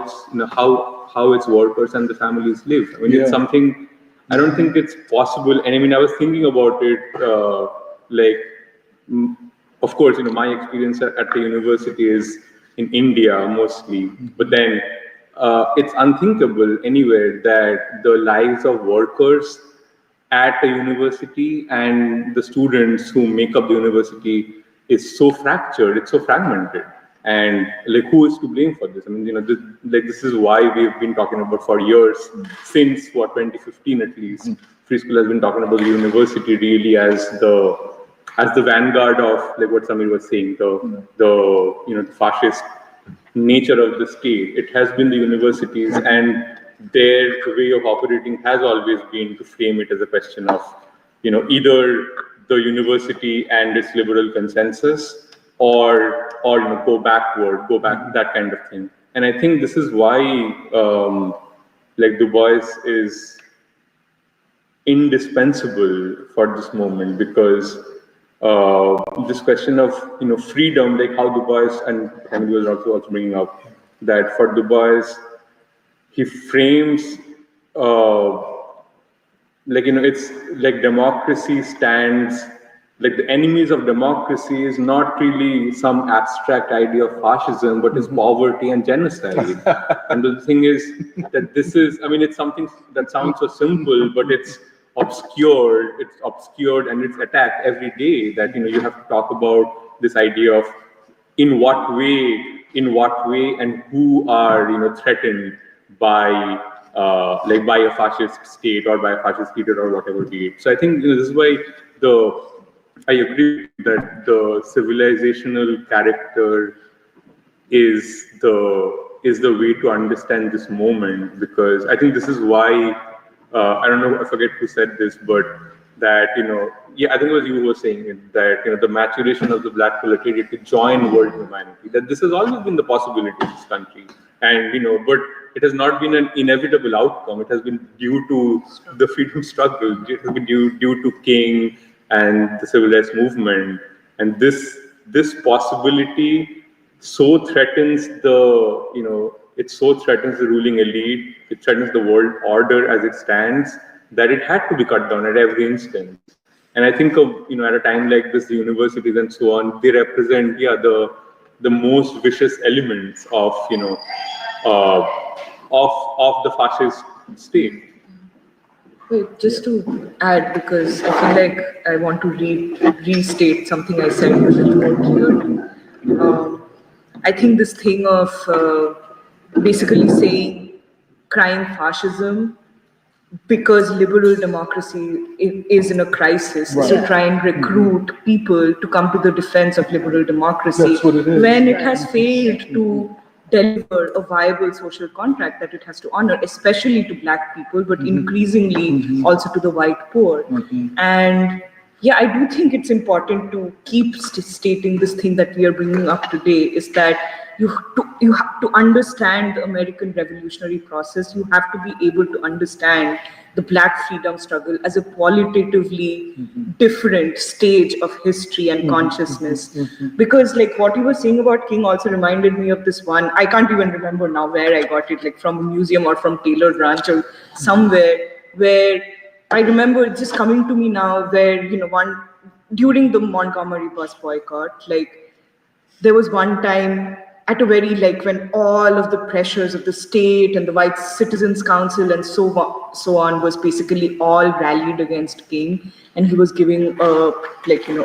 how its workers and the families live. I mean, it's something I don't think it's possible. And I mean, I was thinking about it, of course, my experience at the university is in India mostly, but then it's unthinkable anywhere that the lives of workers at a university and the students who make up the university is so fractured, it's so fragmented. And who is to blame for this? I mean, this is why we've been talking about for years, since 2015 at least. Free School has been talking about the university really as the vanguard of what Samir was saying, the fascist nature of the state. It has been the universities, and their way of operating has always been to frame it as a question of, either the university and its liberal consensus, or go back, that kind of thing. And I think this is why Du Bois is indispensable for this moment, because this question of freedom, like how Du Bois and Henry was also bringing up, that for Du Bois, he frames it's like democracy stands, the enemies of democracy is not really some abstract idea of fascism, but is poverty and genocide. And the thing is that this is, it's something that sounds so simple, but it's obscured, and it's attacked every day, that you have to talk about this idea of in what way and who are threatened by by a fascist state or by a fascist leader or whatever be it. So I think this is why I agree that the civilizational character is the way to understand this moment, because I think this is why I don't know, I forget who said this, but that I think it was you who was saying it, that the maturation of the Black proletariat to join world humanity, that this has always been the possibility in this country, and but it has not been an inevitable outcome. It has been due to the freedom struggle. It has been due to King and the civil rights movement, and this possibility so threatens it so threatens the ruling elite. It threatens the world order as it stands, that it had to be cut down at every instance. And I think of at a time like this, the universities and so on, they represent the most vicious elements of of the fascist state. Wait, just to add, because I feel like I want to restate something I said a little more clearly. I think this thing of basically saying crying fascism because liberal democracy is in a crisis, to try and recruit people to come to the defense of liberal democracy. That's what it is. When it has failed to deliver a viable social contract that it has to honor, especially to Black people, but increasingly also to the white poor. And yeah, I do think it's important to keep stating this thing that we are bringing up today, is that you have to understand the American revolutionary process. You have to be able to understand the Black freedom struggle as a qualitatively different stage of history and consciousness. Because what you were saying about King also reminded me of this one, I can't even remember now where I got it, from a museum or from Taylor Branch or somewhere, where I remember it just coming to me now, where, during the Montgomery bus boycott, there was one time at a very, when all of the pressures of the state and the White Citizens Council and so on was basically all rallied against King, and he was giving a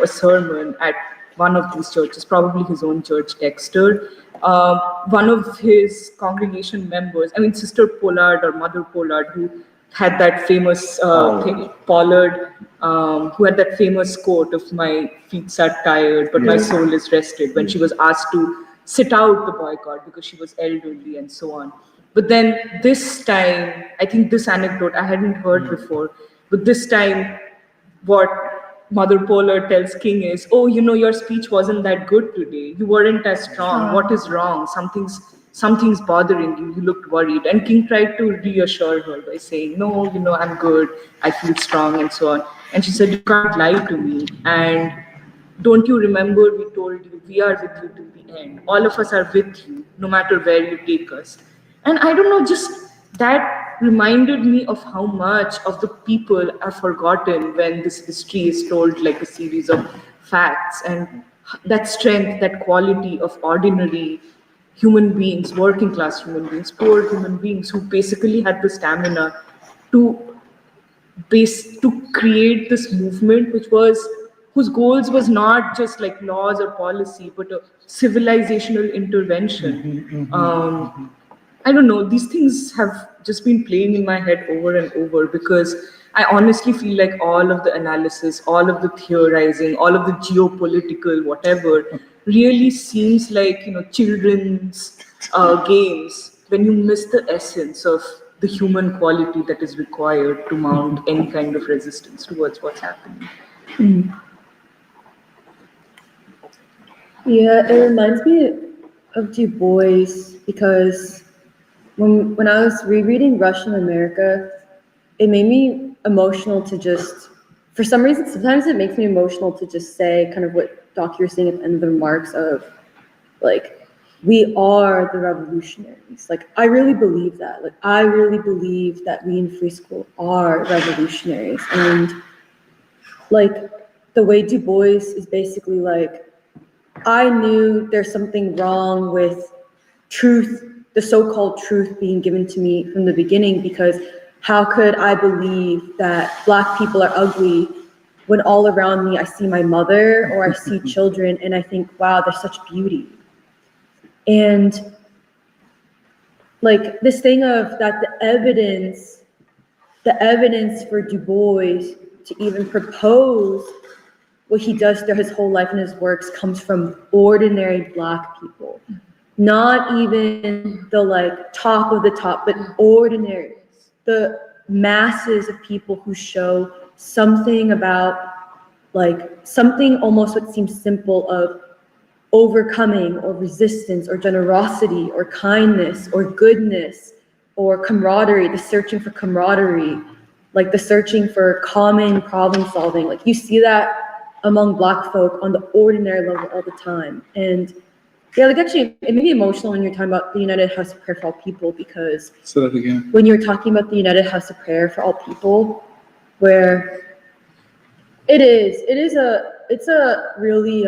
sermon at one of these churches, probably his own church, Dexter, one of his congregation members, I mean, Sister Pollard or Mother Pollard, who had that famous thing, Pollard, who had that famous quote of "My feet are tired, but my soul is rested," when she was asked to sit out the boycott because she was elderly and so on. But then this time, I think this anecdote I hadn't heard before, but this time, what Mother Pollard tells King is, "Oh, your speech wasn't that good today. You weren't as strong. What is wrong? Something's bothering you. You looked worried." And King tried to reassure her by saying, "No, I'm good. I feel strong," and so on. And she said, "You can't lie to me. And don't you remember we told you we are with you till the end? All of us are with you, no matter where you take us." And I don't know, just that reminded me of how much of the people are forgotten when this history is told like a series of facts. And that strength, that quality of ordinary human beings, working class human beings, poor human beings who basically had the stamina to create this movement whose goals was not just like laws or policy but a civilizational intervention. I don't know, these things have just been playing in my head over and over, because I honestly feel like all of the analysis, all of the theorizing, all of the geopolitical whatever really seems like children's games, when you miss the essence of the human quality that is required to mount any kind of resistance towards what's happening. Yeah, it reminds me of Du Bois, because when I was rereading Russian America, it made me emotional to just, for some reason, sometimes it makes me emotional to just say kind of what Doc, you're saying at the end of the remarks of, like, we are the revolutionaries. Like, I really believe that. Like, I really believe that we in free school are revolutionaries. And, like, the way Du Bois is basically like, I knew there's something wrong with truth, the so-called truth being given to me from the beginning, because how could I believe that Black people are ugly when all around me I see my mother or I see children and I think, wow, there's such beauty. And like this thing of that the evidence for Du Bois to even propose what he does through his whole life and his works comes from ordinary Black people. Not even the like top of the top, but ordinary. The masses of people who show something about like something almost what seems simple of overcoming or resistance or generosity or kindness or goodness or camaraderie, the searching for camaraderie, like the searching for common problem solving. Like you see that among Black folk on the ordinary level all the time. And yeah, like actually, it made me emotional when you're talking about the United House of Prayer for All People, because Say that again. when you were talking about the United House of Prayer for All People, where it's a really,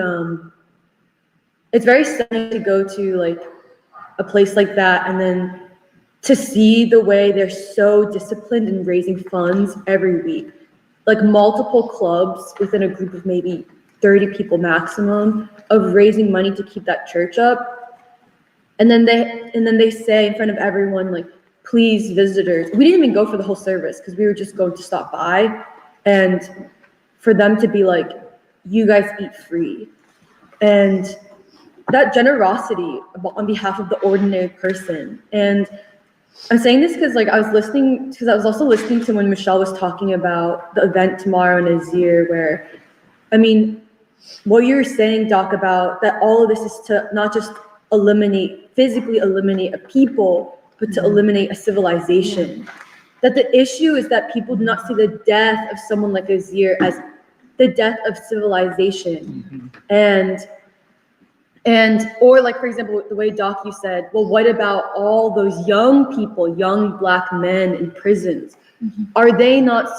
it's very stunning to go to like a place like that and then to see the way they're so disciplined in raising funds every week, like multiple clubs within a group of maybe 30 people maximum of raising money to keep that church up. And then they say in front of everyone, like, please visitors, we didn't even go for the whole service because we were just going to stop by, and for them to be like, you guys eat free. And that generosity on behalf of the ordinary person. And I'm saying this because I was also listening to when Michelle was talking about the event tomorrow in Azir, where, I mean, what you're saying, Doc, about that all of this is to not just physically eliminate a people, but to eliminate a civilization. That the issue is that people do not see the death of someone like Azir as the death of civilization. Or like, for example, the way Doc, you said, well, what about all those young people, young Black men in prisons? Are they not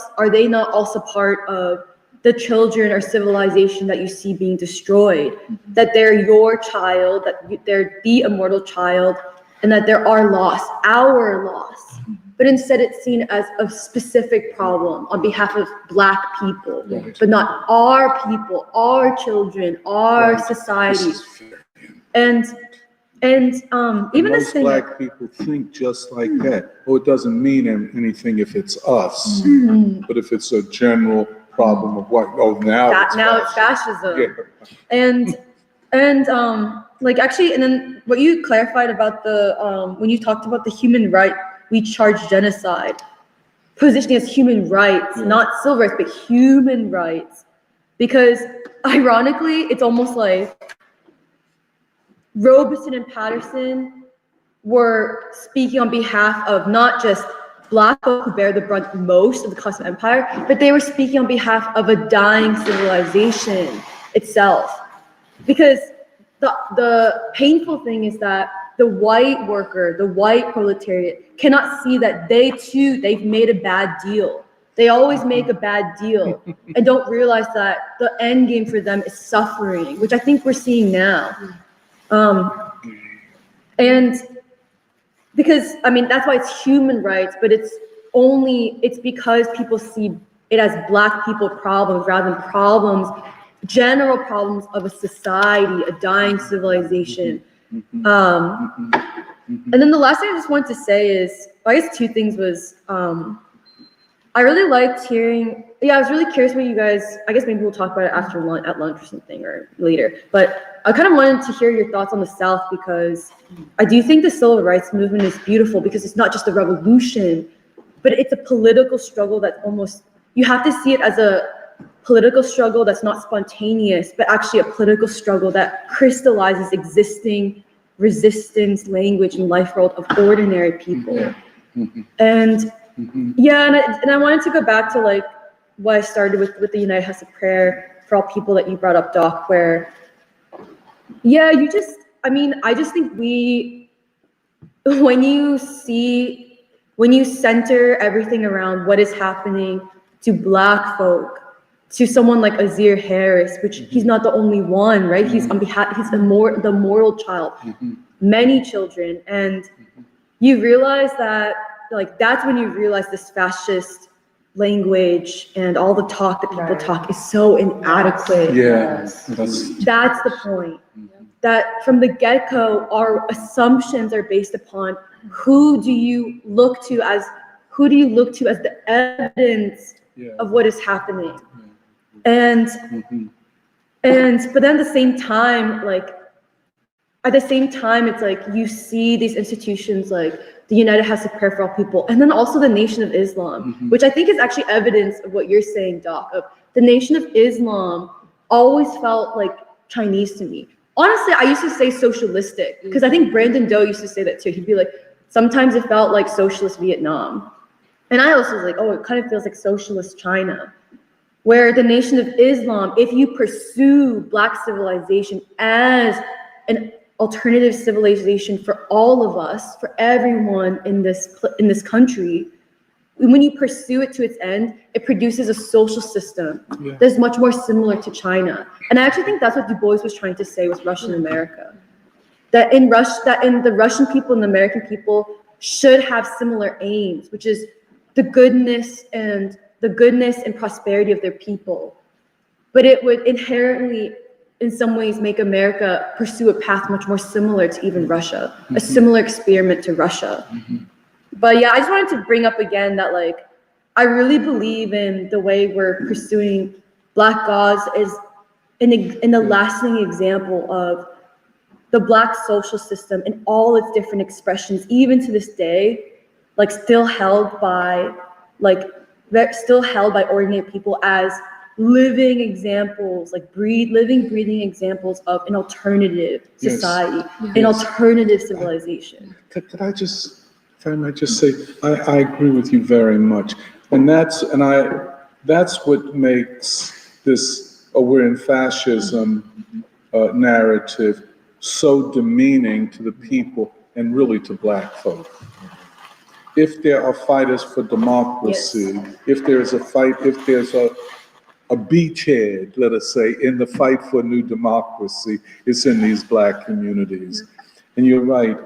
also part of the children or civilization that you see being destroyed? That they're your child, that they're the immortal child, and that there are loss, our loss. But instead it's seen as a specific problem on behalf of Black people, but not our people, our children, our society. And And even this Most thing, black people think just like that. Oh, it doesn't mean anything if it's us, but if it's a general problem of what, oh, now it's fascism. Yeah. And like actually, and then what you clarified about the when you talked about the human right, we charge genocide, positioning as human rights, not civil rights, but human rights, because ironically, it's almost like Robeson and Patterson were speaking on behalf of not just Black folk who bear the brunt most of the cost of empire, but they were speaking on behalf of a dying civilization itself. Because the painful thing is that the white worker, the white proletariat cannot see that they too, they've made a bad deal. They always make a bad deal and don't realize that the end game for them is suffering, which I think we're seeing now. And because, I mean, that's why it's human rights, but it's because people see it as Black people problems rather than problems, general problems of a society, a dying civilization. And then the last thing I just wanted to say is, I guess two things was, I really liked hearing, I was really curious what you guys, I guess maybe we'll talk about it after lunch, at lunch or something, or later, but I kind of wanted to hear your thoughts on the South, because I do think the civil rights movement is beautiful, because it's not just a revolution, but it's a political struggle that's almost, you have to see it as a political struggle that's not spontaneous, but actually a political struggle that crystallizes existing resistance, language, and life world of ordinary people. And and I wanted to go back to like what I started with the United House of Prayer for all people that you brought up, Doc, where, I just think when you center everything around what is happening to Black folk, to someone like Azir Harris, which he's not the only one, right? He's on behalf, he's the moral child, many children, and you realize that, like, that's when you realize this fascist language and all the talk that people talk is so inadequate. That's the point. That from the get-go, our assumptions are based upon who do you look to as the evidence of what is happening. And but then at the same time, it's like you see these institutions like the United House of Prayer for All People, and then also the Nation of Islam, which I think is actually evidence of what you're saying, Doc, of the Nation of Islam always felt like Chinese to me. Honestly, I used to say socialistic, because I think Brandon Doe used to say that too. He'd be like, sometimes it felt like socialist Vietnam. And I also was like, oh, it kind of feels like socialist China. Where the Nation of Islam, if you pursue Black civilization as an alternative civilization for all of us, for everyone in this country, when you pursue it to its end, it produces a social system that's much more similar to China. And I actually think that's what Du Bois was trying to say with Russian America. That in the Russian people and the American people should have similar aims, which is the goodness and prosperity of their people. But it would inherently, in some ways, make America pursue a path much more similar to even Russia, a similar experiment to Russia. But I just wanted to bring up again that, like, I really believe in the way we're pursuing Black cause is in a lasting example of the Black social system in all its different expressions, even to this day, like still held by ordinary people as living examples, like living, breathing examples of an alternative society, an alternative civilization. Could I just, if I might just say, I agree with you very much. And that's what makes this we're in fascism narrative so demeaning to the people and really to Black folk. If there are fighters for democracy, if there's a beachhead, let us say, in the fight for new democracy, it's in these Black communities. And you're right,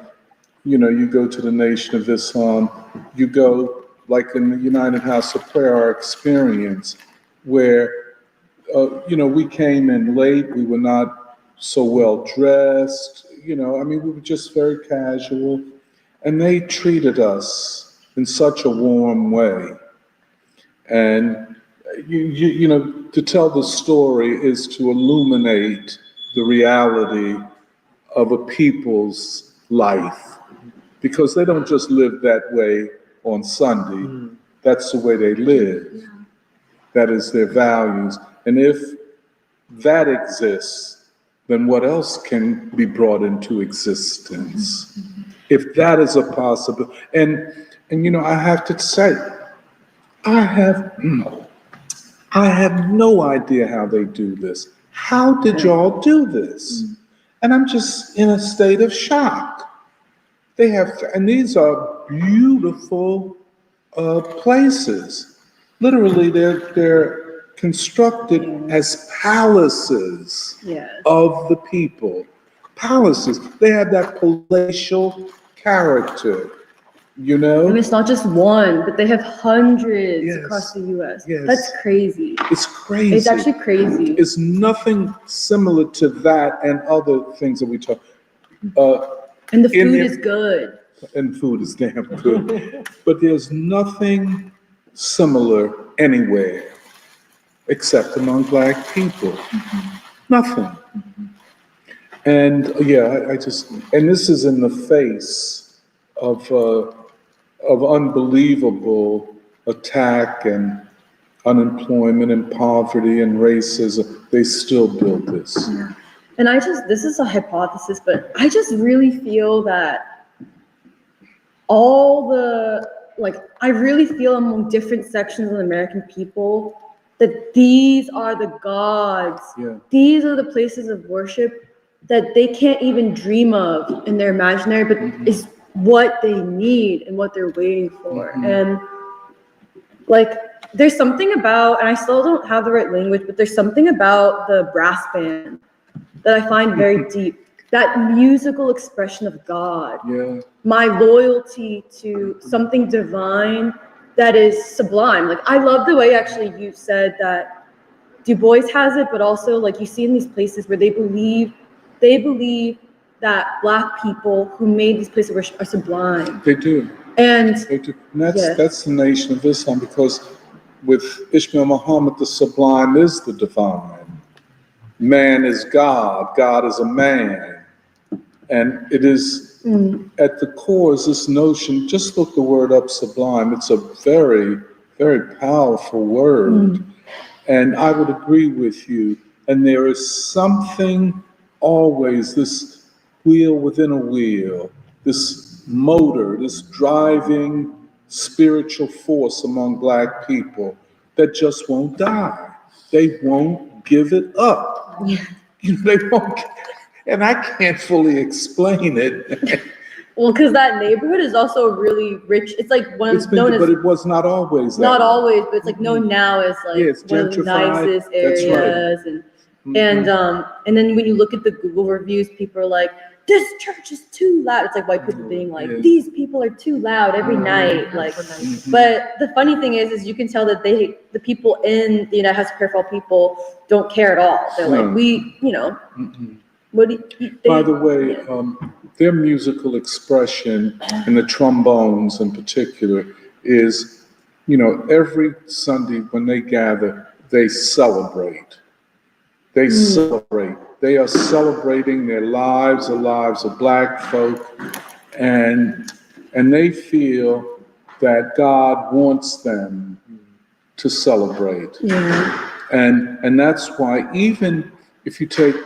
you go to the Nation of Islam, you go, like in the United House of Prayer, our experience, where, we came in late, we were not so well dressed, you know, I mean, we were just very casual, and they treated us in such a warm way. And you know, to tell the story is to illuminate the reality of a people's life, because they don't just live that way on Sunday. That's the way they live. That is their values. And if that exists, then what else can be brought into existence? If that is a possibility. And you know, I have to say, I have no idea how they do this. How did y'all do this? And I'm just in a state of shock. They have, and these are beautiful places. Literally, they're constructed as palaces Yes. of the people. Palaces. They have that palatial character, you I know? mean, it's not just one, but they have hundreds Yes. across the U.S. Yes. That's crazy. It's crazy. It's actually crazy. It's nothing similar to that and other things that we talk. And the in food it- is good. And food is damn good. But there's nothing similar anywhere except among Black people. Nothing. And yeah, I just, and this is in the face of unbelievable attack and unemployment and poverty and racism. They still build this. And this is a hypothesis, but I just really feel that I really feel among different sections of the American people that these are the gods. Yeah. These are the places of worship that they can't even dream of in their imaginary, but is what they need and what they're waiting for. And like, there's something about, and I still don't have the right language, but there's something about the brass band that I find very deep. That musical expression of God. Yeah. My loyalty to something divine that is sublime. Like, I love the way actually you said that Du Bois has it, but also like you see in these places where they believe that Black people who made these places of worship are sublime. They do. And They do. And Yes. that's the Nation of Islam, because with Ishmael Muhammad, the sublime is the divine. Man is God. God is a man. And it is, at the core is this notion, just look the word up, sublime. It's a very, very powerful word. And I would agree with you. And there is something always, this wheel within a wheel, this motor, this driving spiritual force among Black people that just won't die. They won't give it up. You know, they won't. And I can't fully explain it. well, because that neighborhood is also really rich. It's like one It's of been, known but as it was not always that. not way. always, but it's like known now as like Yeah, it's one of the gentrified. nicest That's right. areas. And then when you look at the Google reviews, people are like, this church is too loud. It's like white people being like, Yeah. these people are too loud every night. Like, but the funny thing is you can tell that the people in the United House of Prayer for All people don't care at all. They're No. like, what do you, By the way, their musical expression, and the trombones in particular, is, every Sunday when they gather, they celebrate. They celebrate. They are celebrating their lives, the lives of Black folk, and they feel that God wants them to celebrate. yeah. And that's why, even if you take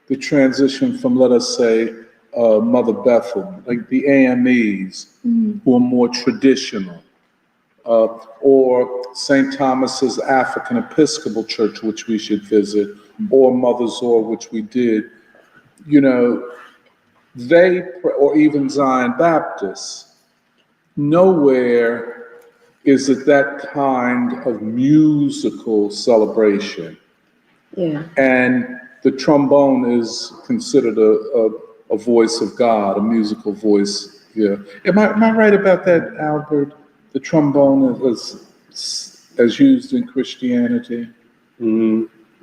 the transition from, let us say, Mother Bethel, like the AMEs, who are more traditional, or St. Thomas's African Episcopal Church, which we should visit, or Mother Zor, which we did, or even Zion Baptist, nowhere is it that kind of musical celebration. Yeah. And the trombone is considered a voice of God, a musical voice. Yeah. Am I right about that, Albert? The trombone is as used in Christianity?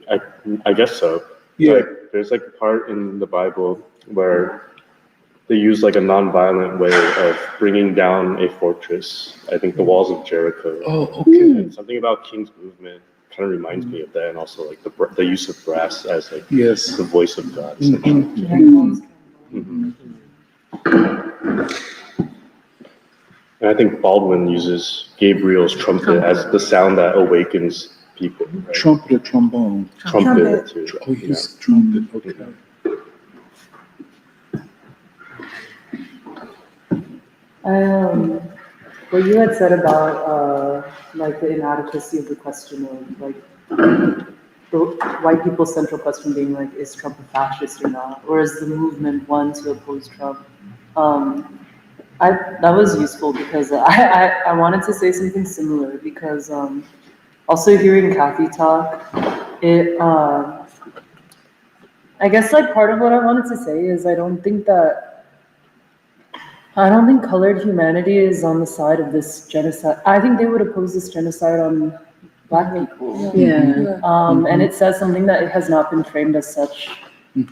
I guess so. Yeah. Like, there's like a part in the Bible where they used like a non-violent way of bringing down a fortress. I think the walls of Jericho. Oh, okay. And something about King's movement kind of reminds me of that, and also like the use of brass as like Yes. the voice of God. And I think Baldwin uses Gabriel's trumpet as the sound that awakens people. Right? Trumpet or trombone? Trumpet too. Oh, yes, trumpet, okay. What you had said about like the inadequacy of the question of like the white people's central question being like, is Trump a fascist or not? Or is the movement one to oppose Trump? That was useful because I wanted to say something similar because also hearing Kathy talk, I guess like part of what I wanted to say is I don't think colored humanity is on the side of this genocide. I think they would oppose this genocide on Black people. Yeah. And it says something that has not been framed as such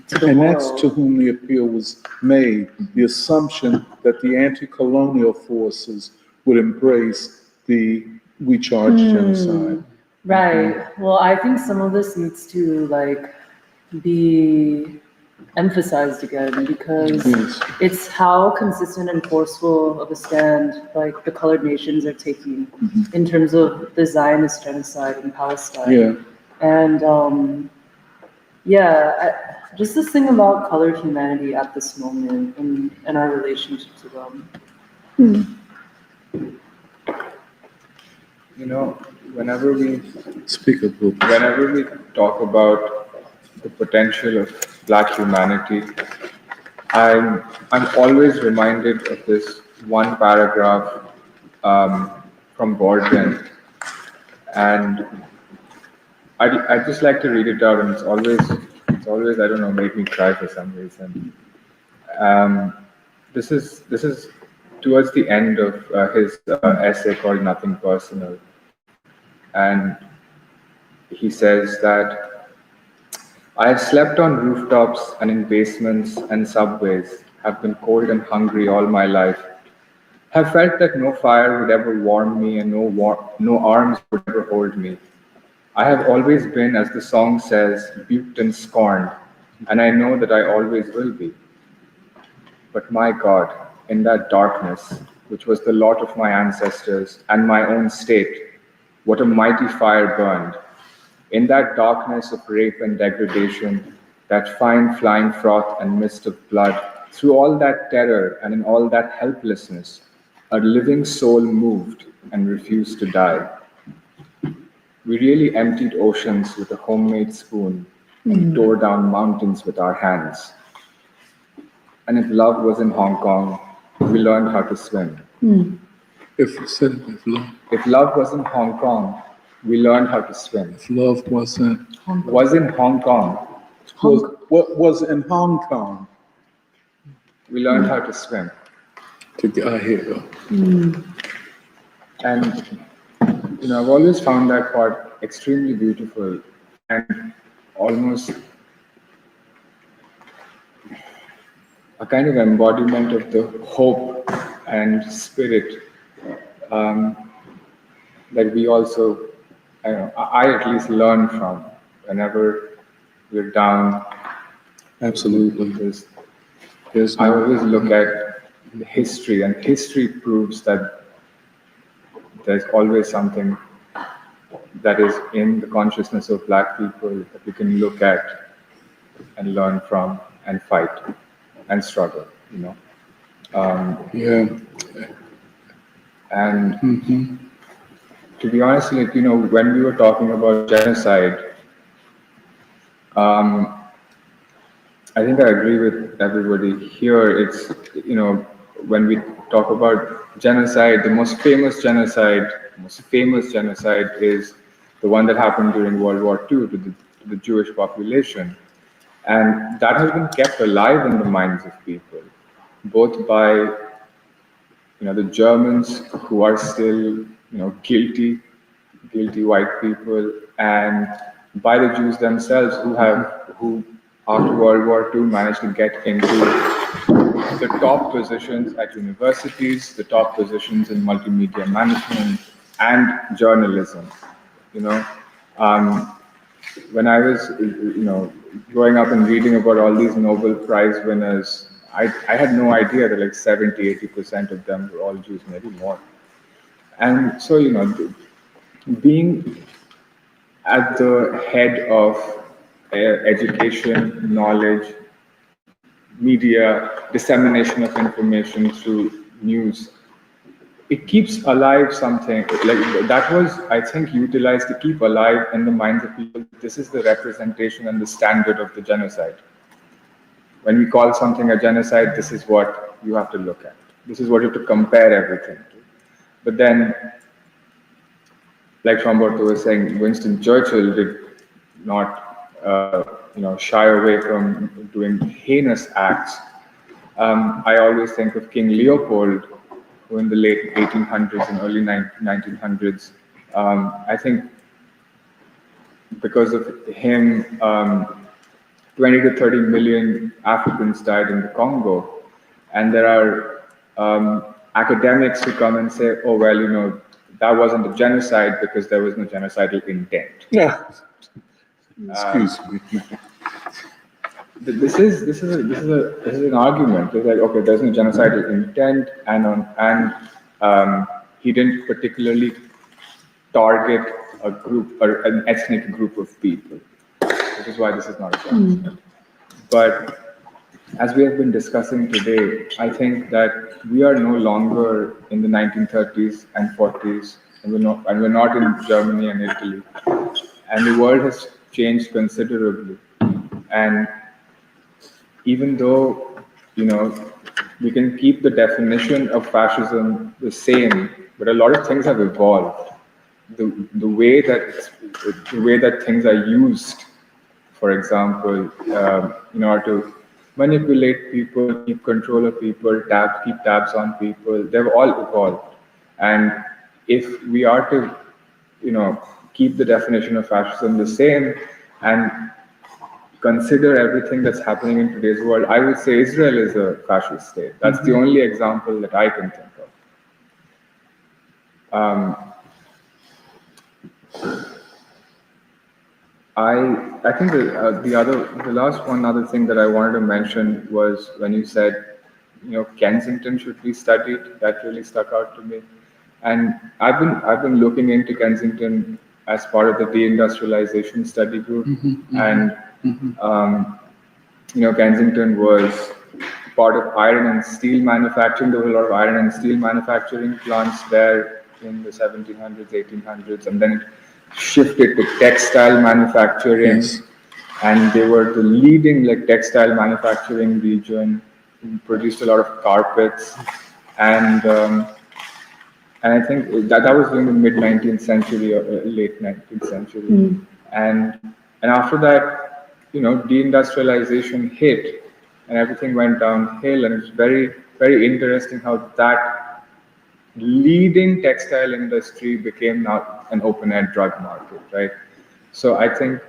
to the And world. that's to whom the appeal was made, the assumption that the anti-colonial forces would embrace the we charge genocide. Right. Well, I think some of this needs to like be emphasized again because Yes. it's how consistent and forceful of a stand like the colored nations are taking in terms of the Zionist genocide in Palestine. Yeah. And just this thing about colored humanity at this moment and our relationship to them. You know, whenever we Speak up, Luke. talk about the potential of Black humanity, I'm always reminded of this one paragraph from Borden, and I just like to read it out, and it's always I don't know, make me cry for some reason. This is towards the end of his essay called Nothing Personal, and he says that I have slept on rooftops and in basements and subways, have been cold and hungry all my life, have felt that no fire would ever warm me and no arms would ever hold me. I have always been, as the song says, buked and scorned, and I know that I always will be. But my God, in that darkness, which was the lot of my ancestors and my own state, what a mighty fire burned. In that darkness of rape and degradation, that fine flying froth and mist of blood, through all that terror and in all that helplessness, a living soul moved and refused to die. We really emptied oceans with a homemade spoon and tore down mountains with our hands. And if love was in Hong Kong, we learned how to swim. If Love was in Hong Kong, we learned how to swim. If love wasn't Was in Hong Kong, what was in Hong Kong, we learned how to swim. to get here. And I've always found that part extremely beautiful and almost a kind of embodiment of the hope and spirit that we also, I at least learn from whenever we're down. Absolutely. I always look at the history, and history proves that there's always something that is in the consciousness of Black people that we can look at and learn from and fight and struggle, Yeah. And to be honest, when we were talking about genocide, I think I agree with everybody here. It's, when we talk about genocide, the most famous genocide is the one that happened during World War II to the Jewish population. And that has been kept alive in the minds of people, both by, the Germans who are still, guilty white people, and by the Jews themselves who after World War II managed to get into the top positions at universities, the top positions in multimedia management and journalism. You know, um, when I was, growing up and reading about all these Nobel Prize winners, I had no idea that like 70, 80% of them were all Jews, maybe more. And so, being at the head of education, knowledge, media, dissemination of information through news, it keeps alive something like that was, I think, utilized to keep alive in the minds of people. This is the representation and the standard of the genocide. When we call something a genocide, this is what you have to look at. This is what you have to compare everything to. But then, like Romberto was saying, Winston Churchill did not, shy away from doing heinous acts. I always think of King Leopold, who in the late 1800s and early 1900s, I think because of him, 20 to 30 million Africans died in the Congo. And there are academics who come and say, oh, well, that wasn't a genocide because there was no genocidal intent. Yeah. Excuse me. This is an argument. It's like, okay, there's no genocidal intent, and he didn't particularly target a group or an ethnic group of people, which is why this is not a genocide. But as we have been discussing today, I think that we are no longer in the 1930s and 40s, and we're not in Germany and Italy, and the world has changed considerably. And even though, we can keep the definition of fascism the same, but a lot of things have evolved. The way that things are used, for example, in order to manipulate people, keep control of people, keep tabs on people, they've all evolved. And if we are to, keep the definition of fascism the same and consider everything that's happening in today's world, I would say Israel is a fascist state. That's the only example that I can think of. I think the last other thing that I wanted to mention was when you said, Kensington should be studied. That really stuck out to me, and I've been looking into Kensington as part of the deindustrialization study group, and Kensington was part of iron and steel manufacturing. There were a lot of iron and steel manufacturing plants there in the 1700s, 1800s, and then it shifted to textile manufacturing, and they were the leading textile manufacturing region. Produced a lot of carpets, and I think that was during the mid 19th century or late 19th century, and after that, deindustrialization hit, and everything went downhill, and it's very, very interesting how that leading textile industry became now an open-air drug market, right? So I think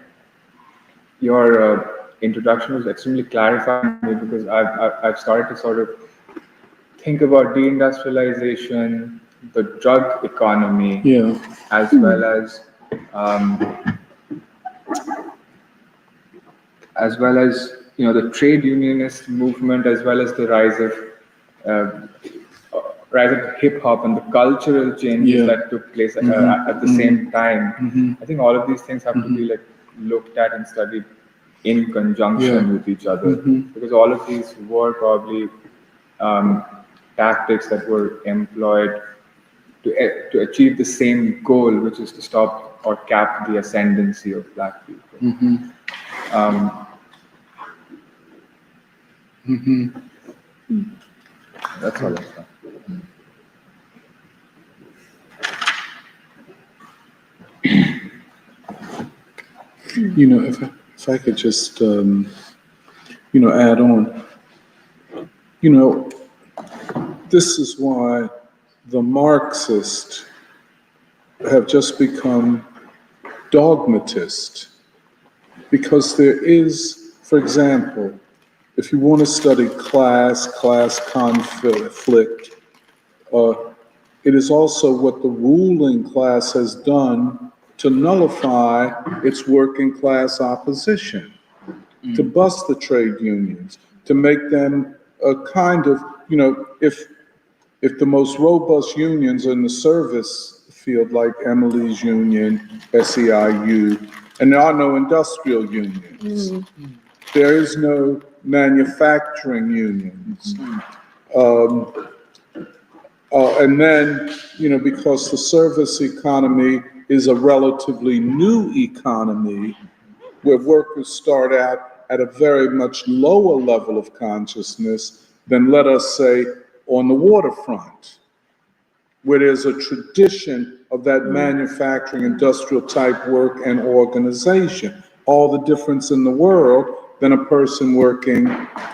your introduction was extremely clarifying to me, because I've started to sort of think about deindustrialization, the drug economy, as well as the trade unionist movement, as well as the rise of hip hop and the cultural changes that took place at the same time. I think all of these things have to be looked at and studied in conjunction with each other, because all of these were probably tactics that were employed to achieve the same goal, which is to stop or cap the ascendancy of Black people. That's all I've got. If I could just, add on, this is why the Marxists have just become dogmatist, because there is, for example, if you want to study class conflict, it is also what the ruling class has done to nullify its working class opposition, to bust the trade unions, to make them a kind of, if the most robust unions are in the service field, like Emily's union, SEIU, and there are no industrial unions. There is no manufacturing unions. And then, because the service economy is a relatively new economy where workers start out at a very much lower level of consciousness than, let us say, on the waterfront, where there's a tradition of that manufacturing, industrial type work and organization. All the difference in the world than a person working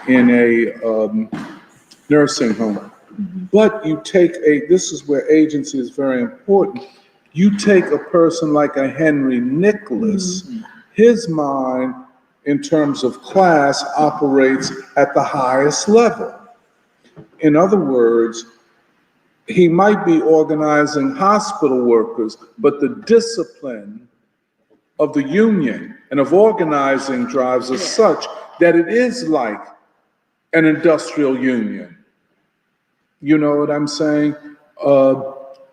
in a nursing home. But you take this is where agency is very important. You take a person like a Henry Nicholas, his mind in terms of class operates at the highest level. In other words, he might be organizing hospital workers, but the discipline of the union and of organizing drives is such that it is like an industrial union. You know what I'm saying?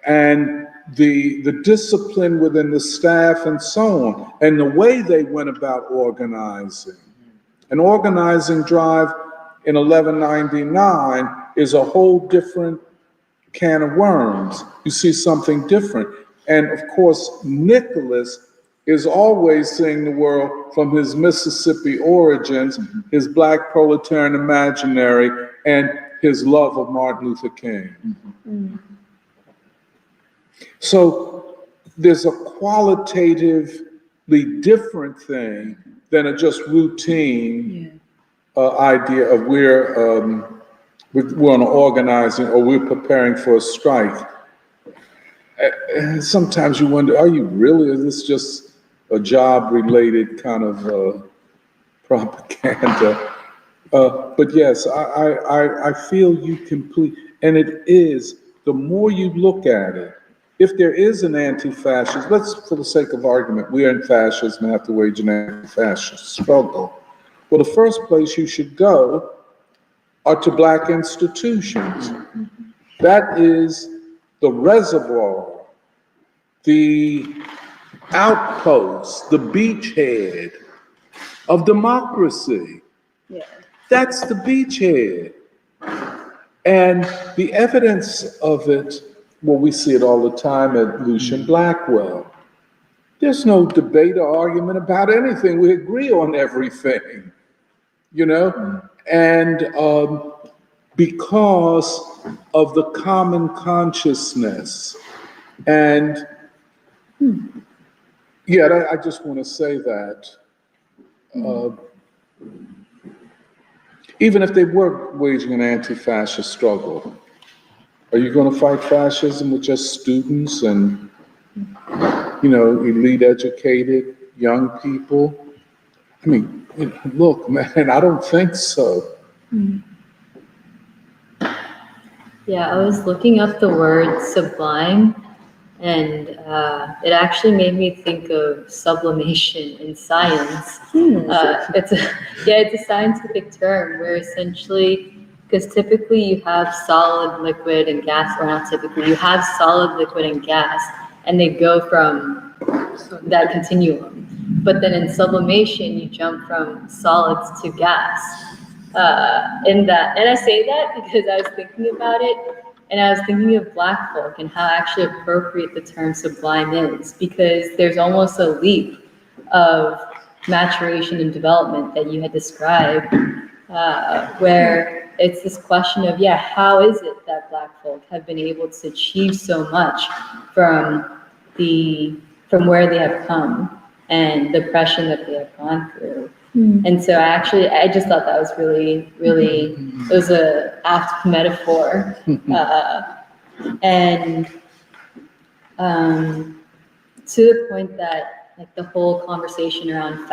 And the discipline within the staff and so on, and the way they went about organizing. An organizing drive in 1199 is a whole different can of worms. You see something different. And of course, Nicholas is always seeing the world from his Mississippi origins, his Black proletarian imaginary, and his love of Martin Luther King. So there's a qualitatively different thing than a just routine idea of we're on organizing or we're preparing for a strike. Sometimes you wonder, are you really, is this just a job-related kind of propaganda? But yes, I feel you complete, and it is, the more you look at it, if there is an anti-fascist, let's, for the sake of argument, we are in fascism and have to wage an anti-fascist struggle. Well, the first place you should go are to Black institutions. That is the reservoir, the outpost, the beachhead of democracy. That's the beachhead. And the evidence of it, well, we see it all the time at Lucian Blackwell. There's no debate or argument about anything. We agree on everything, And because of the common consciousness. And I just want to say that. Even if they were waging an anti-fascist struggle, are you going to fight fascism with just students and, elite educated young people? I mean, look, man, I don't think so. Yeah, I was looking up the word sublime, and it actually made me think of sublimation in science. It's a scientific term where essentially, because typically you have solid, liquid, and gas, or not typically, you have solid, liquid, and gas, and they go from that continuum. But then in sublimation, you jump from solids to gas. And I say that because I was thinking about it, and I was thinking of Black folk and how actually appropriate the term sublime is, because there's almost a leap of maturation and development that you had described, where it's this question of, how is it that Black folk have been able to achieve so much from where they have come and the oppression that they have gone through. And so I just thought that was really, really, it was a apt metaphor. And to the point that like the whole conversation around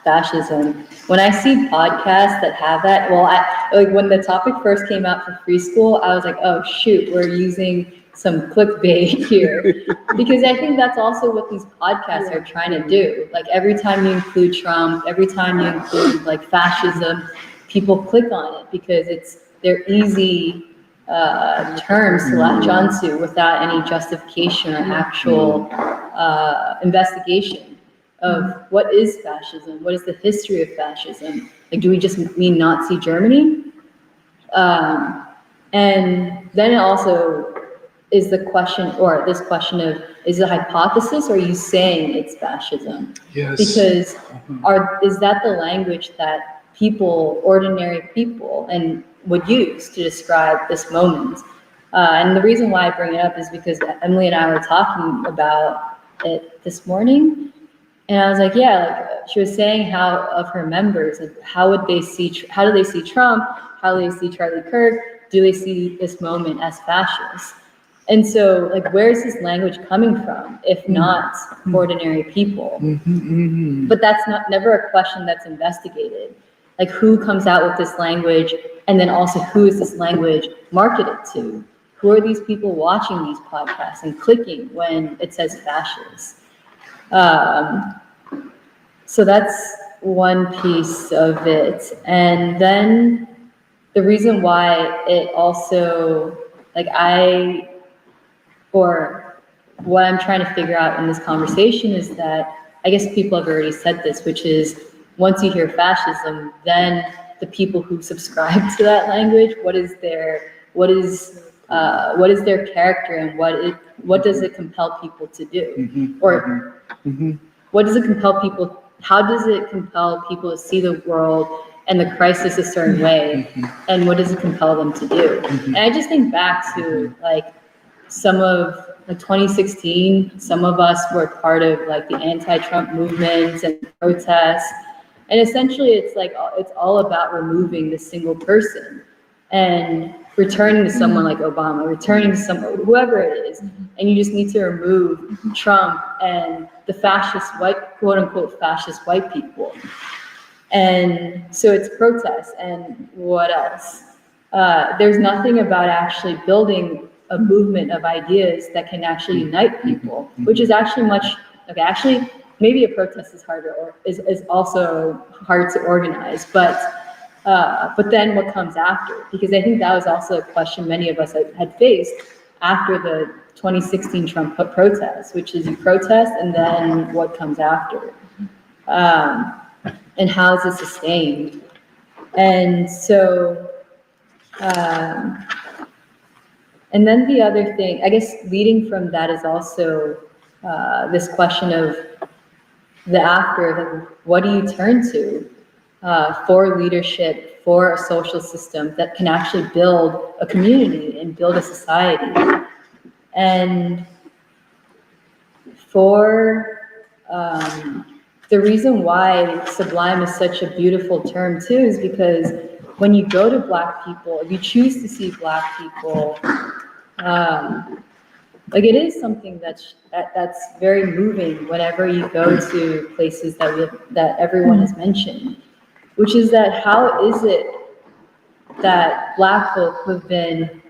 fascism. When I see podcasts that have that, well, like when the topic first came out for Free School, I was like, oh shoot, we're using some clickbait here. Because I think that's also what these podcasts are trying to do. Like every time you include Trump, every time you include like fascism, people click on it because they're easy terms to latch onto without any justification or actual investigation of what is fascism, what is the history of fascism. Like, do we just mean Nazi Germany? And then it also is the question, or this question of, is it a hypothesis or are you saying it's fascism? Yes. Because is that the language that people, ordinary people, and would use to describe this moment? And the reason why I bring it up is because Emily and I were talking about it this morning, and I was like, yeah, like she was saying how of her members, like how do they see Trump? How do they see Charlie Kirk? Do they see this moment as fascist? And so, like, where's this language coming from, if not ordinary people? But that's never a question that's investigated. Like, who comes out with this language, and then also who is this language marketed to? Who are these people watching these podcasts and clicking when it says fascist? So that's one piece of it. And then the reason why it also, like or what I'm trying to figure out in this conversation is that, I guess people have already said this, which is once you hear fascism, then the people who subscribe to that language, what is their character, and what does it compel people to do? Or what does it compel people, how does it compel people to see the world and the crisis a certain way, and what does it compel them to do? And I just think back to like some of like 2016, some of us were part of like the anti-Trump movements and protests, and essentially it's like it's all about removing the single person and returning to someone like Obama, returning to someone, whoever it is, and you just need to remove Trump and the fascist white, quote unquote, fascist white people. And so it's protests, and what else? There's nothing about actually building a movement of ideas that can actually unite people, which is actually actually maybe a protest is harder, or is also hard to organize, but then what comes after? Because I think that was also a question many of us had faced after the 2016 Trump protests, which is you protest and then what comes after? And how is it sustained? And so, and then the other thing, I guess leading from that is also this question of the after, like, what do you turn to for leadership, for a social system that can actually build a community and build a society? And for the reason why sublime is such a beautiful term too is because when you go to Black people, if you choose to see Black people, like it is something that's very moving whenever you go to places that everyone has mentioned, which is that how is it that Black folk who've been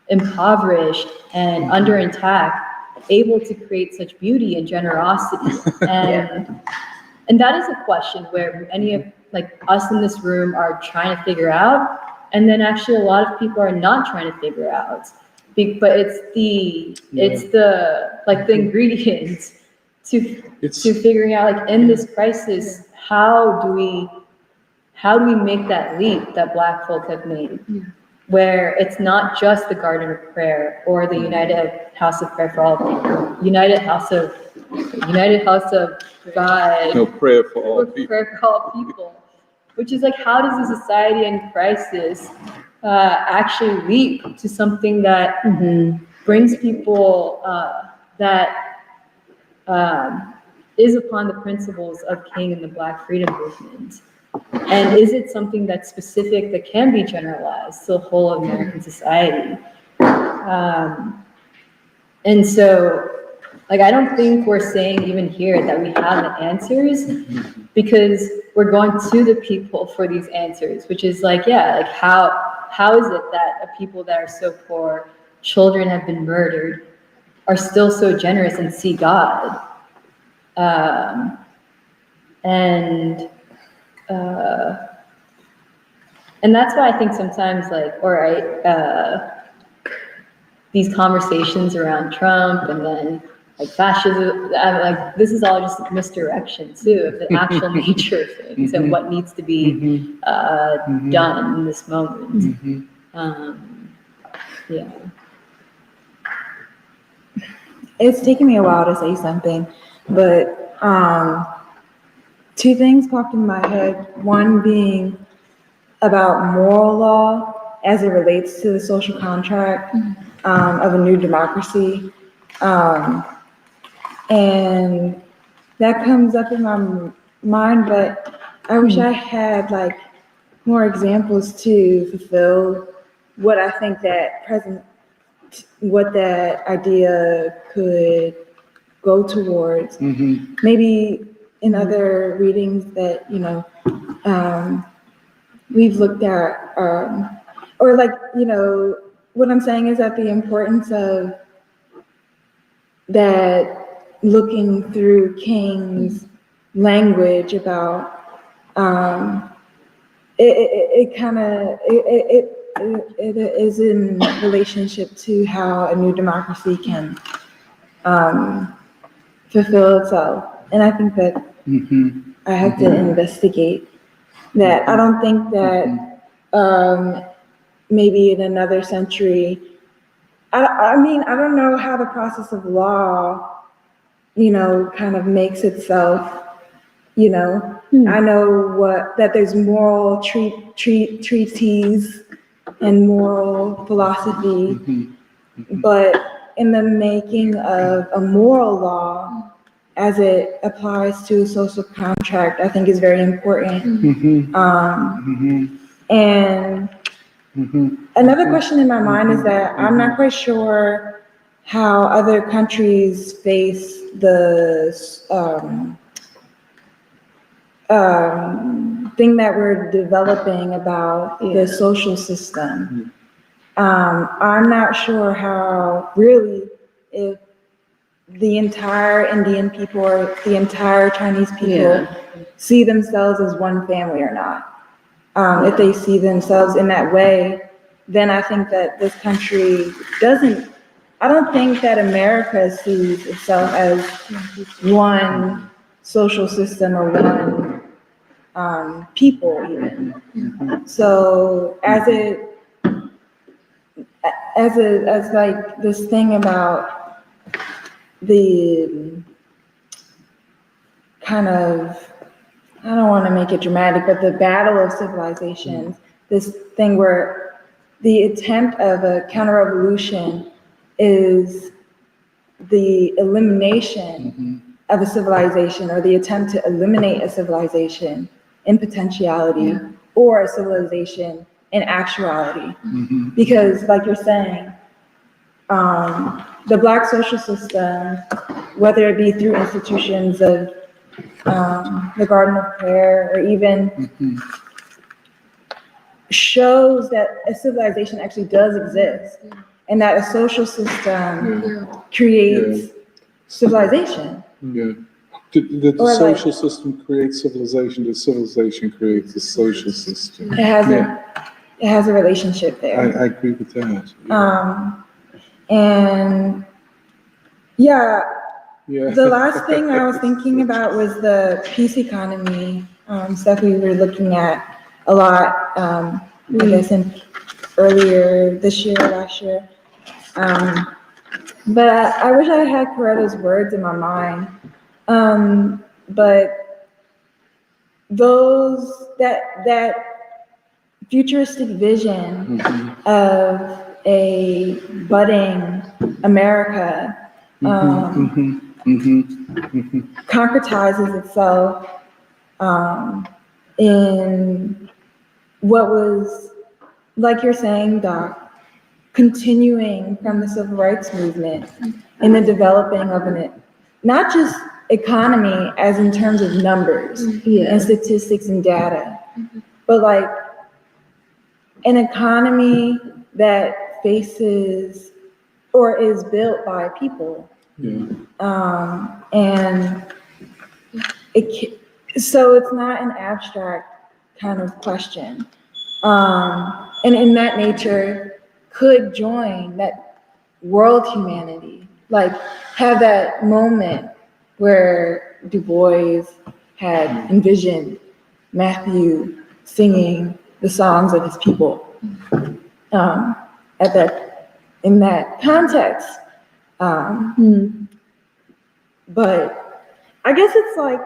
impoverished and under attack able to create such beauty and generosity? And that is a question where any of like us in this room are trying to figure out, and then actually a lot of people are not trying to figure out. But it's the like the ingredients to figuring out, like, in this crisis, how do we make that leap that Black folk have made, where it's not just the Garden of Prayer or the United House of Prayer for all people, United House of God. No, prayer for all people. Prayer for all people, which is like, how does a society in crisis actually leap to something that brings people that is upon the principles of King and the Black freedom movement? And is it something that's specific that can be generalized to the whole of American society? And so Like, I don't think we're saying even here that we have the answers, because we're going to the people for these answers, which is like, yeah, like how is it that a people that are so poor, children have been murdered, are still so generous and see God? And that's why I think sometimes, like, all right, these conversations around Trump and then like fascism, I'm like, this is all just misdirection too of the actual nature of things and what needs to be done in this moment. Yeah. It's taken me a while to say something, but two things popped in my head. One being about moral law as it relates to the social contract of a new democracy. And that comes up in my mind, but I wish I had like more examples to fulfill what I think what that idea could go towards. Maybe in other readings that, we've looked at, or like, what I'm saying is that the importance of that looking through King's language about it is in relationship to how a new democracy can fulfill itself. And I think that I have to investigate that. I don't think that maybe in another century, I mean, I don't know how the process of law, kind of makes itself, I know that there's moral treaties and moral philosophy, but in the making of a moral law, as it applies to a social contract, I think is very important. And another question in my mind is that I'm not quite sure how other countries face the thing that we're developing about the social system. I'm not sure how really if the entire Indian people or the entire Chinese people see themselves as one family or not. If they see themselves in that way, then I think that this country I don't think that America sees itself as one social system or one people even. So as like this thing about the kind of, I don't want to make it dramatic, but the battle of civilizations, this thing where the attempt of a counter-revolution is the elimination of a civilization, or the attempt to eliminate a civilization in potentiality or a civilization in actuality. Because like you're saying, the Black social system, whether it be through institutions of the Garden of Prayer, or even shows that a civilization actually does exist, and that a social system creates civilization. Did the social system create civilization? The civilization creates the social system. It has a relationship there. I agree with that. And the last thing I was thinking about was the peace economy stuff we were looking at a lot, I guess earlier this year, last year. But I wish I had Coretta's words in my mind. But that futuristic vision of a budding America concretizes itself in what was, like you're saying, Doc, continuing from the civil rights movement in the developing of not just economy as in terms of numbers and statistics and data, but like an economy that faces or is built by people. And so it's not an abstract kind of question. And in that nature could join that world humanity, like have that moment where Du Bois had envisioned Matthew singing the songs of his people. In that context. But I guess it's like,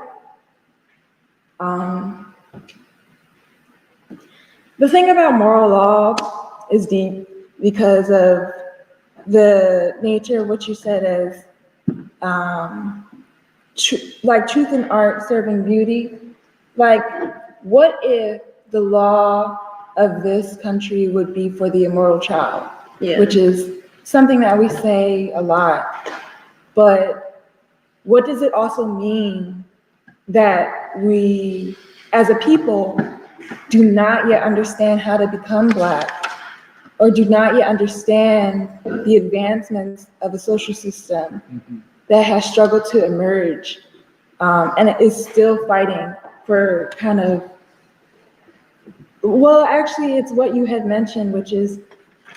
the thing about moral law is deep because of the nature of what you said as like truth and art serving beauty. Like, what if the law of this country would be for the immortal child, which is something that we say a lot. But what does it also mean that we, as a people, do not yet understand how to become Black, or do not yet understand the advancements of a social system that has struggled to emerge, and it is still fighting for kind of, well, actually, it's what you had mentioned, which is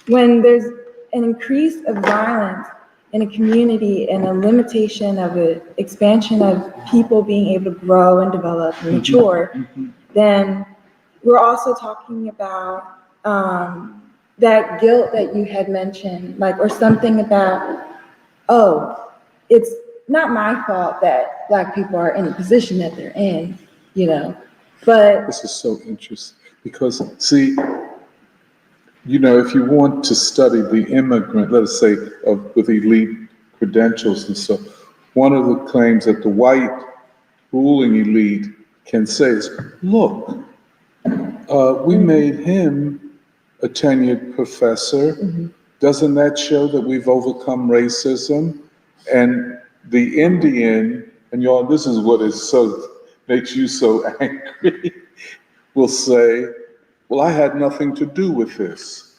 when there's an increase of violence in a community and a limitation of an expansion of people being able to grow and develop and mature, then we're also talking about that guilt that you had mentioned, like, or something about, oh, it's not my fault that Black people are in the position that they're in, you know, but. This is so interesting because, see, you know, if you want to study the immigrant, let us say, with elite credentials and stuff, one of the claims that the white ruling elite can say is, look, we made him a tenured professor. Doesn't that show that we've overcome racism? And the Indian, and y'all, this is what makes you so angry, will say, well, I had nothing to do with this.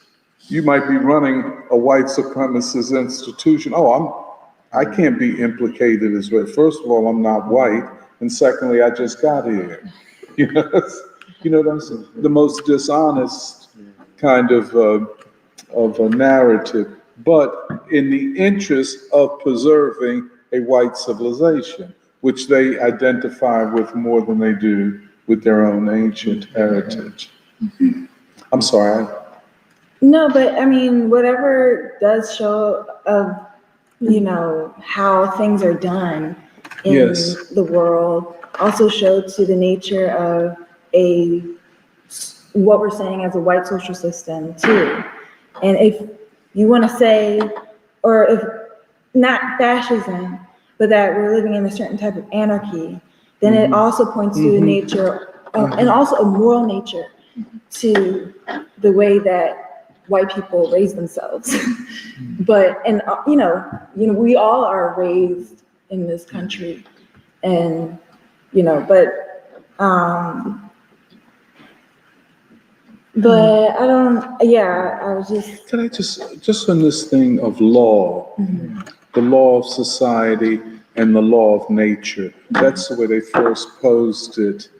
You might be running a white supremacist institution. Oh, I can't be implicated as well. First of all, I'm not white, and secondly, I just got here. You know what I'm saying? The most dishonest kind of a narrative, but in the interest of preserving a white civilization, which they identify with more than they do with their own ancient heritage. I'm sorry. No, but I mean, whatever does show of, you know, how things are done in the world also showed to the nature of what we're saying as a white social system too. And if you want to say, or if not fascism, but that we're living in a certain type of anarchy, then it also points to a nature, and also a moral nature to the way that white people raise themselves. But, and you know, we all are raised in this country, and, you know, but I don't, I was just. Can I just on this thing of law, the law of society and the law of nature, that's the way they first posed it.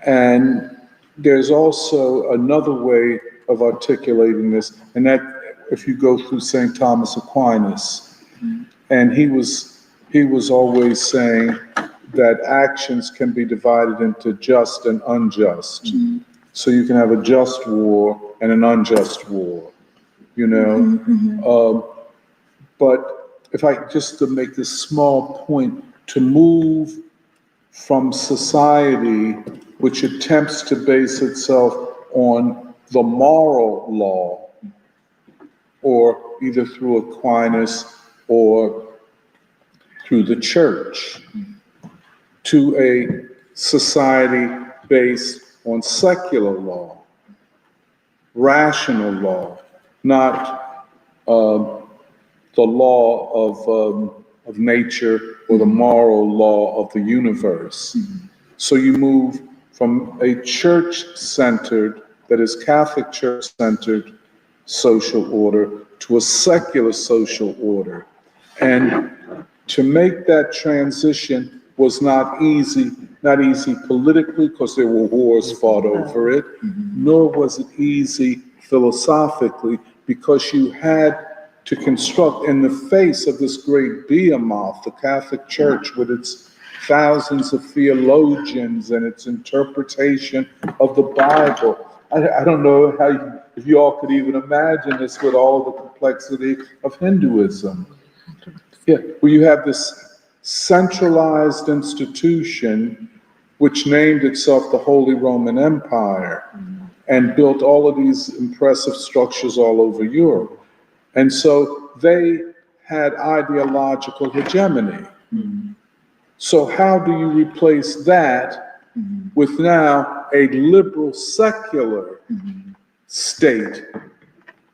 And there's also another way of articulating this, and that if you go through St. Thomas Aquinas, and he was always saying that actions can be divided into just and unjust. So you can have a just war and an unjust war, you know? But if I just to make this small point, to move from society which attempts to base itself on the moral law, or either through Aquinas or through the church, to a society based on secular law, rational law, not the law of nature or the moral law of the universe. So you move from a church-centered, that is Catholic church-centered social order to a secular social order. And to make that transition was not easy politically because there were wars fought over it, nor was it easy philosophically because you had to construct in the face of this great behemoth, the Catholic Church with its thousands of theologians and its interpretation of the Bible. I don't know if you all could even imagine this with all the complexity of Hinduism. Yeah, where you have this centralized institution which named itself the Holy Roman Empire and built all of these impressive structures all over Europe. And so they had ideological hegemony. So how do you replace that with now a liberal secular state,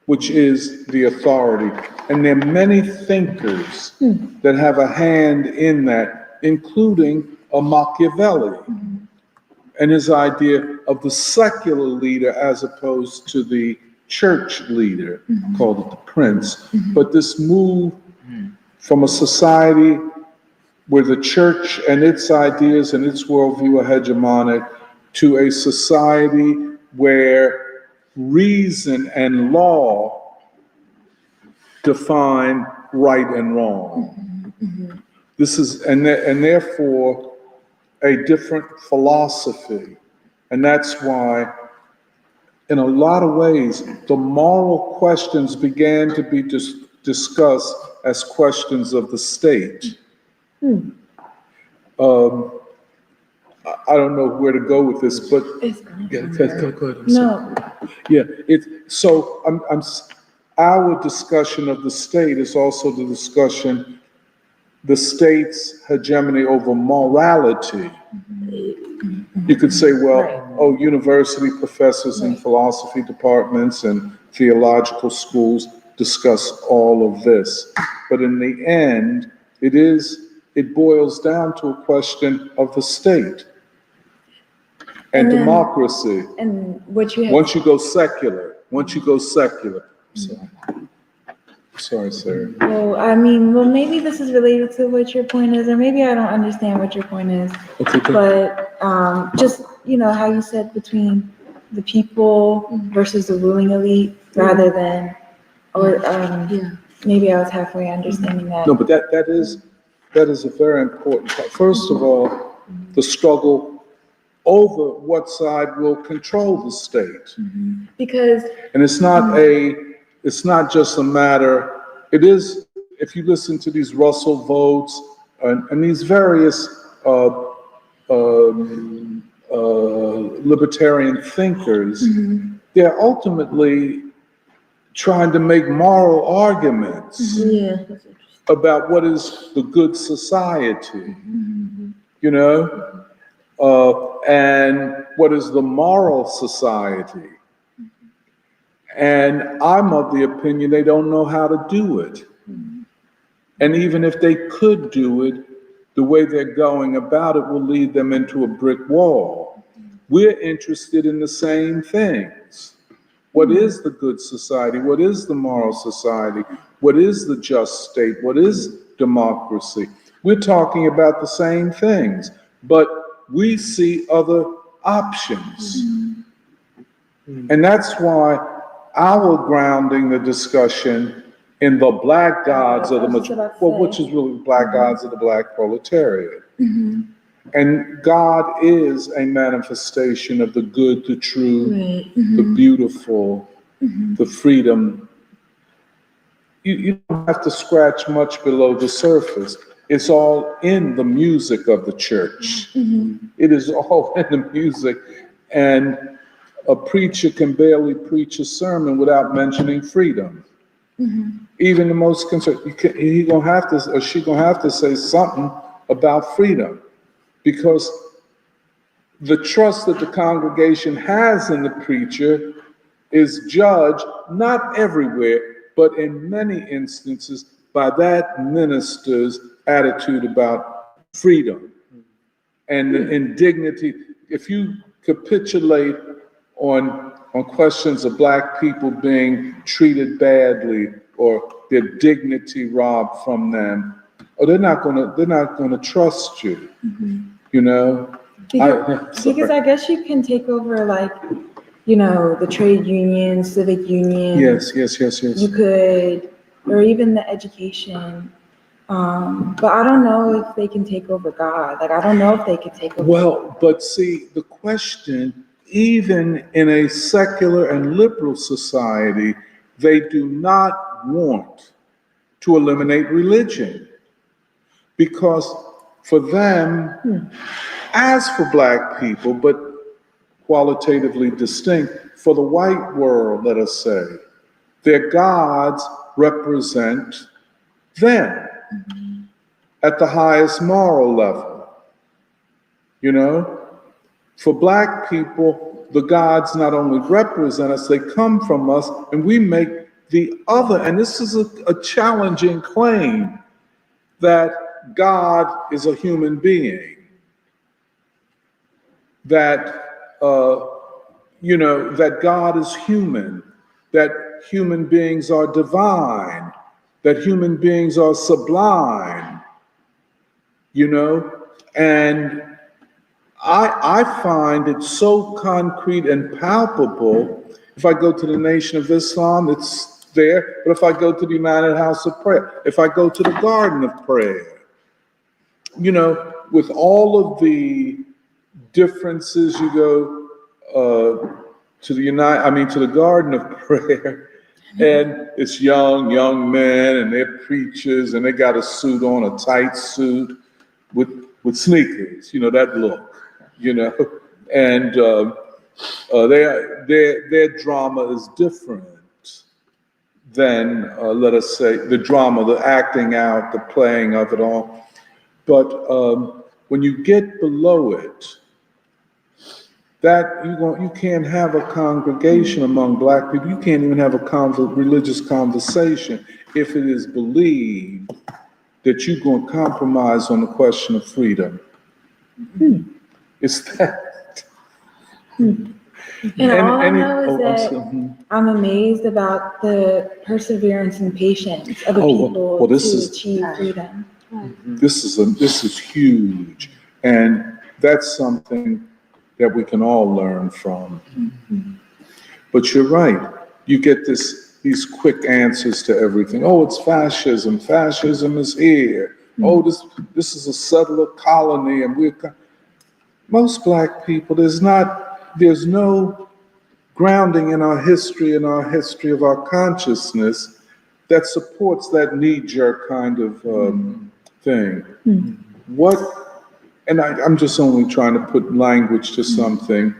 which is the authority? And there are many thinkers that have a hand in that, including a Machiavelli and his idea of the secular leader as opposed to the church leader, called it the prince. But this move from a society where the church and its ideas and its worldview are hegemonic to a society where reason and law define right and wrong. This is, and therefore, a different philosophy. And that's why, in a lot of ways, the moral questions began to be discussed as questions of the state. I don't know where to go with this, but yeah, go ahead. I'm sorry. Yeah, so our discussion of the state is also the discussion, the state's hegemony over morality. You could say, well, university professors in philosophy departments and theological schools discuss all of this. But in the end, it boils down to a question of the state and democracy. And what you have. Once you go secular. Sorry, Sarah. Well, maybe this is related to what your point is, or maybe I don't understand what your point is. Okay, but just, how you said between the people versus the ruling elite rather than, maybe I was halfway understanding that. No, but that is a very important part. First of all, the struggle over what side will control the state. Because. And it's not just a matter, it is, if you listen to these Russell votes and these various libertarian thinkers, they're ultimately trying to make moral arguments about what is the good society, and what is the moral society. And I'm of the opinion they don't know how to do it. And even if they could do it, the way they're going about it will lead them into a brick wall. We're interested in the same things. What is the good society? What is the moral society? What is the just state? What is democracy? We're talking about the same things, but we see other options. And that's why our grounding the discussion in the black gods of which is really black gods of the black proletariat. And God is a manifestation of the good, the true, the beautiful, the freedom. You don't have to scratch much below the surface. It's all in the music of the church. It is all in the music. And a preacher can barely preach a sermon without mentioning freedom. Even the most concerned, she's gonna have to say something about freedom, because the trust that the congregation has in the preacher is judged not everywhere, but in many instances by that minister's attitude about freedom and the indignity. If you capitulate on questions of Black people being treated badly or their dignity robbed from them, they're not gonna trust you. You know. Because I guess you can take over, like, the trade unions, civic unions. Yes. You could, or even the education. But I don't know if they can take over God. Like, I don't know if they can take over. Well, but see, the question, even in a secular and liberal society, they do not want to eliminate religion. Because for them, as for Black people, but qualitatively distinct, for the white world, let us say, their gods represent them at the highest moral level. You know, for Black people, the gods not only represent us, they come from us, and we make the other, and this is a challenging claim, that God is a human being, that that God is human, that human beings are divine, that human beings are sublime, and I find it so concrete and palpable. If I go to the Nation of Islam, it's there. But if I go to the United House of Prayer, if I go to the Garden of Prayer, with all of the differences, you go to the Garden of Prayer, and it's young men, and they're preachers, and they got a suit on, a tight suit with sneakers, that look, and their drama is different than, let us say, the drama, the acting out, the playing of it all. But when you get below it, that you can't have a congregation among Black people. You can't even have a religious conversation if it is believed that you're going to compromise on the question of freedom. It's that. And all I know is that I'm amazed about the perseverance and patience of the people to achieve freedom. This is huge, and that's something that we can all learn from. But you're right. You get these quick answers to everything. Oh, it's fascism. Fascism is here. Oh, this is a settler colony, and most Black people. There's no grounding in our history of our consciousness that supports that knee-jerk kind of thing. And I'm just only trying to put language to something.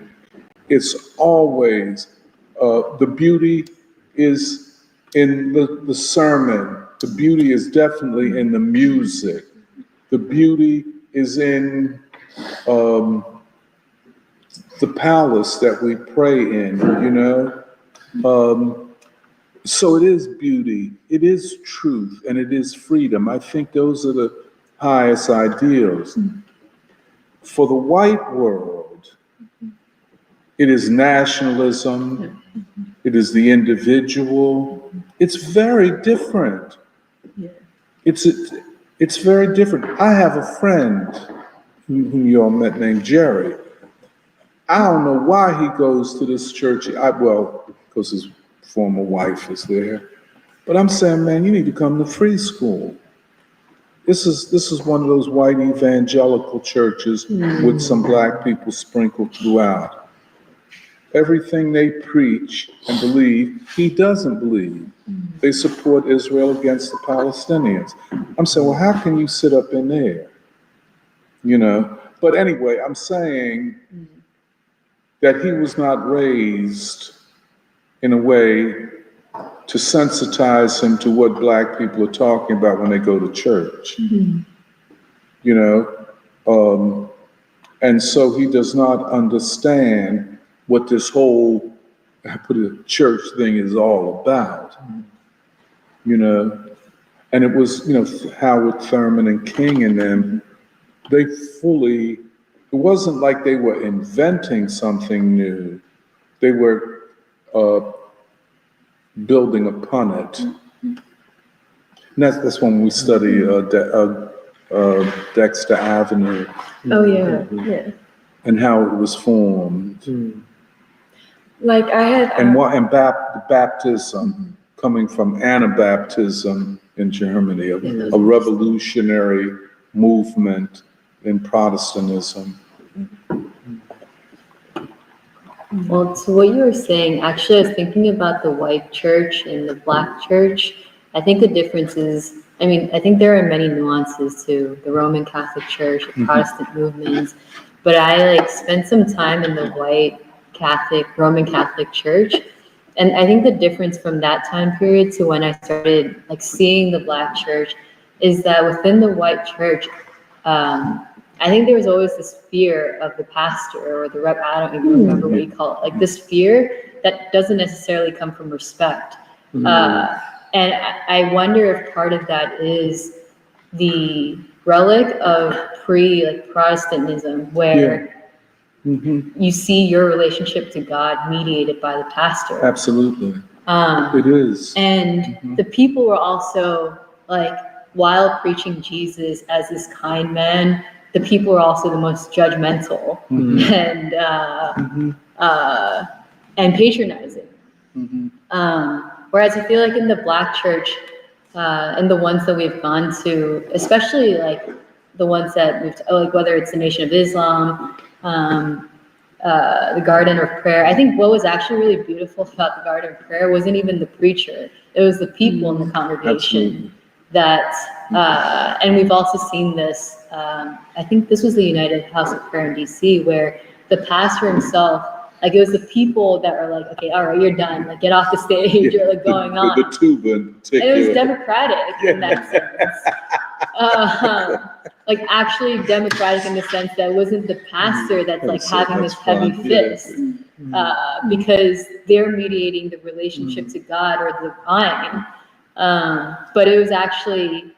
It's always, the beauty is in the sermon. The beauty is definitely in the music. The beauty is in the palace that we pray in, So it is beauty, it is truth, and it is freedom. I think those are the highest ideals. For the white world, it is nationalism, it is the individual. It's very different. It's very different. I have a friend whom you all met named Jerry. I don't know why he goes to this church. Because his former wife is there. But I'm saying, man, you need to come to free school. This is one of those white evangelical churches with some Black people sprinkled throughout. Everything they preach and believe, he doesn't believe. They support Israel against the Palestinians. I'm saying, well, how can you sit up in there? But anyway, I'm saying that he was not raised in a way to sensitize him to what Black people are talking about when they go to church. And so he does not understand what this whole church thing is all about. And it was, Howard Thurman and King and them, they fully, it wasn't like they were inventing something new. They were building upon it. And that's when we study Dexter Avenue. Oh, yeah, yeah. And how it was formed. Like I had, And baptism coming from Anabaptism in Germany, a revolutionary movement in Protestantism. Well, to what you were saying, actually, I was thinking about the white church and the black church. I think the difference is, I think there are many nuances to the Roman Catholic Church, the Protestant movements, but I spent some time in the white Roman Catholic Church. And I think the difference from that time period to when I started seeing the black church is that within the white church, I think there was always this fear of the pastor or the rep. I don't even remember what you call it. This fear that doesn't necessarily come from respect. And I wonder if part of that is the relic of Protestantism, where you see your relationship to God mediated by the pastor. Absolutely. It is. And the people were also while preaching Jesus as this kind man, the people were also the most judgmental and patronizing. Whereas I feel in the black church, and the ones that we've gone to, especially the ones that we've, whether it's the Nation of Islam, the Garden of Prayer. I think what was actually really beautiful about the Garden of Prayer wasn't even the preacher; it was the people in the congregation. That, and we've also seen this. I think this was the United House of Prayer in DC, where the pastor himself, it was the people that were okay, all right, you're done. Get off the stage. You're going on. The tuba. And it was democratic in that sense. Actually democratic in the sense that it wasn't the pastor that's having this heavy fist, because they're mediating the relationship to God or the divine. But it was actually,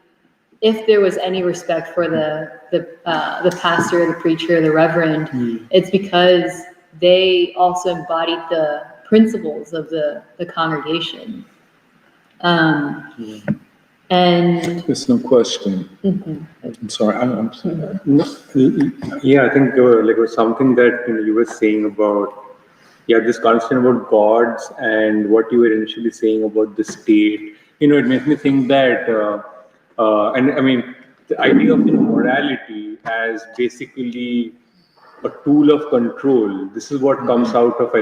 if there was any respect for the pastor, the preacher, the reverend, it's because they also embodied the principles of the congregation. And there's no question. I'm sorry. I'm sorry. Yeah, I think it was something that you were saying about this conversation about gods and what you were initially saying about the state. It makes me think that, the idea of morality as basically a tool of control. This is what comes out of, I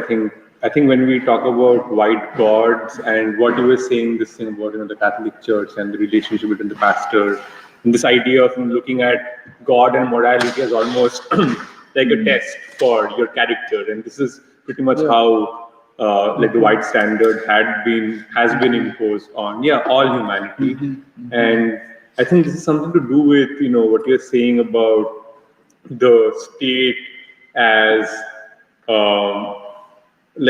think when we talk about white gods and what you were saying, this thing about the Catholic Church and the relationship between the pastor, and this idea of looking at God and morality as almost like a test for your character, and this is pretty much how the white standard has been imposed on all humanity. And I think this is something to do with what you're saying about the state as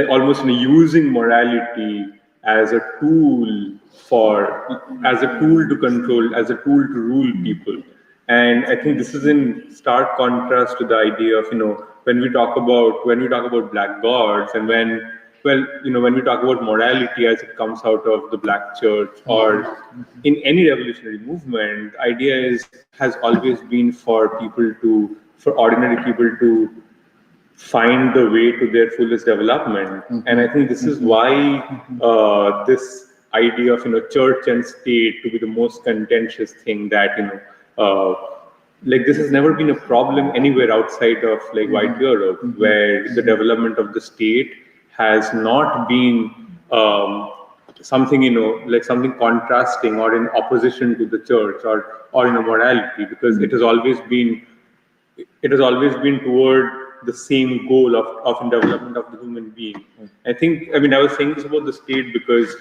almost using morality as a tool to control, as a tool to rule people. And I think this is in stark contrast to the idea of when we talk about black gods, and when we talk about morality as it comes out of the black church or in any revolutionary movement, idea has always been for ordinary people to find the way to their fullest development. And I think this is why this idea of church and state to be the most contentious thing that this has never been a problem anywhere outside of white Europe, where the development of the state has not been something something contrasting or in opposition to the church or in a morality, because it has always been toward the same goal of development of the human being. I was saying this about the state because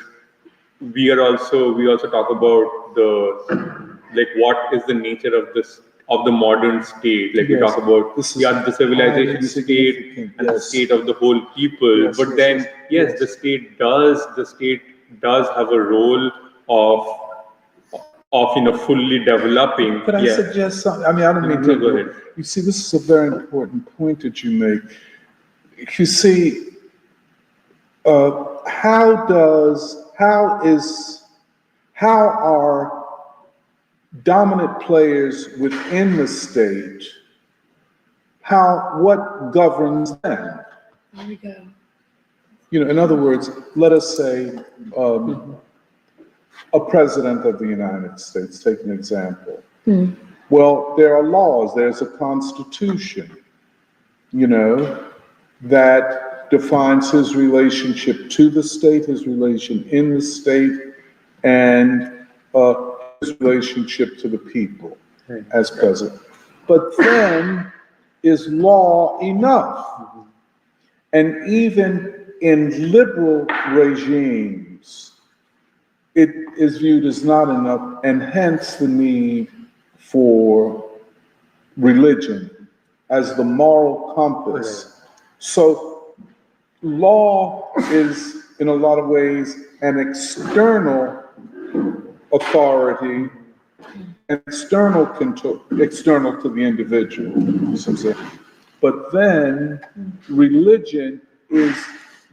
we also talk about what is the nature of the modern state. We talk about the civilization state and the state of the whole people. But then the state does have a role of of fully developing. Could I suggest something? I mean, I don't mean No, to. go ahead. You see, this is a very important point that you make. You see, how are dominant players within the state, what governs them? There we go. You know, in other words, let us say, a president of the United States, take an example. Well, there are laws, there's a constitution, you know, that defines his relationship to the state, his relation in the state, and his relationship to the people as president. But then, is law enough? And even in liberal regimes, it is viewed as not enough, and hence the need for religion as the moral compass. So law is, in a lot of ways, an external authority, and external to the individual. But then religion is,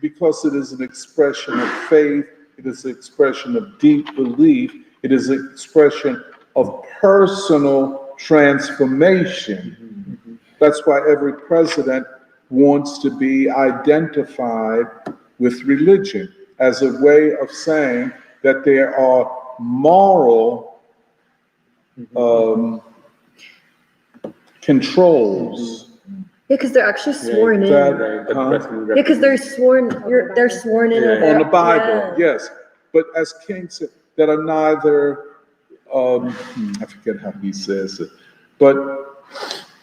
because it is an expression of faith, it is an expression of deep belief, it is an expression of personal transformation. That's why every president wants to be identified with religion as a way of saying that there are moral controls. Yeah, because they're actually sworn in. Yeah, because they're sworn in On the Bible, yes. But as King said, that are neither, I forget how he says it, but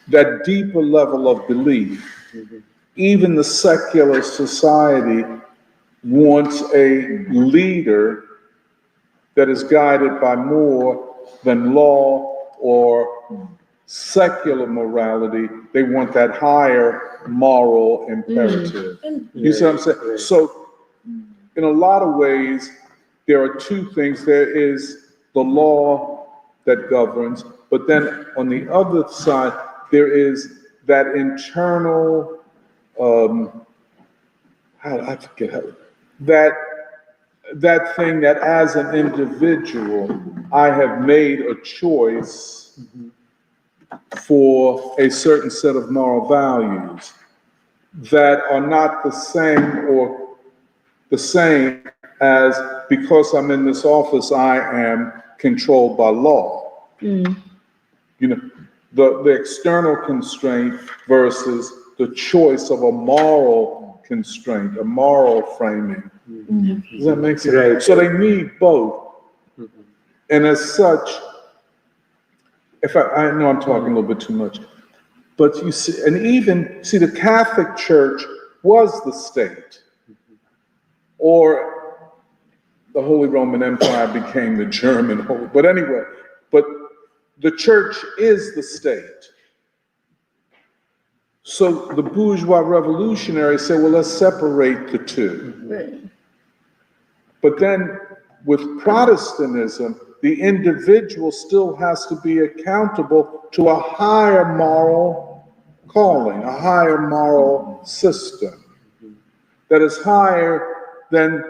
that deeper level of belief. Even the secular society wants a leader that is guided by more than law or secular morality. They want that higher moral imperative. You see what I'm saying? So in a lot of ways, there are two things. There is the law that governs, but then on the other side, there is that internal, that thing that as an individual, I have made a choice for a certain set of moral values that are not the same as because I'm in this office, I am controlled by law. You know, the external constraint versus the choice of a moral constraint, a moral framing. Does that make sense? Right. So they need both. And as such, I know I'm talking a little bit too much, but you see, and even, see, the Catholic Church was the state, or the Holy Roman Empire became the German Holy, but anyway, but the church is the state. So the bourgeois revolutionaries say, well, let's separate the two. Right. But then with Protestantism, the individual still has to be accountable to a higher moral calling, a higher moral system that is higher than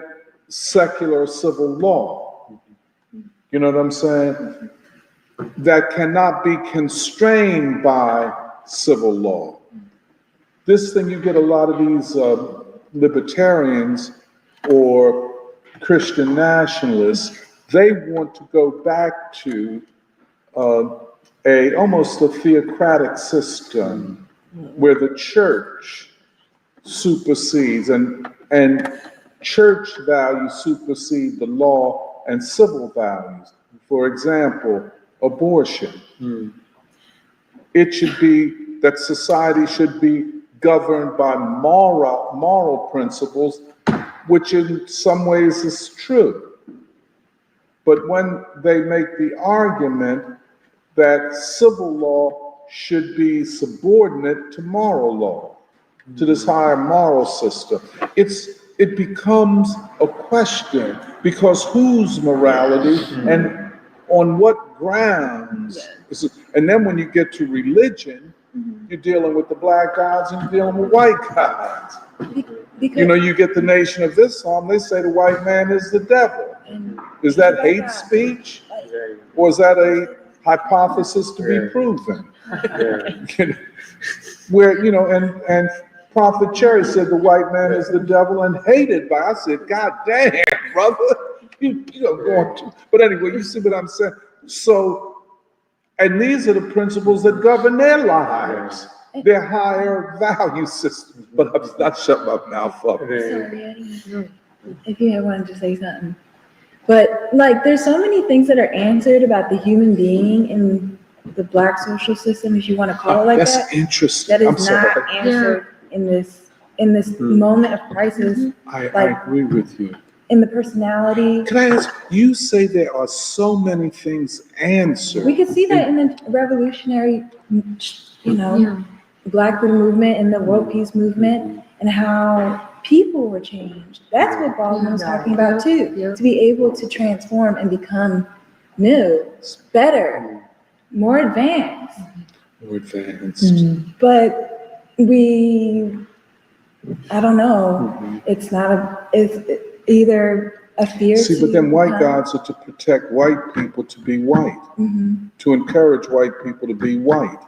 secular civil law. You know what I'm saying? That cannot be constrained by civil law. This thing, you get a lot of these libertarians or Christian nationalists, they want to go back to almost a theocratic system where the church supersedes and church values supersede the law and civil values. For example, abortion. It should be that society should be governed by moral principles, which in some ways is true. But when they make the argument that civil law should be subordinate to moral law, to this higher moral system, it becomes a question, because whose morality on what grounds? And then when you get to religion, you're dealing with the black gods and you're dealing with white gods. You know, you get the Nation of Islam, they say the white man is the devil. Is that hate speech? Or is that a hypothesis to be proven? Where, you know, and Prophet Cherry said the white man is the devil and hated by. I said, God damn, brother. You're going to. But anyway, you see what I'm saying? So, and these are the principles that govern their lives, their higher value systems. But I'm not shut my mouth up. Sorry, I didn't know if you had wanted to say something. But like, there's so many things that are answered about the human being in the Black social system, if you want to call it like That's that. interesting. That I'm is not sorry. answered in this moment of crisis. I like, agree with you. in the personality. Can I ask, you say there are so many things answered. We could see that in the revolutionary, you know, Black freedom movement and the world peace movement, and how people were changed. That's what Baldwin was talking about too. To be able to transform and become new, better, more advanced. More advanced. But I don't know. It's either a fear. See, but then white gods are to protect white people to be white, to encourage white people to be white,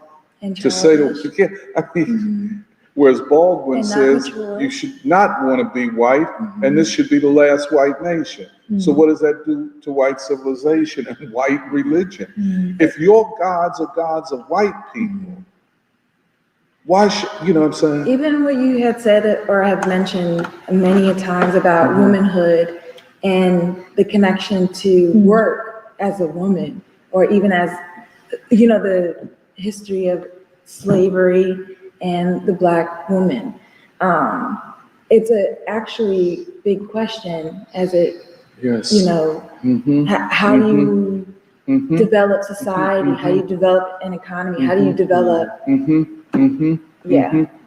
and to say that, I mean, whereas Baldwin says you should not want to be white, and this should be the last white nation. So what does that do to white civilization and white religion? If your gods are gods of white people, why should, you know what I'm saying? Even what you had said or have mentioned many a times about womanhood and the connection to work as a woman, or even as, you know, the history of slavery and the Black woman. It's a actually big question as it, you know, how do you develop society? How do you develop an economy? How do you develop?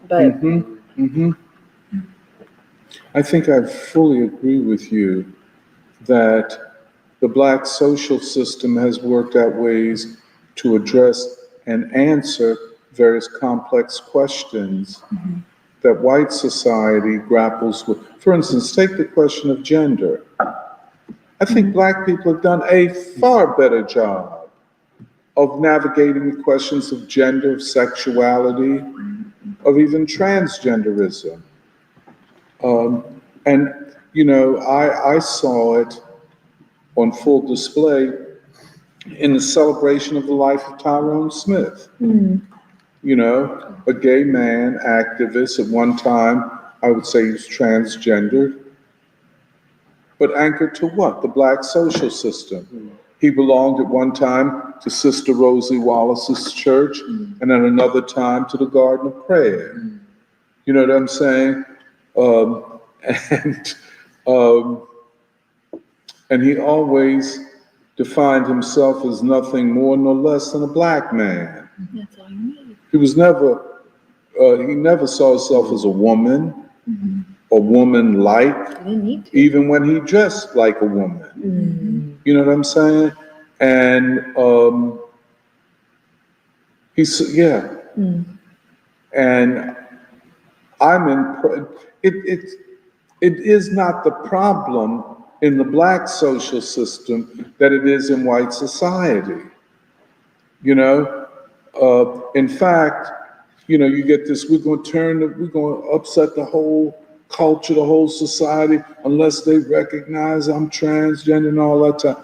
But I think I fully agree with you that the Black social system has worked out ways to address and answer various complex questions that white society grapples with. For instance, take the question of gender. I think Black people have done a far better job of navigating the questions of gender, of sexuality, of even transgenderism. And, you know, I saw it on full display in the celebration of the life of Tyrone Smith. You know, a gay man, activist. At one time, I would say he was transgendered, but anchored to what? The Black social system. He belonged at one time to Sister Rosie Wallace's church, and at another time to the Garden of Prayer. You know what I'm saying? And he always defined himself as nothing more nor less than a Black man. that's all you need. He was never, he never saw himself as a woman, or woman-like, even when he dressed like a woman. You know what I'm saying? And he's, yeah. And it is not the problem in the Black social system that it is in white society. You know, in fact, you know, you get this, we're going to upset the whole culture, the whole society, unless they recognize I'm transgender and all that time.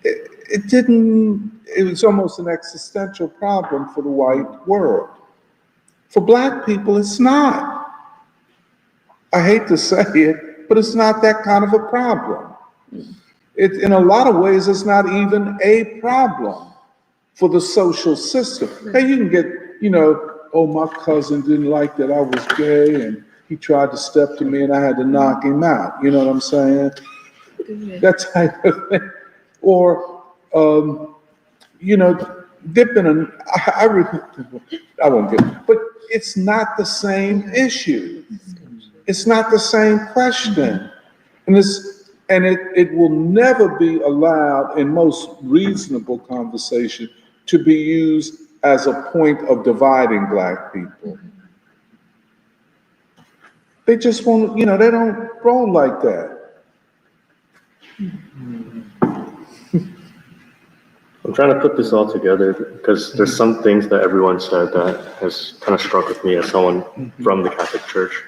It was almost an existential problem for the white world. For Black people, it's not. I hate to say it, but it's not that kind of a problem. In a lot of ways, it's not even a problem for the social system. Hey, you can get, you know, oh, my cousin didn't like that I was gay and he tried to step to me and I had to knock him out. You know what I'm saying? That type of thing. Or, you know, dipping in, I won't get it, but it's not the same issue. It's not the same question. And And it will never be allowed in most reasonable conversation to be used as a point of dividing Black people. They just won't, they don't roll like that. I'm trying to put this all together because there's some things that everyone said that has kind of struck with me as someone from the Catholic Church.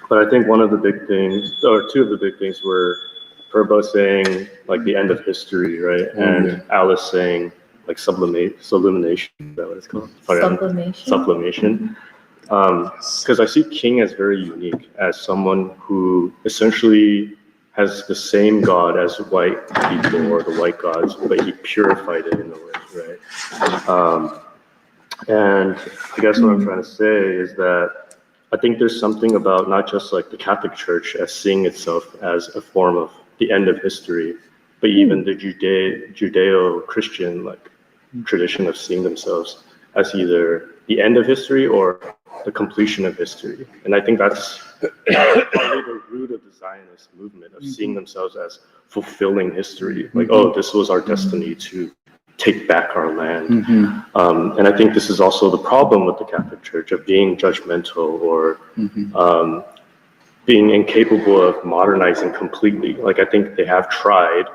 But I think one of the big things, or two of the big things, were Purbo saying like the end of history, right? And Alice saying like sublimation. Is that what it's called? Sublimation. Sublimation. Because I see King as very unique, as someone who essentially has the same God as white people or the white gods, but he purified it in a way, right? And I guess what I'm trying to say is that I think there's something about not just like the Catholic Church as seeing itself as a form of the end of history, but even the Judeo-Christian like tradition of seeing themselves as either the end of history or the completion of history. And I think that's probably the root of the Zionist movement, of seeing themselves as fulfilling history. Like, oh, this was our destiny to take back our land. And I think this is also the problem with the Catholic Church, of being judgmental or being incapable of modernizing completely. Like, I think they have tried,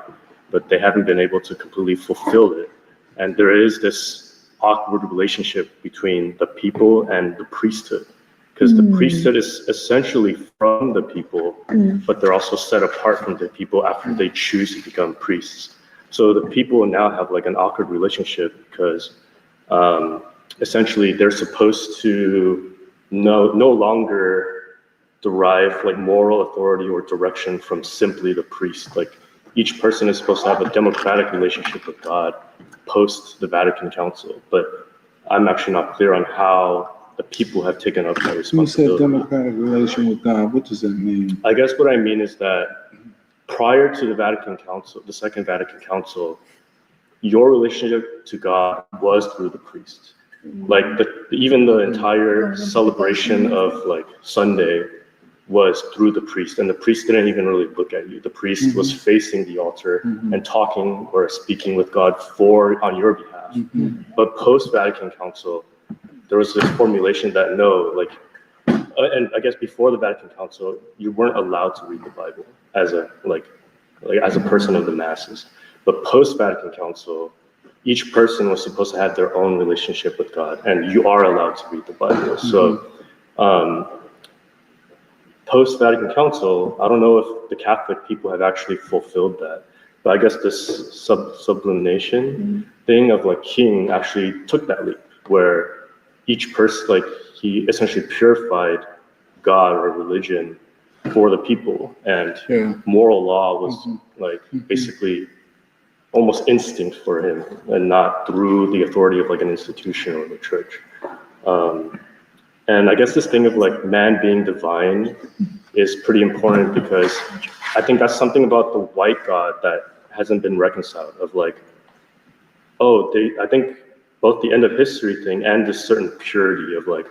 but they haven't been able to completely fulfill it. And there is this awkward relationship between the people and the priesthood, because the priesthood is essentially from the people, but they're also set apart from the people after they choose to become priests. So the people now have like an awkward relationship because essentially they're supposed to no longer derive like moral authority or direction from simply the priest. Like, each person is supposed to have a democratic relationship with God post the Vatican Council, but I'm actually not clear on how the people have taken up that responsibility. You said democratic relation with God. What does that mean? I guess what I mean is that prior to the Vatican Council, the Second Vatican Council, your relationship to God was through the priest. Like, even the entire celebration of like Sunday was through the priest, and the priest didn't even really look at you. The priest was facing the altar and talking or speaking with God on your behalf. But post Vatican Council, there was this formulation that no, like, and I guess before the Vatican Council, you weren't allowed to read the Bible as a as a person of the masses. But post Vatican Council, each person was supposed to have their own relationship with God, and you are allowed to read the Bible. So post Vatican Council, I don't know if the Catholic people have actually fulfilled that, but I guess this sublimation thing of like King actually took that leap, where each person, like, he essentially purified God or religion for the people, and moral law was like basically almost instinct for him, and not through the authority of like an institution or the church. And I guess this thing of like man being divine is pretty important, because I think that's something about the white God that hasn't been reconciled, of like, I think both the end of history thing and this certain purity of like,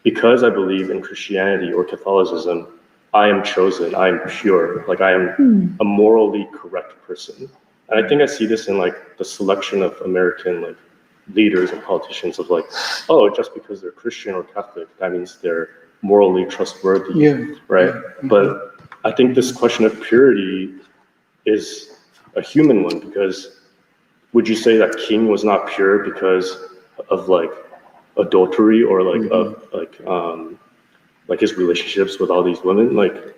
because I believe in Christianity or Catholicism, I am chosen, I am pure, like I am a morally correct person. And I think I see this in like the selection of American like leaders and politicians, of like, just because they're Christian or Catholic, that means they're morally trustworthy, right? But I think this question of purity is a human one, because would you say that King was not pure because of like adultery or like like his relationships with all these women? Like,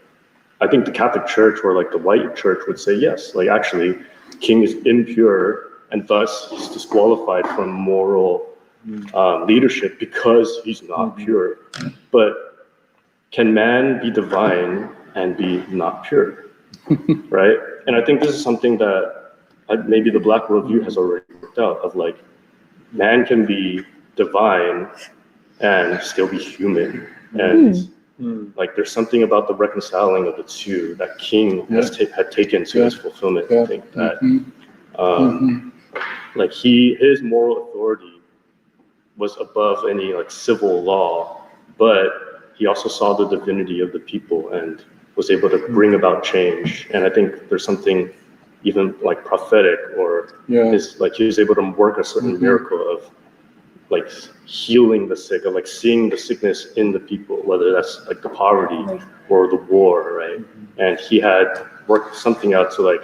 I think the Catholic Church or like the white church would say yes, like actually King is impure, and thus he's disqualified from moral leadership because he's not pure. But can man be divine and be not pure, right? And I think this is something that maybe the Black worldview has already worked out, of like, man can be divine and still be human. And like, there's something about the reconciling of the two that King had taken to his fulfillment. I think that like his moral authority was above any like civil law, but he also saw the divinity of the people, and was able to bring about change. And I think there's something even like prophetic, or is like he was able to work a certain miracle of like healing the sick, of like seeing the sickness in the people, whether that's like the poverty or the war, right? And he had worked something out to like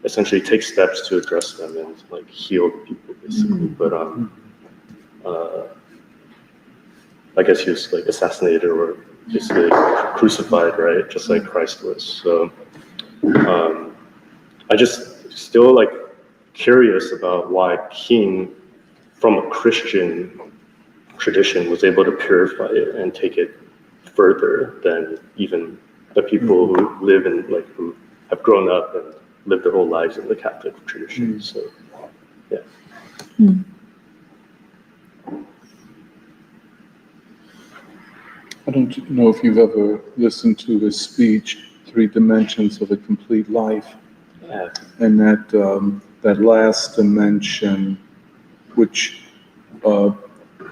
essentially take steps to address them and like heal the people, basically. But I guess he was like assassinated or basically crucified, right? Just like Christ was. So I just still like curious about why King, from a Christian tradition, was able to purify it and take it further than even the people who live in like who have grown up and lived their whole lives in the Catholic tradition. So yeah. I don't know if you've ever listened to his speech, Three Dimensions of a Complete Life. Yeah. And that last dimension, which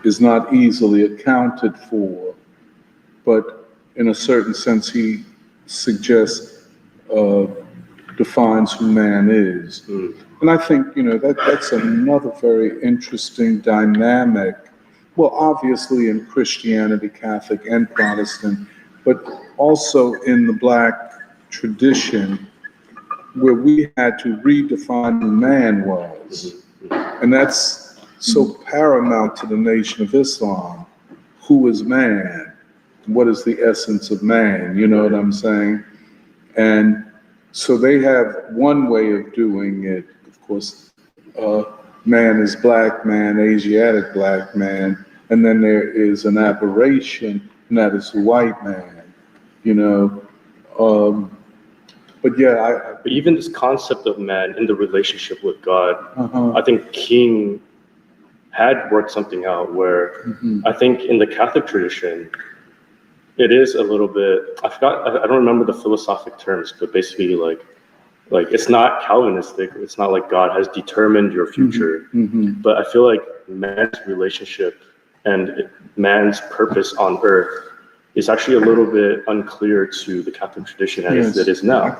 is not easily accounted for, but in a certain sense he suggests defines who man is. And I think, that's another very interesting dynamic. Well, obviously in Christianity, Catholic and Protestant, but also in the Black tradition, where we had to redefine who man was. And that's so paramount to the Nation of Islam. Who is man? What is the essence of man? You know what I'm saying? And so they have one way of doing it. Of course, man is black man, Asiatic black man, and then there is an aberration, and that is the white man, But yeah, But even this concept of man in the relationship with God, I think King had worked something out where I think in the Catholic tradition, it is a little bit, I don't remember the philosophic terms, but basically like it's not Calvinistic. It's not like God has determined your future, but I feel like man's relationship and man's purpose on earth is actually a little bit unclear to the Catholic tradition as it is now,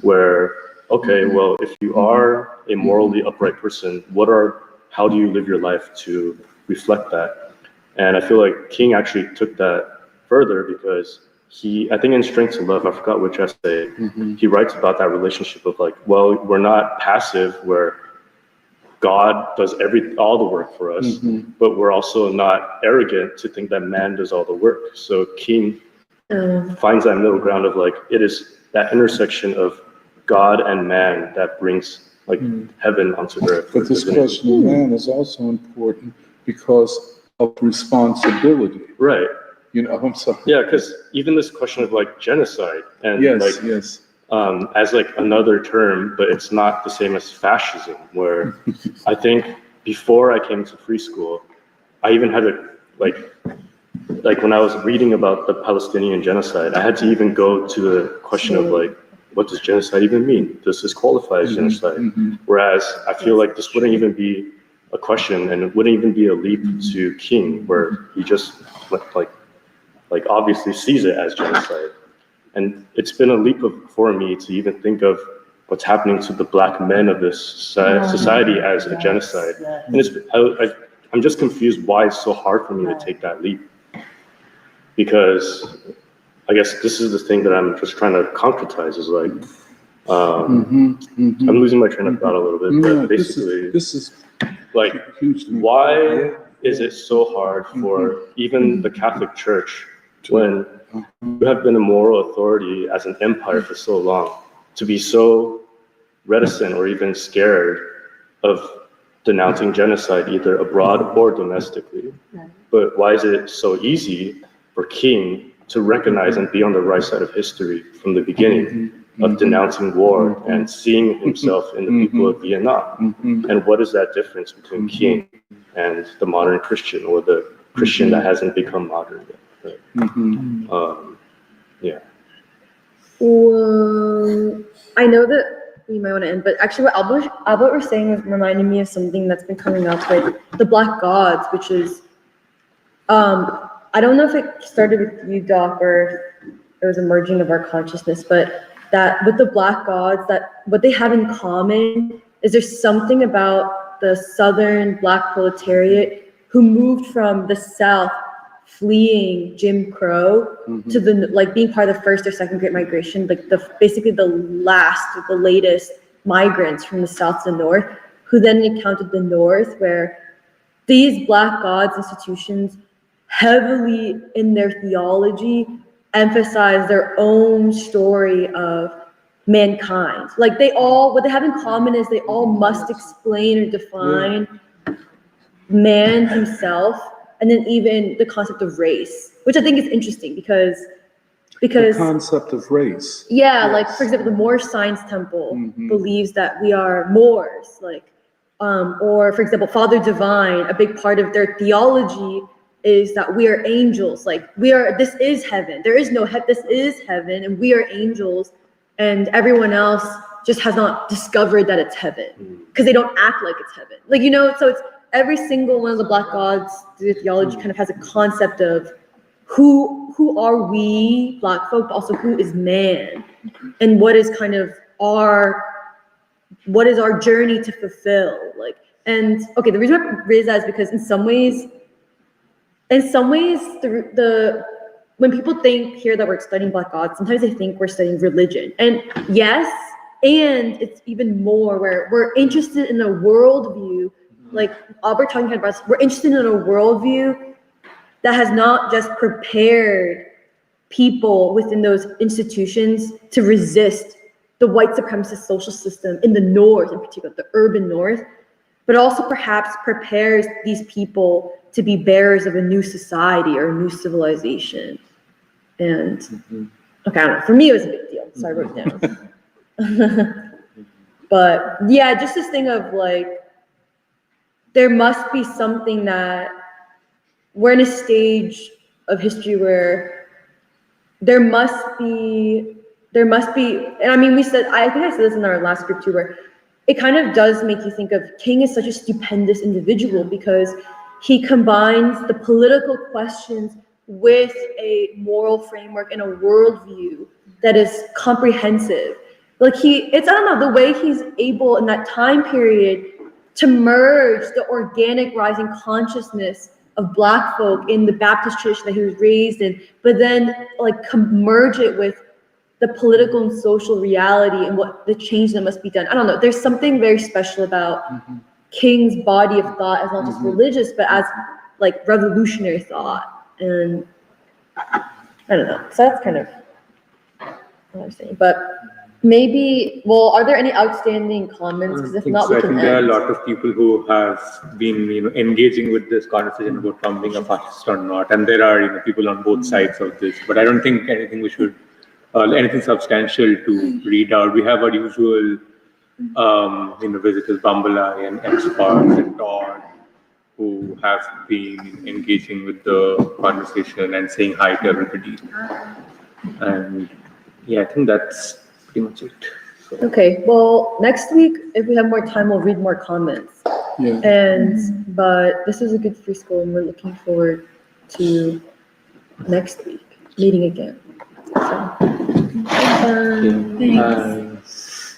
where, okay, well, if you are a morally upright person, how do you live your life to reflect that? And I feel like King actually took that further because I think in Strength to Love, I forgot which essay, he writes about that relationship of like, well, we're not passive where God does all the work for us, but we're also not arrogant to think that man does all the work. So King finds that middle ground of like, it is that intersection of God and man that brings like heaven onto earth. But this question of man is also important because of responsibility. Right. I'm sorry. Yeah, because even this question of like genocide and Yes. As like another term, but it's not the same as fascism, where I think before I came to free school, I even had to like when I was reading about the Palestinian genocide, I had to even go to the question of like, what does genocide even mean? Does this qualify as genocide? Whereas I feel like this wouldn't even be a question, and it wouldn't even be a leap to King, where he just like obviously sees it as genocide. And it's been a leap for me to even think of what's happening to the Black men of this society as a genocide. And I'm just confused why it's so hard for me to take that leap. Because I guess this is the thing that I'm just trying to concretize is like, I'm losing my train of thought a little bit, but basically, this is like, why is it so hard for even the Catholic Church, when you have been a moral authority as an empire for so long, to be so reticent or even scared of denouncing genocide either abroad or domestically? But why is it so easy for King to recognize and be on the right side of history from the beginning of denouncing war and seeing himself in the people of Vietnam? And what is that difference between King and the modern Christian, or the Christian that hasn't become modern yet? Yeah. Well, I know that we might want to end, but actually what Albert was saying was reminding me of something that's been coming up, like the Black Gods, which is, I don't know if it started with you, Doc, or there was a merging of our consciousness, but that with the Black gods, that what they have in common is there's something about the Southern Black proletariat who moved from the South, fleeing Jim Crow, to the like being part of the first or second Great Migration, like basically the latest migrants from the South to the North, who then encountered the North, where these Black gods institutions heavily in their theology emphasize their own story of mankind. Like what they have in common is they all must explain or define man himself, and then even the concept of race, which I think is interesting because The concept of race. yeah, like for example, the Moorish Science Temple believes that we are Moors, like or for example, Father Divine, a big part of their theology is that we are angels, like this is heaven. There is no this is heaven, and we are angels, and everyone else just has not discovered that it's heaven because they don't act like it's heaven. Like, so it's every single one of the Black gods, the theology kind of has a concept of who are we Black folk, but also who is man, and what is kind of our journey to fulfill. Like, and okay, the reason I raise that is because in some ways, when people hear that we're studying Black gods, sometimes they think we're studying religion. And yes, and it's even more where we're interested in a worldview, like Albert talking about, we're interested in a worldview that has not just prepared people within those institutions to resist the white supremacist social system in the North, in particular, the urban North, but also perhaps prepares these people to be bearers of a new society or a new civilization. And okay, I don't know, for me it was a big deal, so I wrote it down. But yeah, just this thing of like, there must be something that we're in a stage of history where there must be, and I mean, I think I said this in our last group too, where it kind of does make you think of King as such a stupendous individual because he combines the political questions with a moral framework and a worldview that is comprehensive. Like I don't know, the way he's able in that time period to merge the organic rising consciousness of Black folk in the Baptist tradition that he was raised in, but then like merge it with the political and social reality and what the change that must be done. I don't know. There's something very special about King's body of thought as not just religious, but as like revolutionary thought. And I don't know. So that's kind of what I'm saying. But maybe, are there any outstanding comments? Because if not, we I can think there are a end. lot of people who have been, engaging with this conversation about Trump being a fascist or not, and there are, people on both sides of this. But I don't think anything anything substantial to read out. We have our usual, visitors, Bambalai and Sparks and Todd, who have been engaging with the conversation and saying hi to everybody. And yeah, I think that's pretty much it. So. Okay, well, next week, if we have more time, we'll read more comments. Yeah. But this is a good free school, and we're looking forward to next week meeting again. So, Thanks.